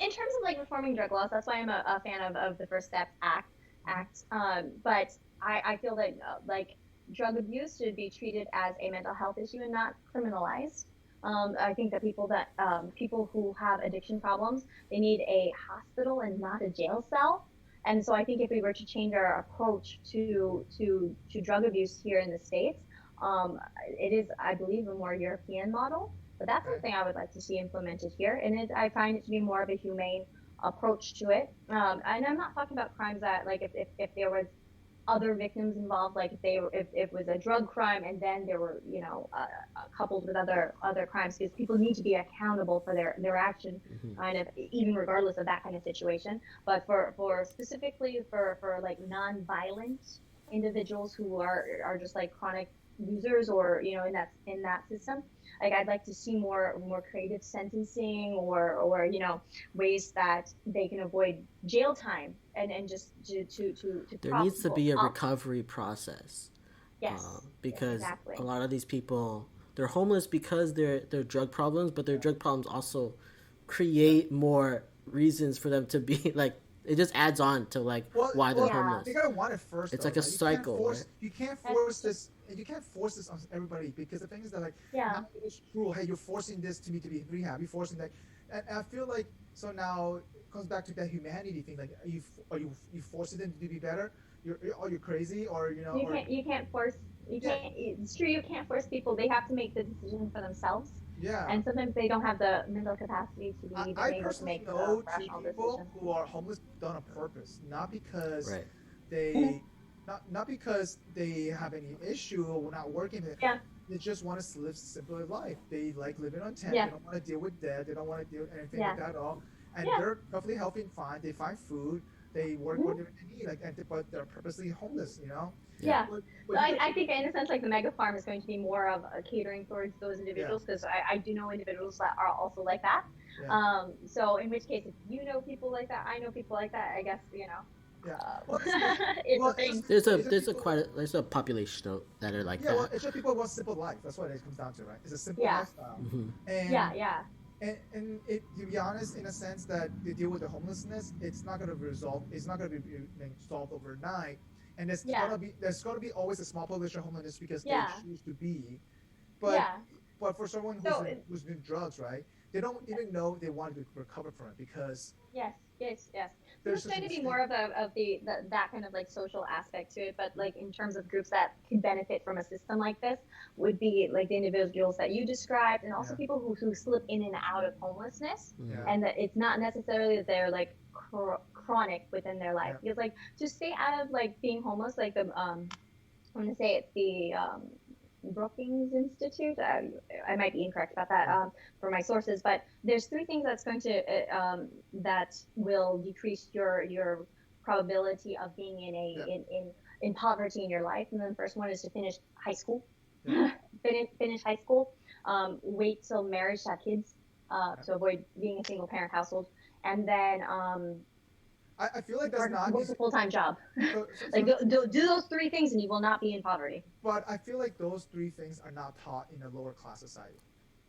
in terms of like reforming drug laws, that's why I'm a fan of the First Step Act. But I feel that like drug abuse should be treated as a mental health issue and not criminalized. I think that people who have addiction problems, they need a hospital and not a jail cell. And so I think if we were to change our approach to drug abuse here in the States, it is, I believe, a more European model. But that's something I would like to see implemented here. And I find it to be more of a humane approach to it. And I'm not talking about crimes that, like, if there was other victims involved, like if it was a drug crime and then there were, coupled with other crimes, because people need to be accountable for their action, kind of, even regardless of that kind of situation. But for specifically for like non-violent individuals who are just like chronic users, or in that system, like I'd like to see more creative sentencing, or ways that they can avoid jail time and just to there needs to be a recovery process. Yes. Because exactly. A lot of these people, they're homeless because they're drug problems, but their drug problems also create more reasons for them to be like, it just adds on to like why they're homeless. They gotta want it first. It's though, like a cycle. Right? You can't force this. You can't force this on everybody, because the thing is that like, not it's cruel. Hey, you're forcing this to me to be rehab. You're forcing that, and I feel like so now it comes back to that humanity thing. Like, are you forcing them to be better? You're crazy, or You can't force. It's true. You can't force people. They have to make the decision for themselves. Yeah. And sometimes they don't have the mental capacity to be able to make rational decisions. I personally know two people who are homeless done on purpose, not because they, not because they have any issue or not working. They just want to live a simpler life. They like living on tent. They don't want to deal with debt. They don't want to deal with anything like that at all. And they're perfectly healthy and fine. They find food. They work what they need, but they're purposely homeless, Yeah. But I think in a sense, like the mega farm is going to be more of a catering towards those individuals, because I do know individuals that are also like that. Yeah. So in which case, if you know people like that, I know people like that, I guess, Yeah. It's a thing. There's a population that are like that. Yeah, well, it's just people who want simple life. That's what it comes down to, right? It's a simple lifestyle. And And to be honest, in a sense that they deal with the homelessness, it's not going to resolve. It's not going to be solved overnight. And there's going to be always a small population of homelessness because they choose to be. But for someone who's been drugs, right? They don't even know they want to recover from it, because yes. There's going to be more of that kind of like social aspect to it, but like in terms of groups that could benefit from a system like this would be like the individuals that you described, and also people who slip in and out of homelessness, and that it's not necessarily that they're like chronic within their life, because like to stay out of like being homeless, like the I'm gonna say it's the Brookings Institute. I might be incorrect about that for my sources, but there's 3 things that's going to that will decrease your probability of being in poverty in your life. And then the first one is to finish high school. Finish high school. Wait till marriage to have kids to avoid being a single parent household, and then I feel like that's not a full-time job. Do those 3 things and you will not be in poverty. But I feel like those 3 things are not taught in a lower class society.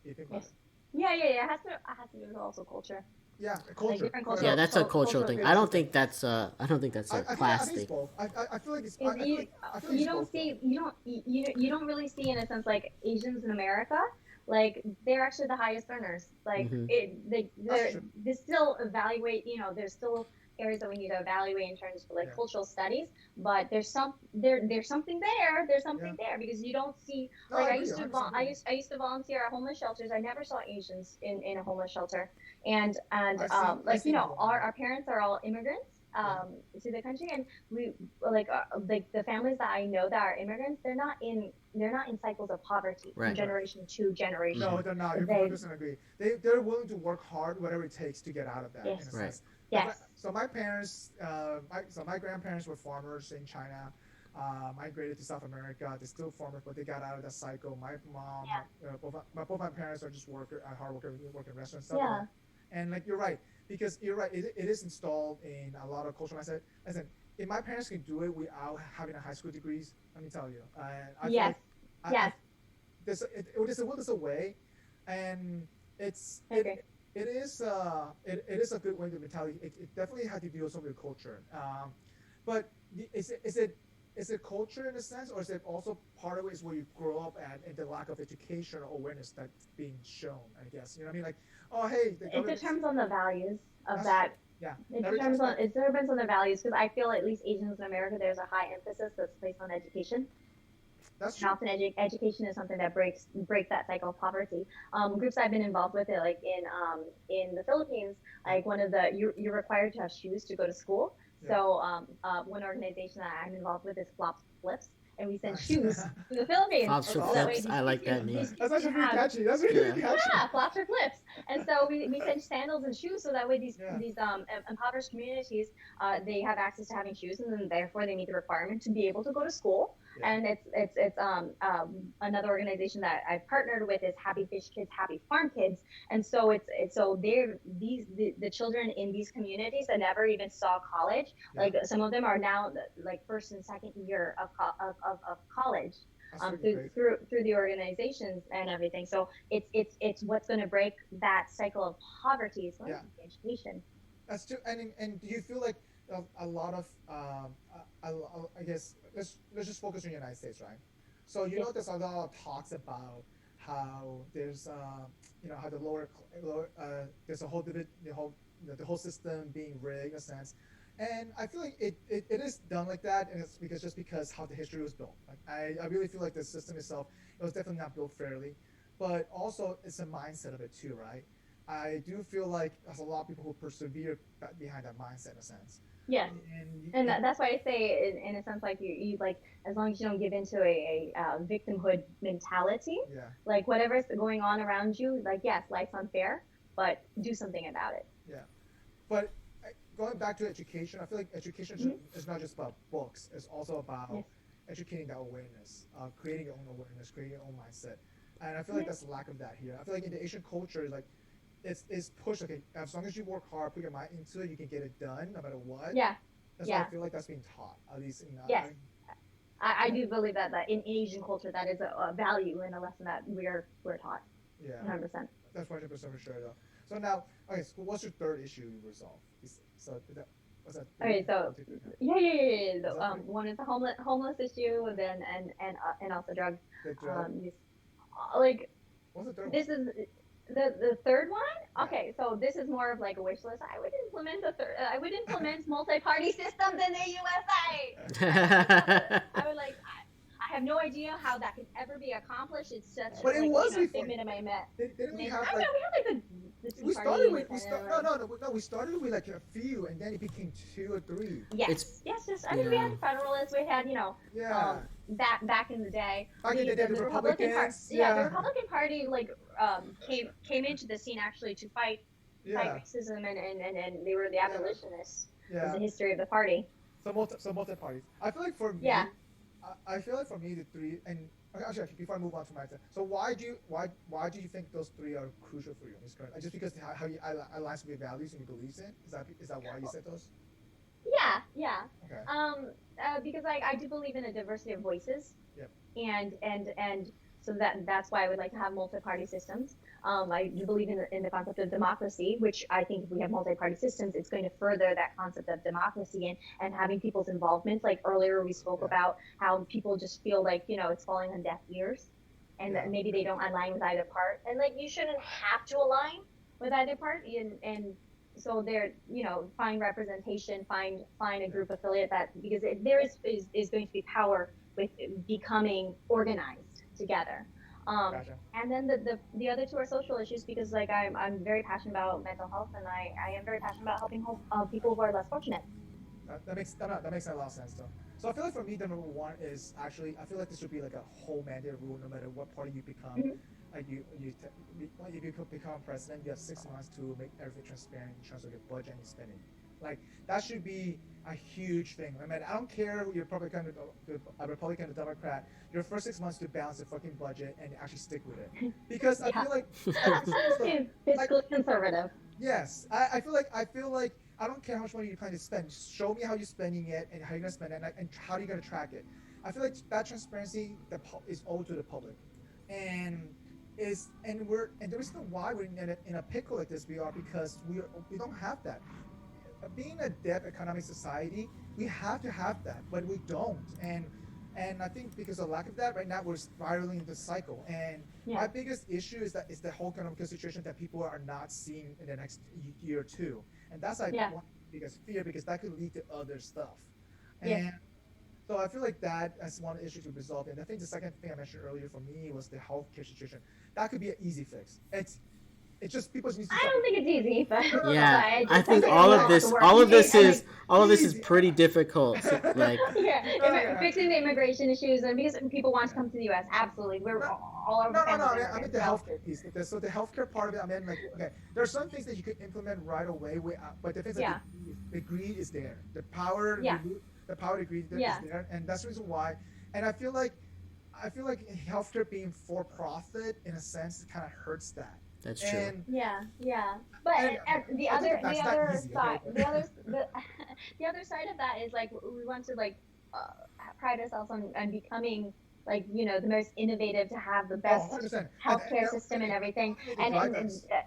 You think about it? Yeah. It has to do with also culture. Yeah, culture. Yeah, that's a cultural thing. I don't think that's a class thing. I feel like it's. You don't really see in a sense like Asians in America like they're actually the highest earners. Like they still evaluate, you know, there's still areas that we need to evaluate in terms of like cultural studies, but there's something there, because you don't see, like I used to volunteer at homeless shelters. I never saw Asians in a homeless shelter, and like, you know, our parents are all immigrants to the country, and we like the families that I know that are immigrants, they're not in cycles of poverty from generation to generation. No, they're not. You're 100% agree. They're willing to work hard, whatever it takes to get out of that. In a sense. Yes. So my parents, my grandparents were farmers in China. Migrated to South America. They're still farmers, but they got out of that cycle. My mom, both my parents are just hard workers, work in restaurants. Stuff. And like you're right, because you're right. It is installed in a lot of cultural mindset. Listen, if my parents can do it without having a high school degrees, let me tell you. There's a way, and it is a good way to mentality. It definitely had to deal with some of your culture. But is it culture in a sense, or is it also part of it is where you grow up at and the lack of education or awareness that's being shown? I guess you know what I mean. Like, oh hey, it depends on the values of that. Yeah, it depends on the values, because I feel at least Asians in America, there's a high emphasis that's placed on education. That's true. Often education is something that breaks that cycle of poverty. Groups I've been involved with, like in the Philippines, like one of the you're required to have shoes to go to school. Yeah. So one organization that I'm involved with is Flops Flips, and we send shoes to the Philippines. Flops for Flips, I like that name. That's actually pretty catchy. That's really catchy. Yeah, Flops for Flips. And so we send sandals and shoes, so that way these impoverished communities, they have access to having shoes, and then therefore they meet the requirement to be able to go to school. Yeah. And it's another organization that I've partnered with is Happy Fish Kids, Happy Farm Kids, and so the children in these communities that never even saw college, like some of them are now like first and second year of college, through the organizations and everything. So it's what's going to break that cycle of poverty is going to be education. That's true. And do you feel like a lot of I guess let's just focus on the United States, right? So you know there's a lot of talks about how there's how the lower there's a whole the whole system being rigged in a sense, and I feel like it is done like that, and it's because how the history was built. Like I really feel like the system itself, it was definitely not built fairly, but also it's a mindset of it too, right? I do feel like there's a lot of people who persevere behind that mindset in a sense. Yeah, and that's why I say, in a sense, like you like, as long as you don't give into a victimhood mentality, like whatever's going on around you, like yes, life's unfair, but do something about it. Yeah, but going back to education, I feel like education is not just about books; it's also about educating that awareness, creating your own awareness, creating your own mindset, and I feel like that's a lack of that here. I feel like in the Asian culture, like. It's pushed. Okay, as long as you work hard, put your mind into it, you can get it done, no matter what. Yeah. That's why I feel like that's being taught, at least in. Yes. I do believe that in Asian culture, that is a value and a lesson that we're taught. Yeah. 100%. That's 100% for sure, though. So now, okay, so what's your third issue you resolve? What's that? Okay, so yeah. So, one is the homeless issue, and then and also drugs. The drug. Like. What's the third this one? The third one? Okay, so this is more of like a wish list. I would implement multi-party systems in the USA. I would like. I have no idea how that could ever be accomplished. It's such a figment of my imagination. Didn't we have like? I know we had like the we started with we started with like a few, and then it became 2 or 3. Yes. I mean, we had Federalists. We had back in the day. Back in the day, the Republican Party. Yeah, the Republican Party like came into the scene actually to fight racism, and they were the abolitionists. Yeah. Was the history of the party. So multi-parties. I feel like for me. I feel like for me the 3 and actually before I move on to my turn. So why do you think those 3 are crucial for you in this current? Just because how you aligns with your values and your beliefs in? Is that why you said those? Yeah. Okay. Because I do believe in a diversity of voices. Yep. And so that's why I would like to have multi-party systems. I do believe in the concept of democracy, which I think if we have multi-party systems, it's going to further that concept of democracy and having people's involvement. Like earlier we spoke about how people just feel like, it's falling on deaf ears. and that maybe they don't align with either part. And like, you shouldn't have to align with either part, and so they're, find representation, find a group affiliate that, because there is going to be power with becoming organized together. Gotcha. And then the other two are social issues, because like I'm very passionate about mental health, and I am very passionate about helping people who are less fortunate. That makes a lot of sense though. So I feel like for me, the number one is actually, I feel like this should be like a whole mandate rule, no matter what party you become. Mm-hmm. Like if you become president, you have 6 months to make everything transparent in terms of your budget and your spending. Like that should be a huge thing. I mean, I don't care who you're Republican or Democrat. Your first 6 months to balance the fucking budget and actually stick with it. Because I feel like fiscally conservative. Yes, I feel like I don't care how much money you plan to spend. Just show me how you're spending it and how you're gonna spend it, and how you're gonna track it. I feel like that transparency is owed to the public, and the reason why we're in a pickle like this because we don't have that. Being a debt economic society, we have to have that, but we don't. And I think because of lack of that, right now we're spiraling into cycle. And my biggest issue is the whole economic situation that people are not seeing in the next year or two. And that's like one biggest fear, because that could lead to other stuff. And so I feel like that is one issue to resolve. And I think the second thing I mentioned earlier for me was the healthcare situation. That could be an easy fix. It's just people need to. I don't think it's easy, but I think all of this is pretty difficult. Like fixing the immigration issues, and because people want to come to the U.S. Absolutely, we're all over. No. I mean the healthcare piece. So the healthcare part of it. I mean, like, okay, there are some things that you could implement right away. But the things that the greed is there. The power. The power to greed is there, and that's the reason why. And I feel like healthcare being for profit in a sense kind of hurts that. That's true. But the other side of that is like, we want to like pride ourselves on becoming like, the most innovative, to have the best healthcare system and everything, and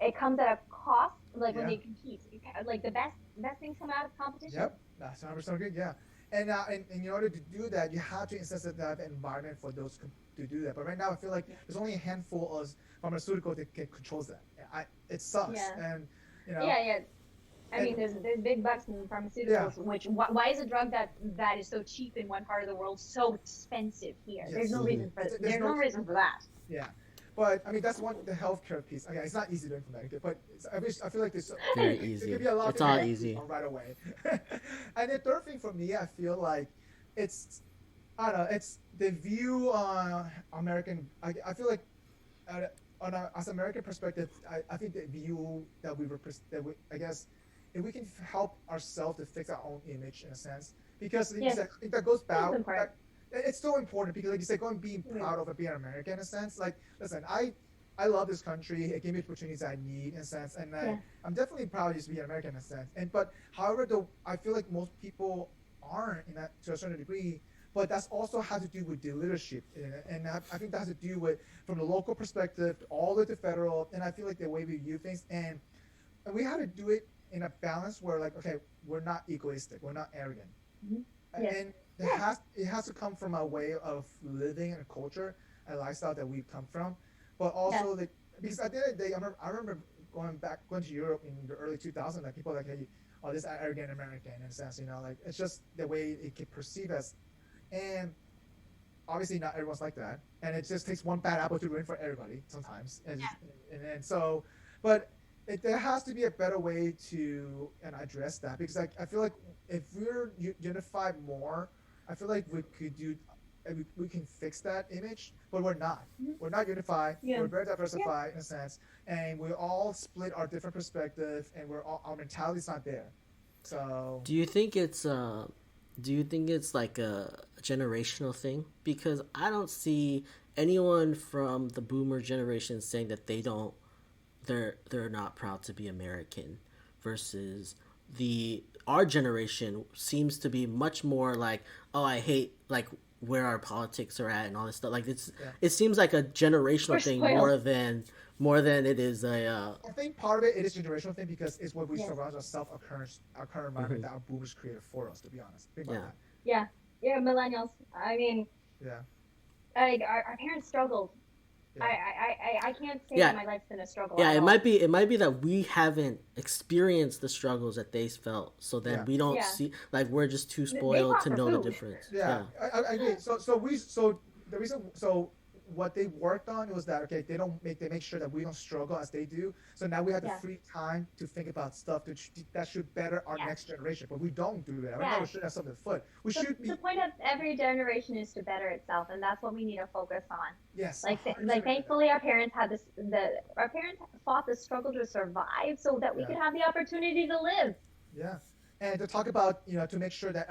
it comes at a cost. Like when they compete, like the best things come out of competition. Yep, that's 100% good. Yeah. And in order to do that, you have to incentivize the environment for those to do that. But right now, I feel like there's only a handful of pharmaceuticals that controls that. It sucks. And I mean, there's big bucks in pharmaceuticals. Which why is a drug that is so cheap in one part of the world so expensive here? Yes. There's no reason for no reason for that. Yeah. But I mean, that's the healthcare piece. Okay, it's not easy to implement it, but I feel like there's very easy. It could be a lot. It's all easy right away. And the third thing for me, I feel like it's the view on American. I feel like as American perspective, I think the view that I guess if we can help ourselves to fix our own image in a sense, because I think that goes back. It's so important because, like you said, being proud of being American in a sense. Like, listen, I love this country. It gave me opportunities I need in a sense, and I'm definitely proud just to be an American in a sense. But however, I feel like most people aren't in that to a certain degree. But that's also has to do with the leadership, and I think that has to do with from the local perspective all the way to federal. And I feel like the way we view things, and we have to do it in a balance where, like, okay, we're not egoistic, we're not arrogant, and it has to come from a way of living and a culture and lifestyle that we come from, but also because at the end of the day, I remember going to Europe in the early 2000s, like people like, hey, this arrogant American in a sense, like it's just the way it can perceive as, and obviously not everyone's like that, and it just takes one bad apple to ruin for everybody sometimes, and so, but there has to be a better way to address that, because I feel like if we're unified more, I feel like we can fix that image, but we're not. We're not unified. We're very diversified in a sense, and we all split our different perspectives, and our mentality's not there. So, do you think it's like a generational thing? Because I don't see anyone from the boomer generation saying that they're not proud to be American, versus our generation seems to be much more like, oh, I hate like where our politics are at and all this stuff. Like it seems like a generational thing more than it is a. I think part of it is a generational thing because it's what we surround ourselves, our current environment that our boomers created for us. To be honest, think about that. Millennials. I mean, like our parents struggled I can't say Yeah. that my life's been a struggle. Yeah, at it all. might be that we haven't experienced the struggles that they felt, so then we don't see, like, we're just too spoiled to know the difference. I agree. So the reason what they worked on was that they make sure that we don't struggle as they do. So now we have the free time to think about stuff that should better our next generation. But we don't do that. Right now we're shooting ourselves in the foot. The point of every generation is to better itself, and that's what we need to focus on. Yes. Like thankfully our parents had our parents fought the struggle to survive so that we could have the opportunity to live. Yeah. And to talk about, to make sure that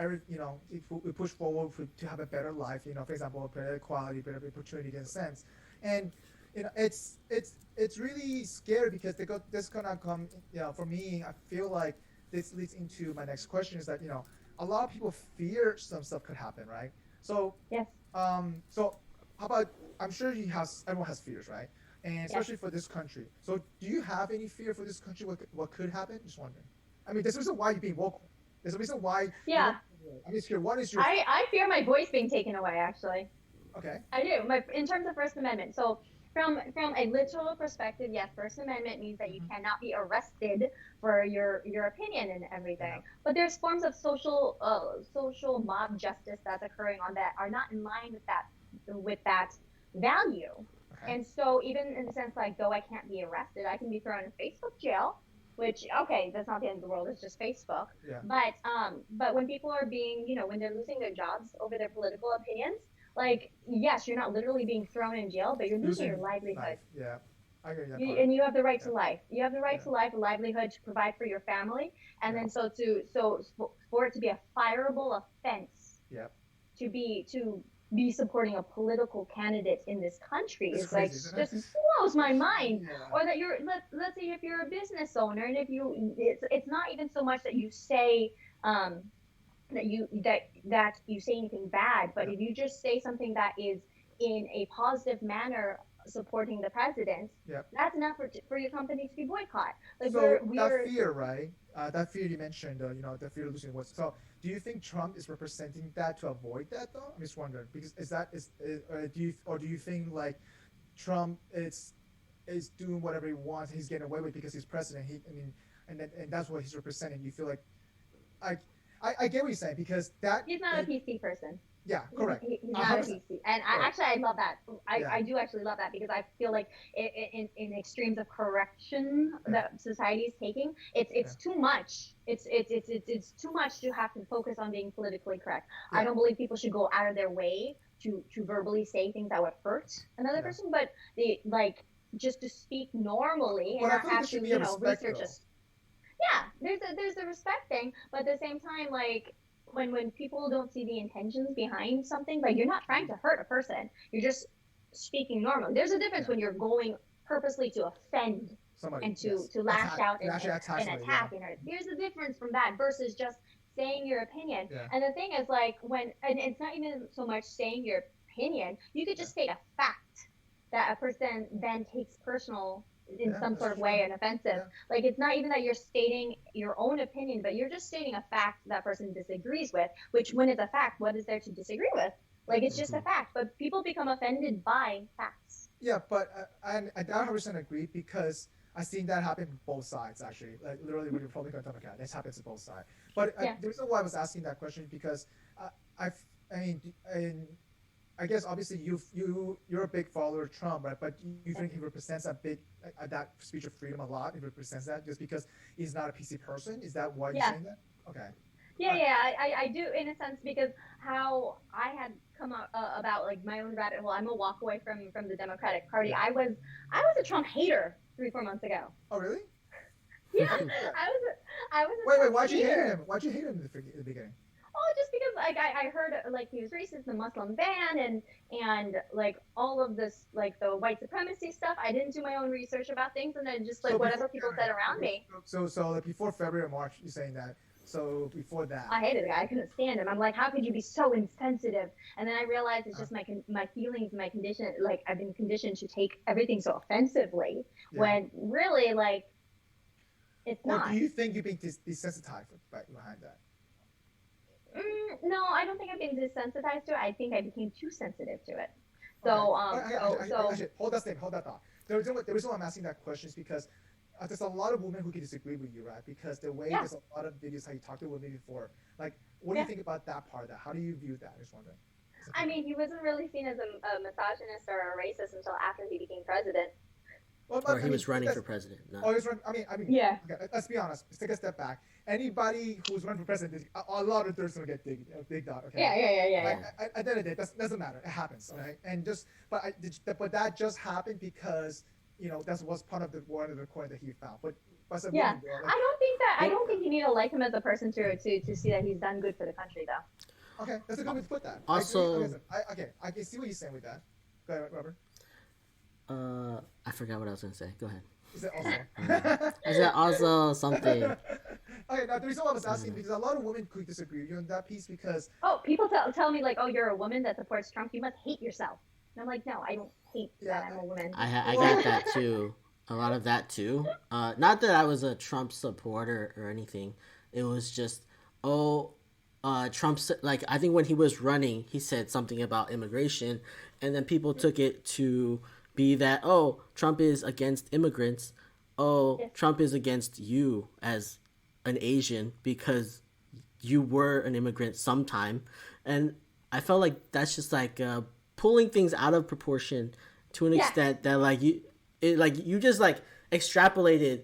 if we push forward to have a better life, for example, better equality, better opportunity in a sense. And, it's really scary because this gonna come, for me, I feel like this leads into my next question is that, a lot of people fear some stuff could happen, right? So, yes. So how about, I'm sure everyone has fears, right? And especially for this country. So do you have any fear for this country? What could happen? Just wondering. I mean, there's a reason why you're being vocal. There's a reason why. Yeah. I'm just curious. What is your? I fear my voice being taken away. Actually. Okay. I do. In terms of First Amendment. So from a literal perspective, yes, First Amendment means that you cannot be arrested for your opinion and everything. Yeah. But there's forms of social mob justice that's occurring on that are not in line with that value. Okay. And so even in the sense like, though I can't be arrested, I can be thrown in Facebook jail. Which, okay, that's not the end of the world. It's just Facebook. Yeah. But when people are being, when they're losing their jobs over their political opinions, like, yes, you're not literally being thrown in jail, but you're losing your livelihood. Life. Yeah, I agree with that. And you have the right to life. You have the right to life, a livelihood to provide for your family, and then so for it to be a fireable offense. Yeah. To be supporting a political candidate in this country is like just blows my mind. Yeah. Or that let's say if you're a business owner and if it's not even so much that you say that you say anything bad, but if you just say something that is in a positive manner supporting the president, that's enough for your company to be boycotted. Like so that fear, right? That fear you mentioned, the fear of losing was. So, do you think Trump is representing that to avoid that, though? I'm just wondering because do you think like Trump is doing whatever he wants, he's getting away with because he's president? And that's what he's representing. You feel like, I get what you're saying because he's not a PC person. Yeah, correct. He's not a PC. And I love that. I do actually love that because I feel like in extremes of correction that society is taking, it's too much. It's too much to have to focus on being politically correct. Yeah. I don't believe people should go out of their way to verbally say things that would hurt another person, but just to speak normally and not have to research just. Yeah, there's a respect thing, but at the same time, like when people don't see the intentions behind something, like you're not trying to hurt a person, you're just speaking normally. There's a difference when you're going purposely to offend somebody and to lash out and attack. There's a difference from that versus just saying your opinion. Yeah. And the thing is, like and it's not even so much saying your opinion. You could just state a fact that a person then takes personal in some sort of way and offensive. Yeah. Like it's not even that you're stating your own opinion, but you're just stating a fact that person disagrees with, which when it's a fact, what is there to disagree with? Like it's just a fact, but people become offended by facts. Yeah, but I 100% agree because I've seen that happen on both sides actually. Like literally with Republican and Democrat, this happens on both sides. But the reason why I was asking that question is because I guess obviously you're a big follower of Trump, right? But you think he represents that speech of freedom a lot? He represents that just because he's not a PC person? Is that why you're saying that? Okay. Yeah, I do in a sense because how I had come out about like my own rabbit hole. I'm a walk away from the Democratic Party. I was a Trump hater 3-4 months ago. Oh really? Yeah, I was. Wait, why'd you hate him? Why'd you hate him in the beginning? Oh, just because like I heard like he was racist, the Muslim ban, and like all of this like the white supremacy stuff. I didn't do my own research about things, and then just like whatever people said around me. So like before February or March, you're saying that. So before that, I hated the guy. I couldn't stand him. I'm like, how could you be so insensitive? And then I realized it's just my feelings, my condition. Like I've been conditioned to take everything so offensively when really like it's not. Or do you think you're being desensitized behind that? No, I don't think I've been desensitized to it. I think I became too sensitive to it. So, actually, hold that thought. The reason why I'm asking that question is because there's a lot of women who can disagree with you, right? Because the way there's a lot of videos how you talked to women before. Like, what do you think about that part of that? How do you view that? I'm just wondering. I mean, he wasn't really seen as a misogynist or a racist until after he became president. Well, or he was running for president. No. Oh, he was running. I mean. Yeah. Okay, let's be honest. Let's take a step back. Anybody who's running for president, a lot of dirt's gonna get digged out. Okay. Yeah. At the end of the day, that doesn't matter. It happens, okay? And but that just happened because that was part of one of the coin that he found. But as a woman, girl, like, I don't think you need to like him as a person to see that he's done good for the country, though. Okay, that's a good way to put that. Also, I can see what you're saying with that. Go ahead, Robert. I forgot what I was gonna say. Go ahead. Is it also? Is that also something? Okay, now the reason why I was asking because a lot of women could disagree with you on that piece because people tell me like, oh, you're a woman that supports Trump, you must hate yourself. And I'm like, no, I don't hate that I'm a woman. I got that too. A lot of that too. Not that I was a Trump supporter or anything. It was just Trump, like, I think when he was running, he said something about immigration, and then people took it to be that, Trump is against immigrants. Trump is against you as an Asian because you were an immigrant sometime. And I felt like that's just like pulling things out of proportion to an extent that you just like extrapolated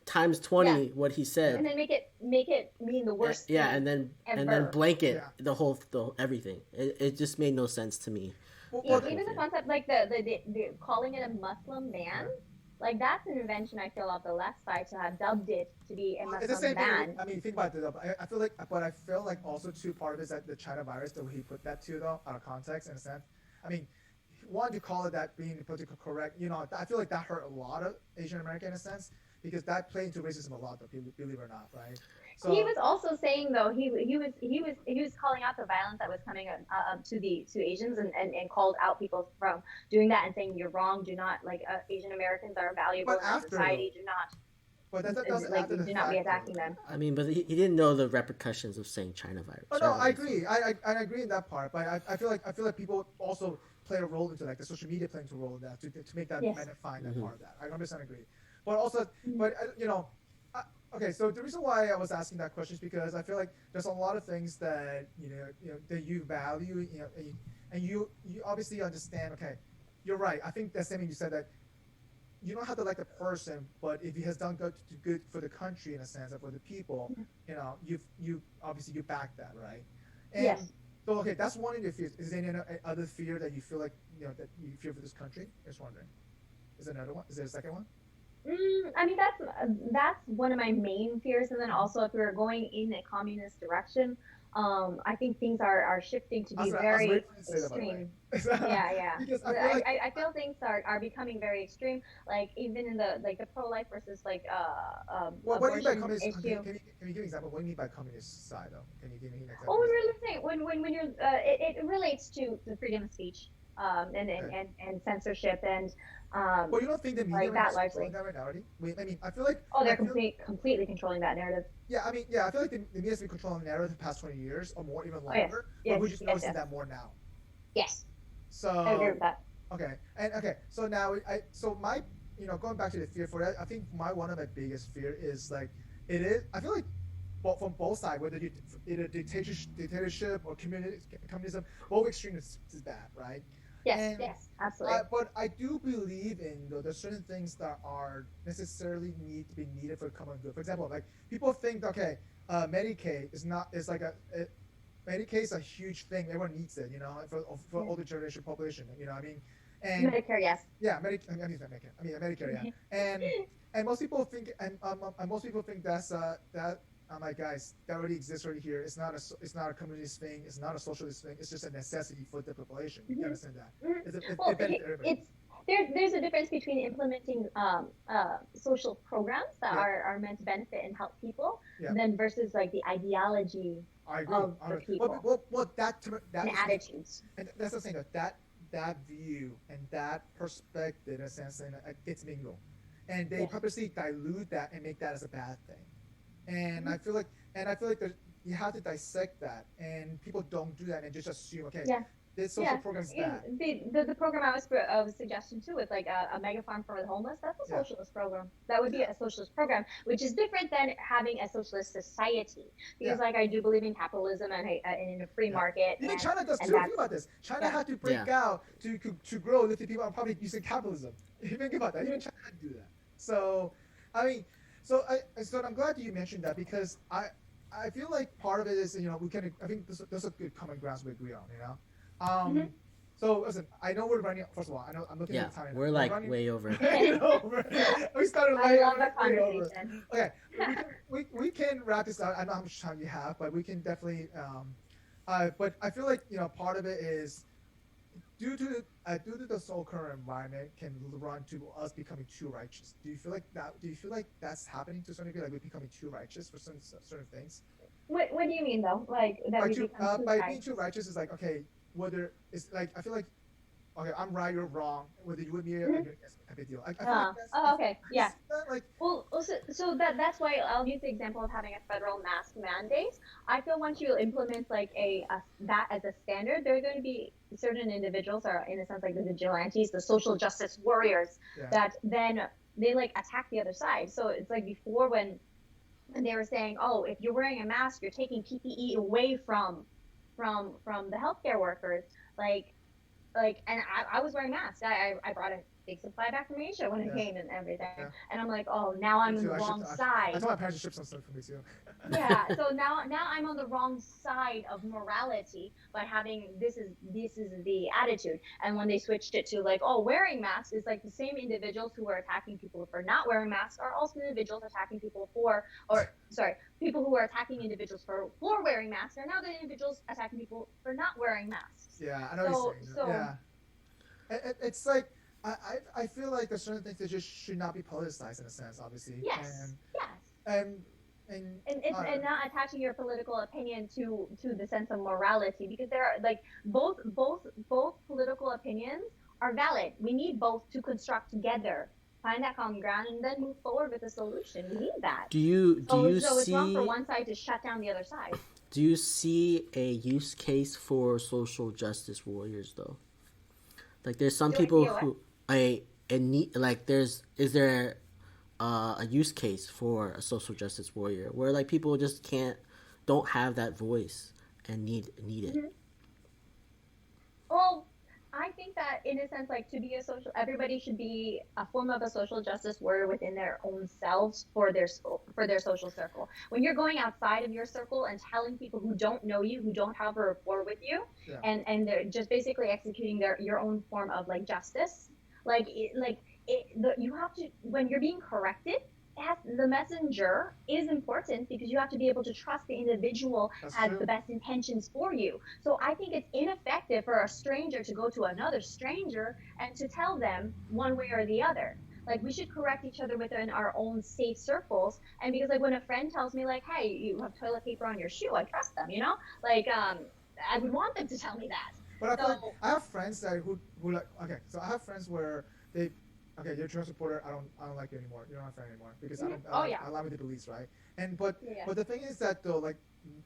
times 20 what he said, and then make it mean the worst. And then blanket the whole everything. It just made no sense to me. Even the concept like the calling it a Muslim ban, like that's an invention I feel of the left side to have dubbed it to be a Muslim ban. I mean, think about it though. I feel like also too part of it is that the China virus that he put that to though out of context in a sense. I mean, one to call it that being politically correct, I feel like that hurt a lot of Asian American in a sense because that played into racism a lot though, believe it or not, right? So, he was also saying though he was calling out the violence that was coming to Asians and called out people from doing that and saying you're wrong. Do not Asian Americans are valuable in society. Do not. But that do not be attacking them. I mean, but he didn't know the repercussions of saying China virus. Oh no, I agree. I agree in that part. But I feel like people also play a role into like the social media playing a role in that to make that magnifying that part of that. I 100% agree. But also, okay, so the reason why I was asking that question is because I feel like there's a lot of things that that you value, and you obviously understand. Okay, you're right. I think that's something you said that you don't have to like the person, but if he has done good for the country in a sense and for the people, you obviously you back that, right? And yes. So okay, that's one of the fears. Is there any other fear that you feel like that you fear for this country? Just wondering. Is there another one? Is there a second one? I mean, that's one of my main fears, and then also if we were going in a communist direction, I think things are shifting to be very extreme. Yeah. Because I feel things are becoming very extreme. Like even in the pro-life versus what do you mean by communist issue. Can you give an example? What do you mean by communist side though? Can you give me an example? Well, when you're it relates to the freedom of speech and censorship and. Well, you don't think the media that is largely controlling that right now, already? I mean, I feel like... they're completely controlling that narrative. Yeah, I feel like the media has been controlling the narrative the past 20 years or more, even longer. But we're just noticing that more now. Yes. So... I agree with that. Okay. So now, my, going back to the fear for that, I think one of my biggest fear is like, I feel like from both sides, whether it's dictatorship or communism, both extremes is bad, right? Yes, absolutely. But I do believe in there's certain things that are necessarily needed for common good. For example, like people think, Medicaid is Medicaid is a huge thing. Everyone needs it, for older generation population. You know what I mean? And Medicare, yes. Yeah, Medicare, yeah. And most people think, that's I'm like, guys, that already exists right here. It's not a communist thing. It's not a socialist thing. It's just a necessity for the population. You understand that? There's a difference between implementing social programs that are meant to benefit and help people, then versus like the ideology of the people. Well, that and attitudes. And that's the thing that view and that perspective, in a sense, it's mingled, and they purposely dilute that and make that as a bad thing. And I feel like you have to dissect that, and people don't do that and just assume, this social program is bad. The program I was suggesting too with like a mega farm for the homeless, that's a socialist program. That would be a socialist program, which is different than having a socialist society. Because like I do believe in capitalism and in a free market. Even China does too. Think about this. China had to break out to grow with the people are probably using capitalism. Think about that. Even China had to do that. So, I mean, so I'm glad you mentioned that because I feel like part of it is, you know, I think there's a good common ground we agree on, you know. So listen, I know we're running. First of all, I know I'm looking at the time. We're like way over. We started like I love the conversation. Okay, we can wrap this out. I don't know how much time you have, but we can definitely. But I feel like, you know, part of it is due to the whole current environment can run to us becoming too righteous. Do you feel like that? Do you feel like that's happening to a certain degree? Like we're becoming too righteous for certain things. What do you mean though? Like that we become too by being too righteous is like, okay, whether it's like I feel like, okay, I'm right, you're wrong. Whether you with me or against me, type of deal. I feel like that's, okay, yeah. Like, well, so that's why I'll use the example of having a federal mask mandate. I feel once you implement like that as a standard, there are going to be certain individuals, or in a sense like the vigilantes, the social justice warriors, that then they like attack the other side. So it's like before when they were saying, oh, if you're wearing a mask, you're taking PPE away from the healthcare workers, and I was wearing masks. I brought a big supply back from Asia when it came and everything. Yeah. And I'm like, oh, now I'm on the wrong side. I told my parents to ship some stuff for me too. Yeah, so now I'm on the wrong side of morality by having this is the attitude. And when they switched it to like, oh, wearing masks is like the same individuals who are attacking people for not wearing masks are also individuals attacking people people who are attacking individuals for wearing masks are now the individuals attacking people for not wearing masks. Yeah, I know what you're saying. Yeah. It's like I feel like there's certain things that just should not be politicized in a sense, obviously. Yes. And not attaching your political opinion to the sense of morality, because there are like both political opinions are valid. We need both to construct together, find that common ground, and then move forward with a solution. We need that. Do you so see? It's wrong for one side to shut down the other side. Do you see a use case for social justice warriors though? Like there's some people who is there a use case for a social justice warrior where like people just don't have that voice and need it? Mm-hmm. Well, I think that in a sense, like everybody should be a form of a social justice warrior within their own selves for their social circle. When you're going outside of your circle and telling people who don't know you, who don't have a rapport with you, and they're just basically executing your own form of like justice, you have to, when you're being corrected, the messenger is important because you have to be able to trust the individual has the best intentions for you. So I think it's ineffective for a stranger to go to another stranger and to tell them one way or the other. Like we should correct each other within our own safe circles. And because like when a friend tells me like, hey, you have toilet paper on your shoe, I trust them, you know? Like I would want them to tell me that. But I feel like I have friends that who like, okay, so I have friends where they, okay, you're a Trump supporter. I don't like you anymore. You're not a friend anymore because I allow me the beliefs, right? And but the thing is that though, like,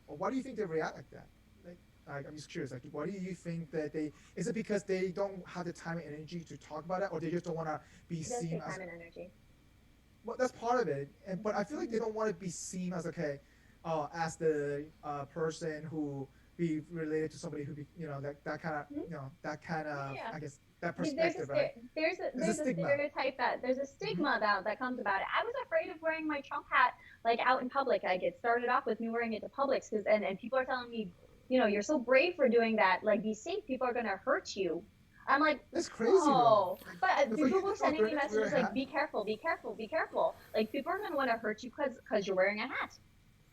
why do you think they react like that? Like, I'm just curious. Like, why do you think that they? Is it because they don't have the time and energy to talk about it, or they just don't want to be seen as? Time and energy. Well, that's part of it. But I feel like they don't want to be seen as as the person who be related to somebody who be, you know, that kind of I guess. That perspective, there's a stereotype there's a stigma that comes about it. I was afraid of wearing my Trump hat like out in public. Like it started off with me wearing it to Publix and people are telling me, you know, you're so brave for doing that. Like be safe, people are gonna hurt you. I'm like, that's crazy. Oh, but people were sending me messages like, be careful, be careful, be careful. Like people are gonna want to hurt you because you're wearing a hat.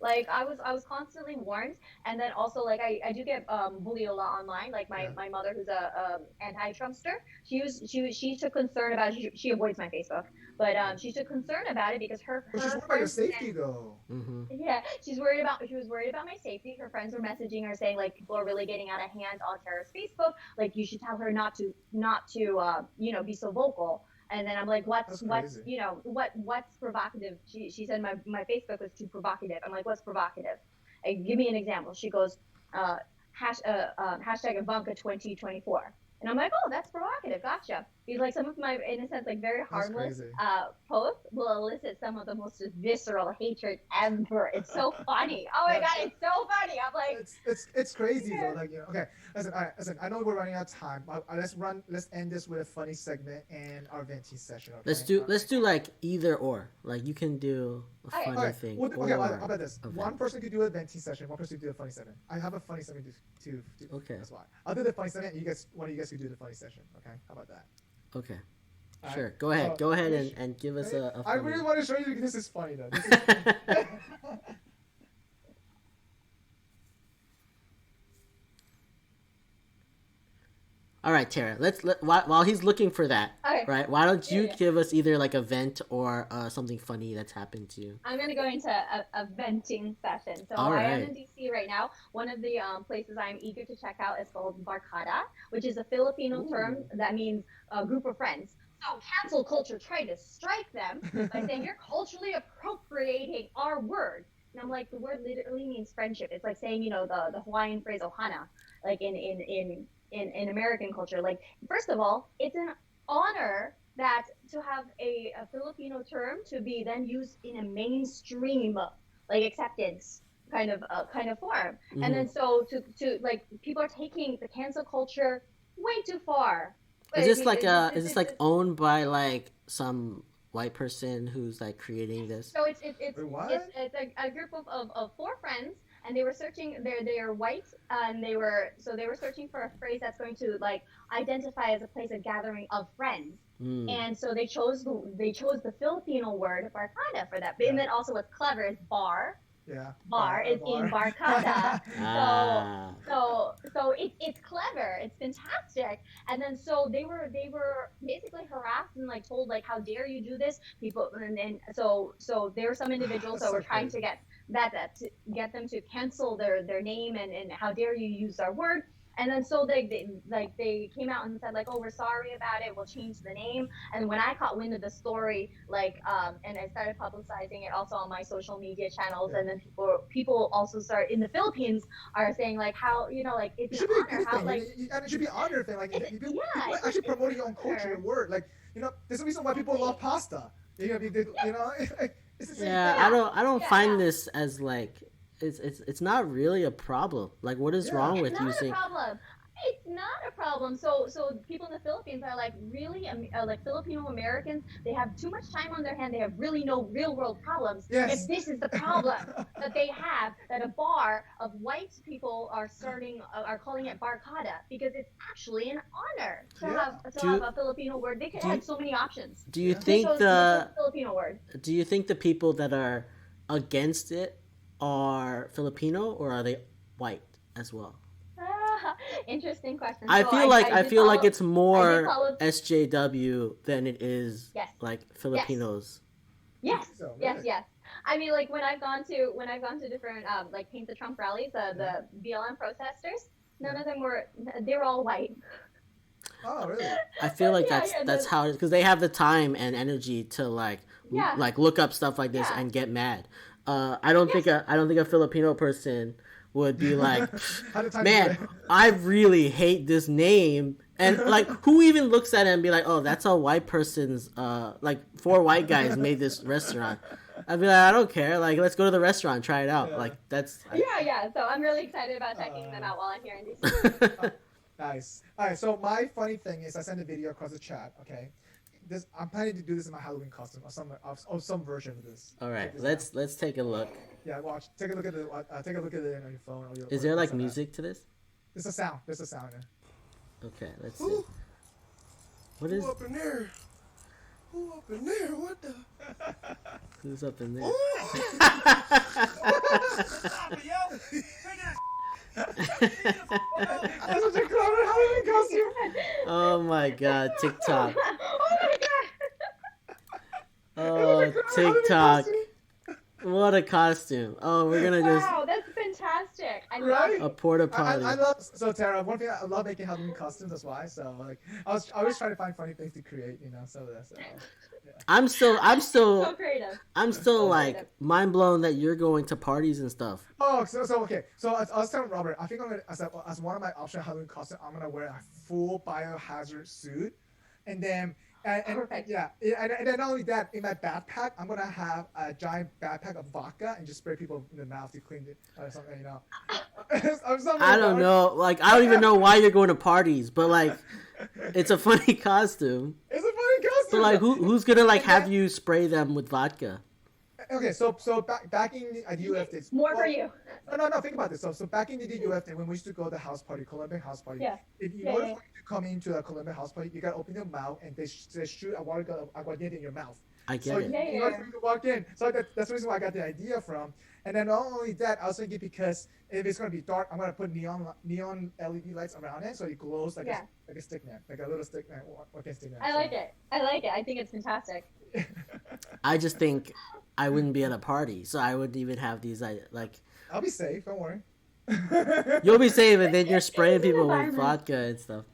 Like I was constantly warned, and then also like I do get bullied a lot online. Like my mother, who's a anti-Trumpster, she took concern about it. She avoids my Facebook, but she took concern about it because her she's worried about your safety though. Mm-hmm. Yeah, she was worried about my safety. Her friends were messaging her saying like people are really getting out of hand on Tara's Facebook. Like you should tell her not to you know, be so vocal. And then I'm like, what's provocative? She said my Facebook was too provocative. I'm like, what's provocative? Give me an example. She goes, hashtag Ivanka 2024. And I'm like, oh, that's provocative. Gotcha. He's like, some of my, in a sense, like very harmless posts will elicit some of the most visceral hatred ever. It's so funny. Oh my God, it's so funny. I'm like, it's crazy though. Like, you know, okay, listen. I know we're running out of time. Let's end this with a funny segment and our venting session. Okay? Let's do like either or. Like you can do a funny thing. Okay, how about this? One person could do a venting session. One person could do a funny segment. I have a funny segment too. Okay. That's why. I'll do the funny segment. One of you guys could do the funny session. Okay, how about that? Okay. Sure. Go ahead and give us a funny... I really want to show you because this is funny though. This is funny. All right, Tara. While he's looking for that, right? Why don't you give us either like a vent or something funny that's happened to you? I'm gonna go into a venting session. So I am in DC right now. One of the places I'm eager to check out is called Barkada, which is a Filipino term that means a group of friends. So cancel culture tried to strike them by saying you're culturally appropriating our word. And I'm like, the word literally means friendship. It's like saying, you know, the Hawaiian phrase ohana, like in American culture. Like, first of all, it's an honor that to have a Filipino term to be then used in a mainstream, like, acceptance kind of form. Mm-hmm. And then so to like, people are taking the cancel culture way too far. Is this like owned by like some white person who's like creating this? So it's a group of four friends, and they were searching. They're white, and they were searching for a phrase that's going to like identify as a place of gathering of friends. And so they chose the Filipino word barkada for that. And then also what's clever is bar. Yeah. Bar is in Barkada. So it's clever. It's fantastic. And then so they were basically harassed and like told like, how dare you do this? People, and then so there were some individuals that were trying to get them to cancel their name and how dare you use our word. And then so they came out and said like, oh, we're sorry about it. We'll change the name. And when I caught wind of the story, like, and I started publicizing it also on my social media channels, and then people also start in the Philippines are saying like, how, you know, like it's an honor, how like, and it should be an honor thing. Like, people actually promoting your own culture and word. Like, you know, there's a reason why people love pasta. You know, it's the same thing. I don't find this as like. It's not really a problem. Like, what is wrong with using? It's not a problem. So people in the Philippines are like, really, like Filipino Americans, they have too much time on their hand. They have really no real world problems. Yes. If this is the problem that they have, that a bar of white people are calling it Barkada, because it's actually an honor to have a Filipino word. They could have so many options. Do you think the Filipino word? Do you think the people that are against it are Filipino, or are they white as well? Interesting question. I feel like it's more SJW than it is like Filipinos. Yes. Yes. I mean, like when I've gone to different like Paint the Trump rallies, the BLM protesters, none of them they were all white. Oh, really? I feel like that's how it is, because they have the time and energy to like look up stuff like this and get mad. I don't think a Filipino person would be like, man, I really hate this name, and like, who even looks at it and be like, oh, that's a white person's like 4 white guys made this restaurant. I'd be like, I don't care, like, let's go to the restaurant, try it out. Like, that's so I'm really excited about checking them out while I'm here in DC. Nice. All right, so my funny thing is I sent a video across the chat. Okay, I'm planning to do this in my Halloween costume or some version of this. All right, let's take a look. Yeah, watch. Take a look at it on your phone. Is there like music to this? There's a sound. There's a sound in it. Okay, let's see. What is? Who up in there? Who up in there? What the? Who's up in there? That's such a clever Halloween costume. Oh my god, TikTok. Oh my god. Oh, TikTok. What a costume. Oh, we're gonna just... Wow, that's fantastic. I love a porta potty. I love... So, Tara, one thing, I love making Halloween costumes, that's why. So, like, I always try to find funny things to create, you know, so that's... Yeah. I'm still So creative. I'm still like creative. mind blown that you're going to parties and stuff. Oh, so okay. So I was telling Robert, I think I'm gonna as one of my optional Halloween costumes, I'm gonna wear a full biohazard suit, and then and Perfect. yeah, and then not only that, in my backpack, I'm gonna have a giant backpack of vodka and just spray people in the mouth to clean it or something, you know. I don't know. Like I don't even know why you're going to parties, but like it's a funny costume. It's a funny costume. But like who's gonna like have you spray them with vodka? Okay, so back in the UF days. More for you. No. Think about this. So back in the UF days, when we used to go to the house party, Colombian house party. Yeah. If you order for you to come into a Colombian house party, you gotta open your mouth and they shoot a water gun of aguardiente in your mouth. I get So it. in order for you to walk in, so that's the reason why I got the idea from. And then not only that, I was thinking because if it's gonna be dark, I'm gonna put neon LED lights around it so it glows like a stick man, like a little stick man, working stick man. I like it. I think it's fantastic. I just think I wouldn't be at a party, so I wouldn't even have these like. I'll be safe. Don't worry. You'll be safe, and then you're spraying people with vodka and stuff.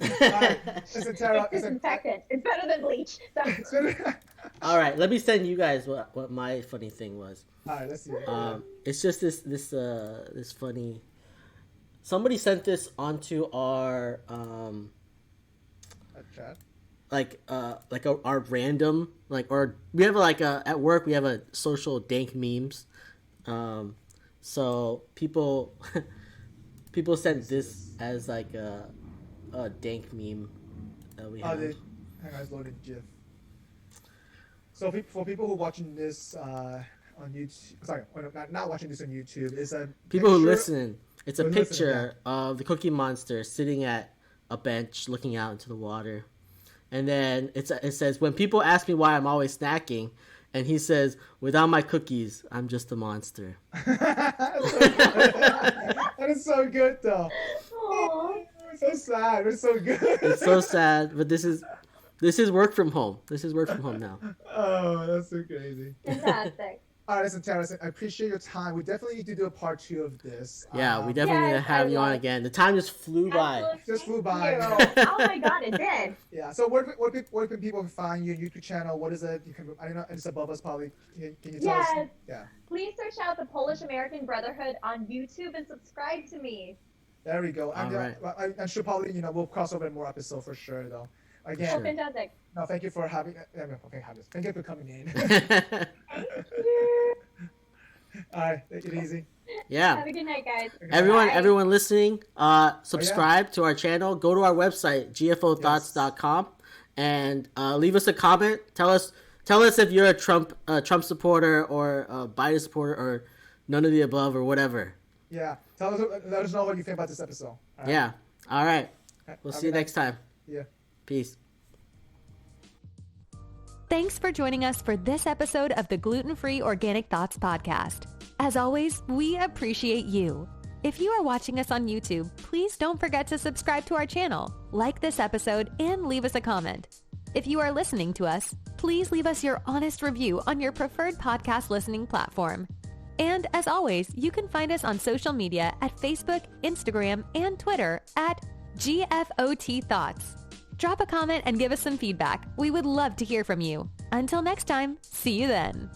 Alright, listen, Tara. Disinfectant. It's better than bleach. So. All right, let me send you guys what my funny thing was. All right, let's see. It's just this funny. Somebody sent this onto our Chat. our random or we have at work we have a social dank memes. So people sent this as like a dank meme that we have. Hang on, it's loading GIF. So for people who are watching this on YouTube, sorry, not watching this on YouTube, is a people who listen. It's a picture of the Cookie Monster sitting at a bench looking out into the water, and then it says, "When people ask me why I'm always snacking," and he says, "Without my cookies, I'm just a monster." That is so good, though. Aww. It's so sad. It's so good. It's so sad, but this is work from home. This is work from home now. Oh, that's so crazy. Fantastic. All right, listen, Tara, I appreciate your time. We definitely need to do a part 2 of this. Yeah, we definitely need to have you on again. The time just flew by. Just flew by. Oh my god, it did. Yeah. So where can people find your YouTube channel? What is it? You can. I don't know. It's above us, probably. Can you tell us? Yeah. Please search out the Polish American Brotherhood on YouTube and subscribe to me. There we go. All right. I'm sure probably we'll cross over in more episodes for sure though. Again. Sure. Oh, fantastic. No, thank you for having. Thank you for coming in. All right, take it easy. Yeah. Have a good night, guys. Everyone listening, subscribe to our channel. Go to our website, gfothoughts.com, and leave us a comment. Tell us if you're a Trump supporter or a Biden supporter or none of the above or whatever. Yeah. Let us know what you think about this episode. All right? Yeah. All right. We'll see you next time. Yeah. Peace. Thanks for joining us for this episode of the Gluten-Free Organic Thoughts podcast. As always, we appreciate you. If you are watching us on YouTube, please don't forget to subscribe to our channel, like this episode, and leave us a comment. If you are listening to us, please leave us your honest review on your preferred podcast listening platform. And as always, you can find us on social media at Facebook, Instagram, and Twitter at GFOT Thoughts. Drop a comment and give us some feedback. We would love to hear from you. Until next time, see you then.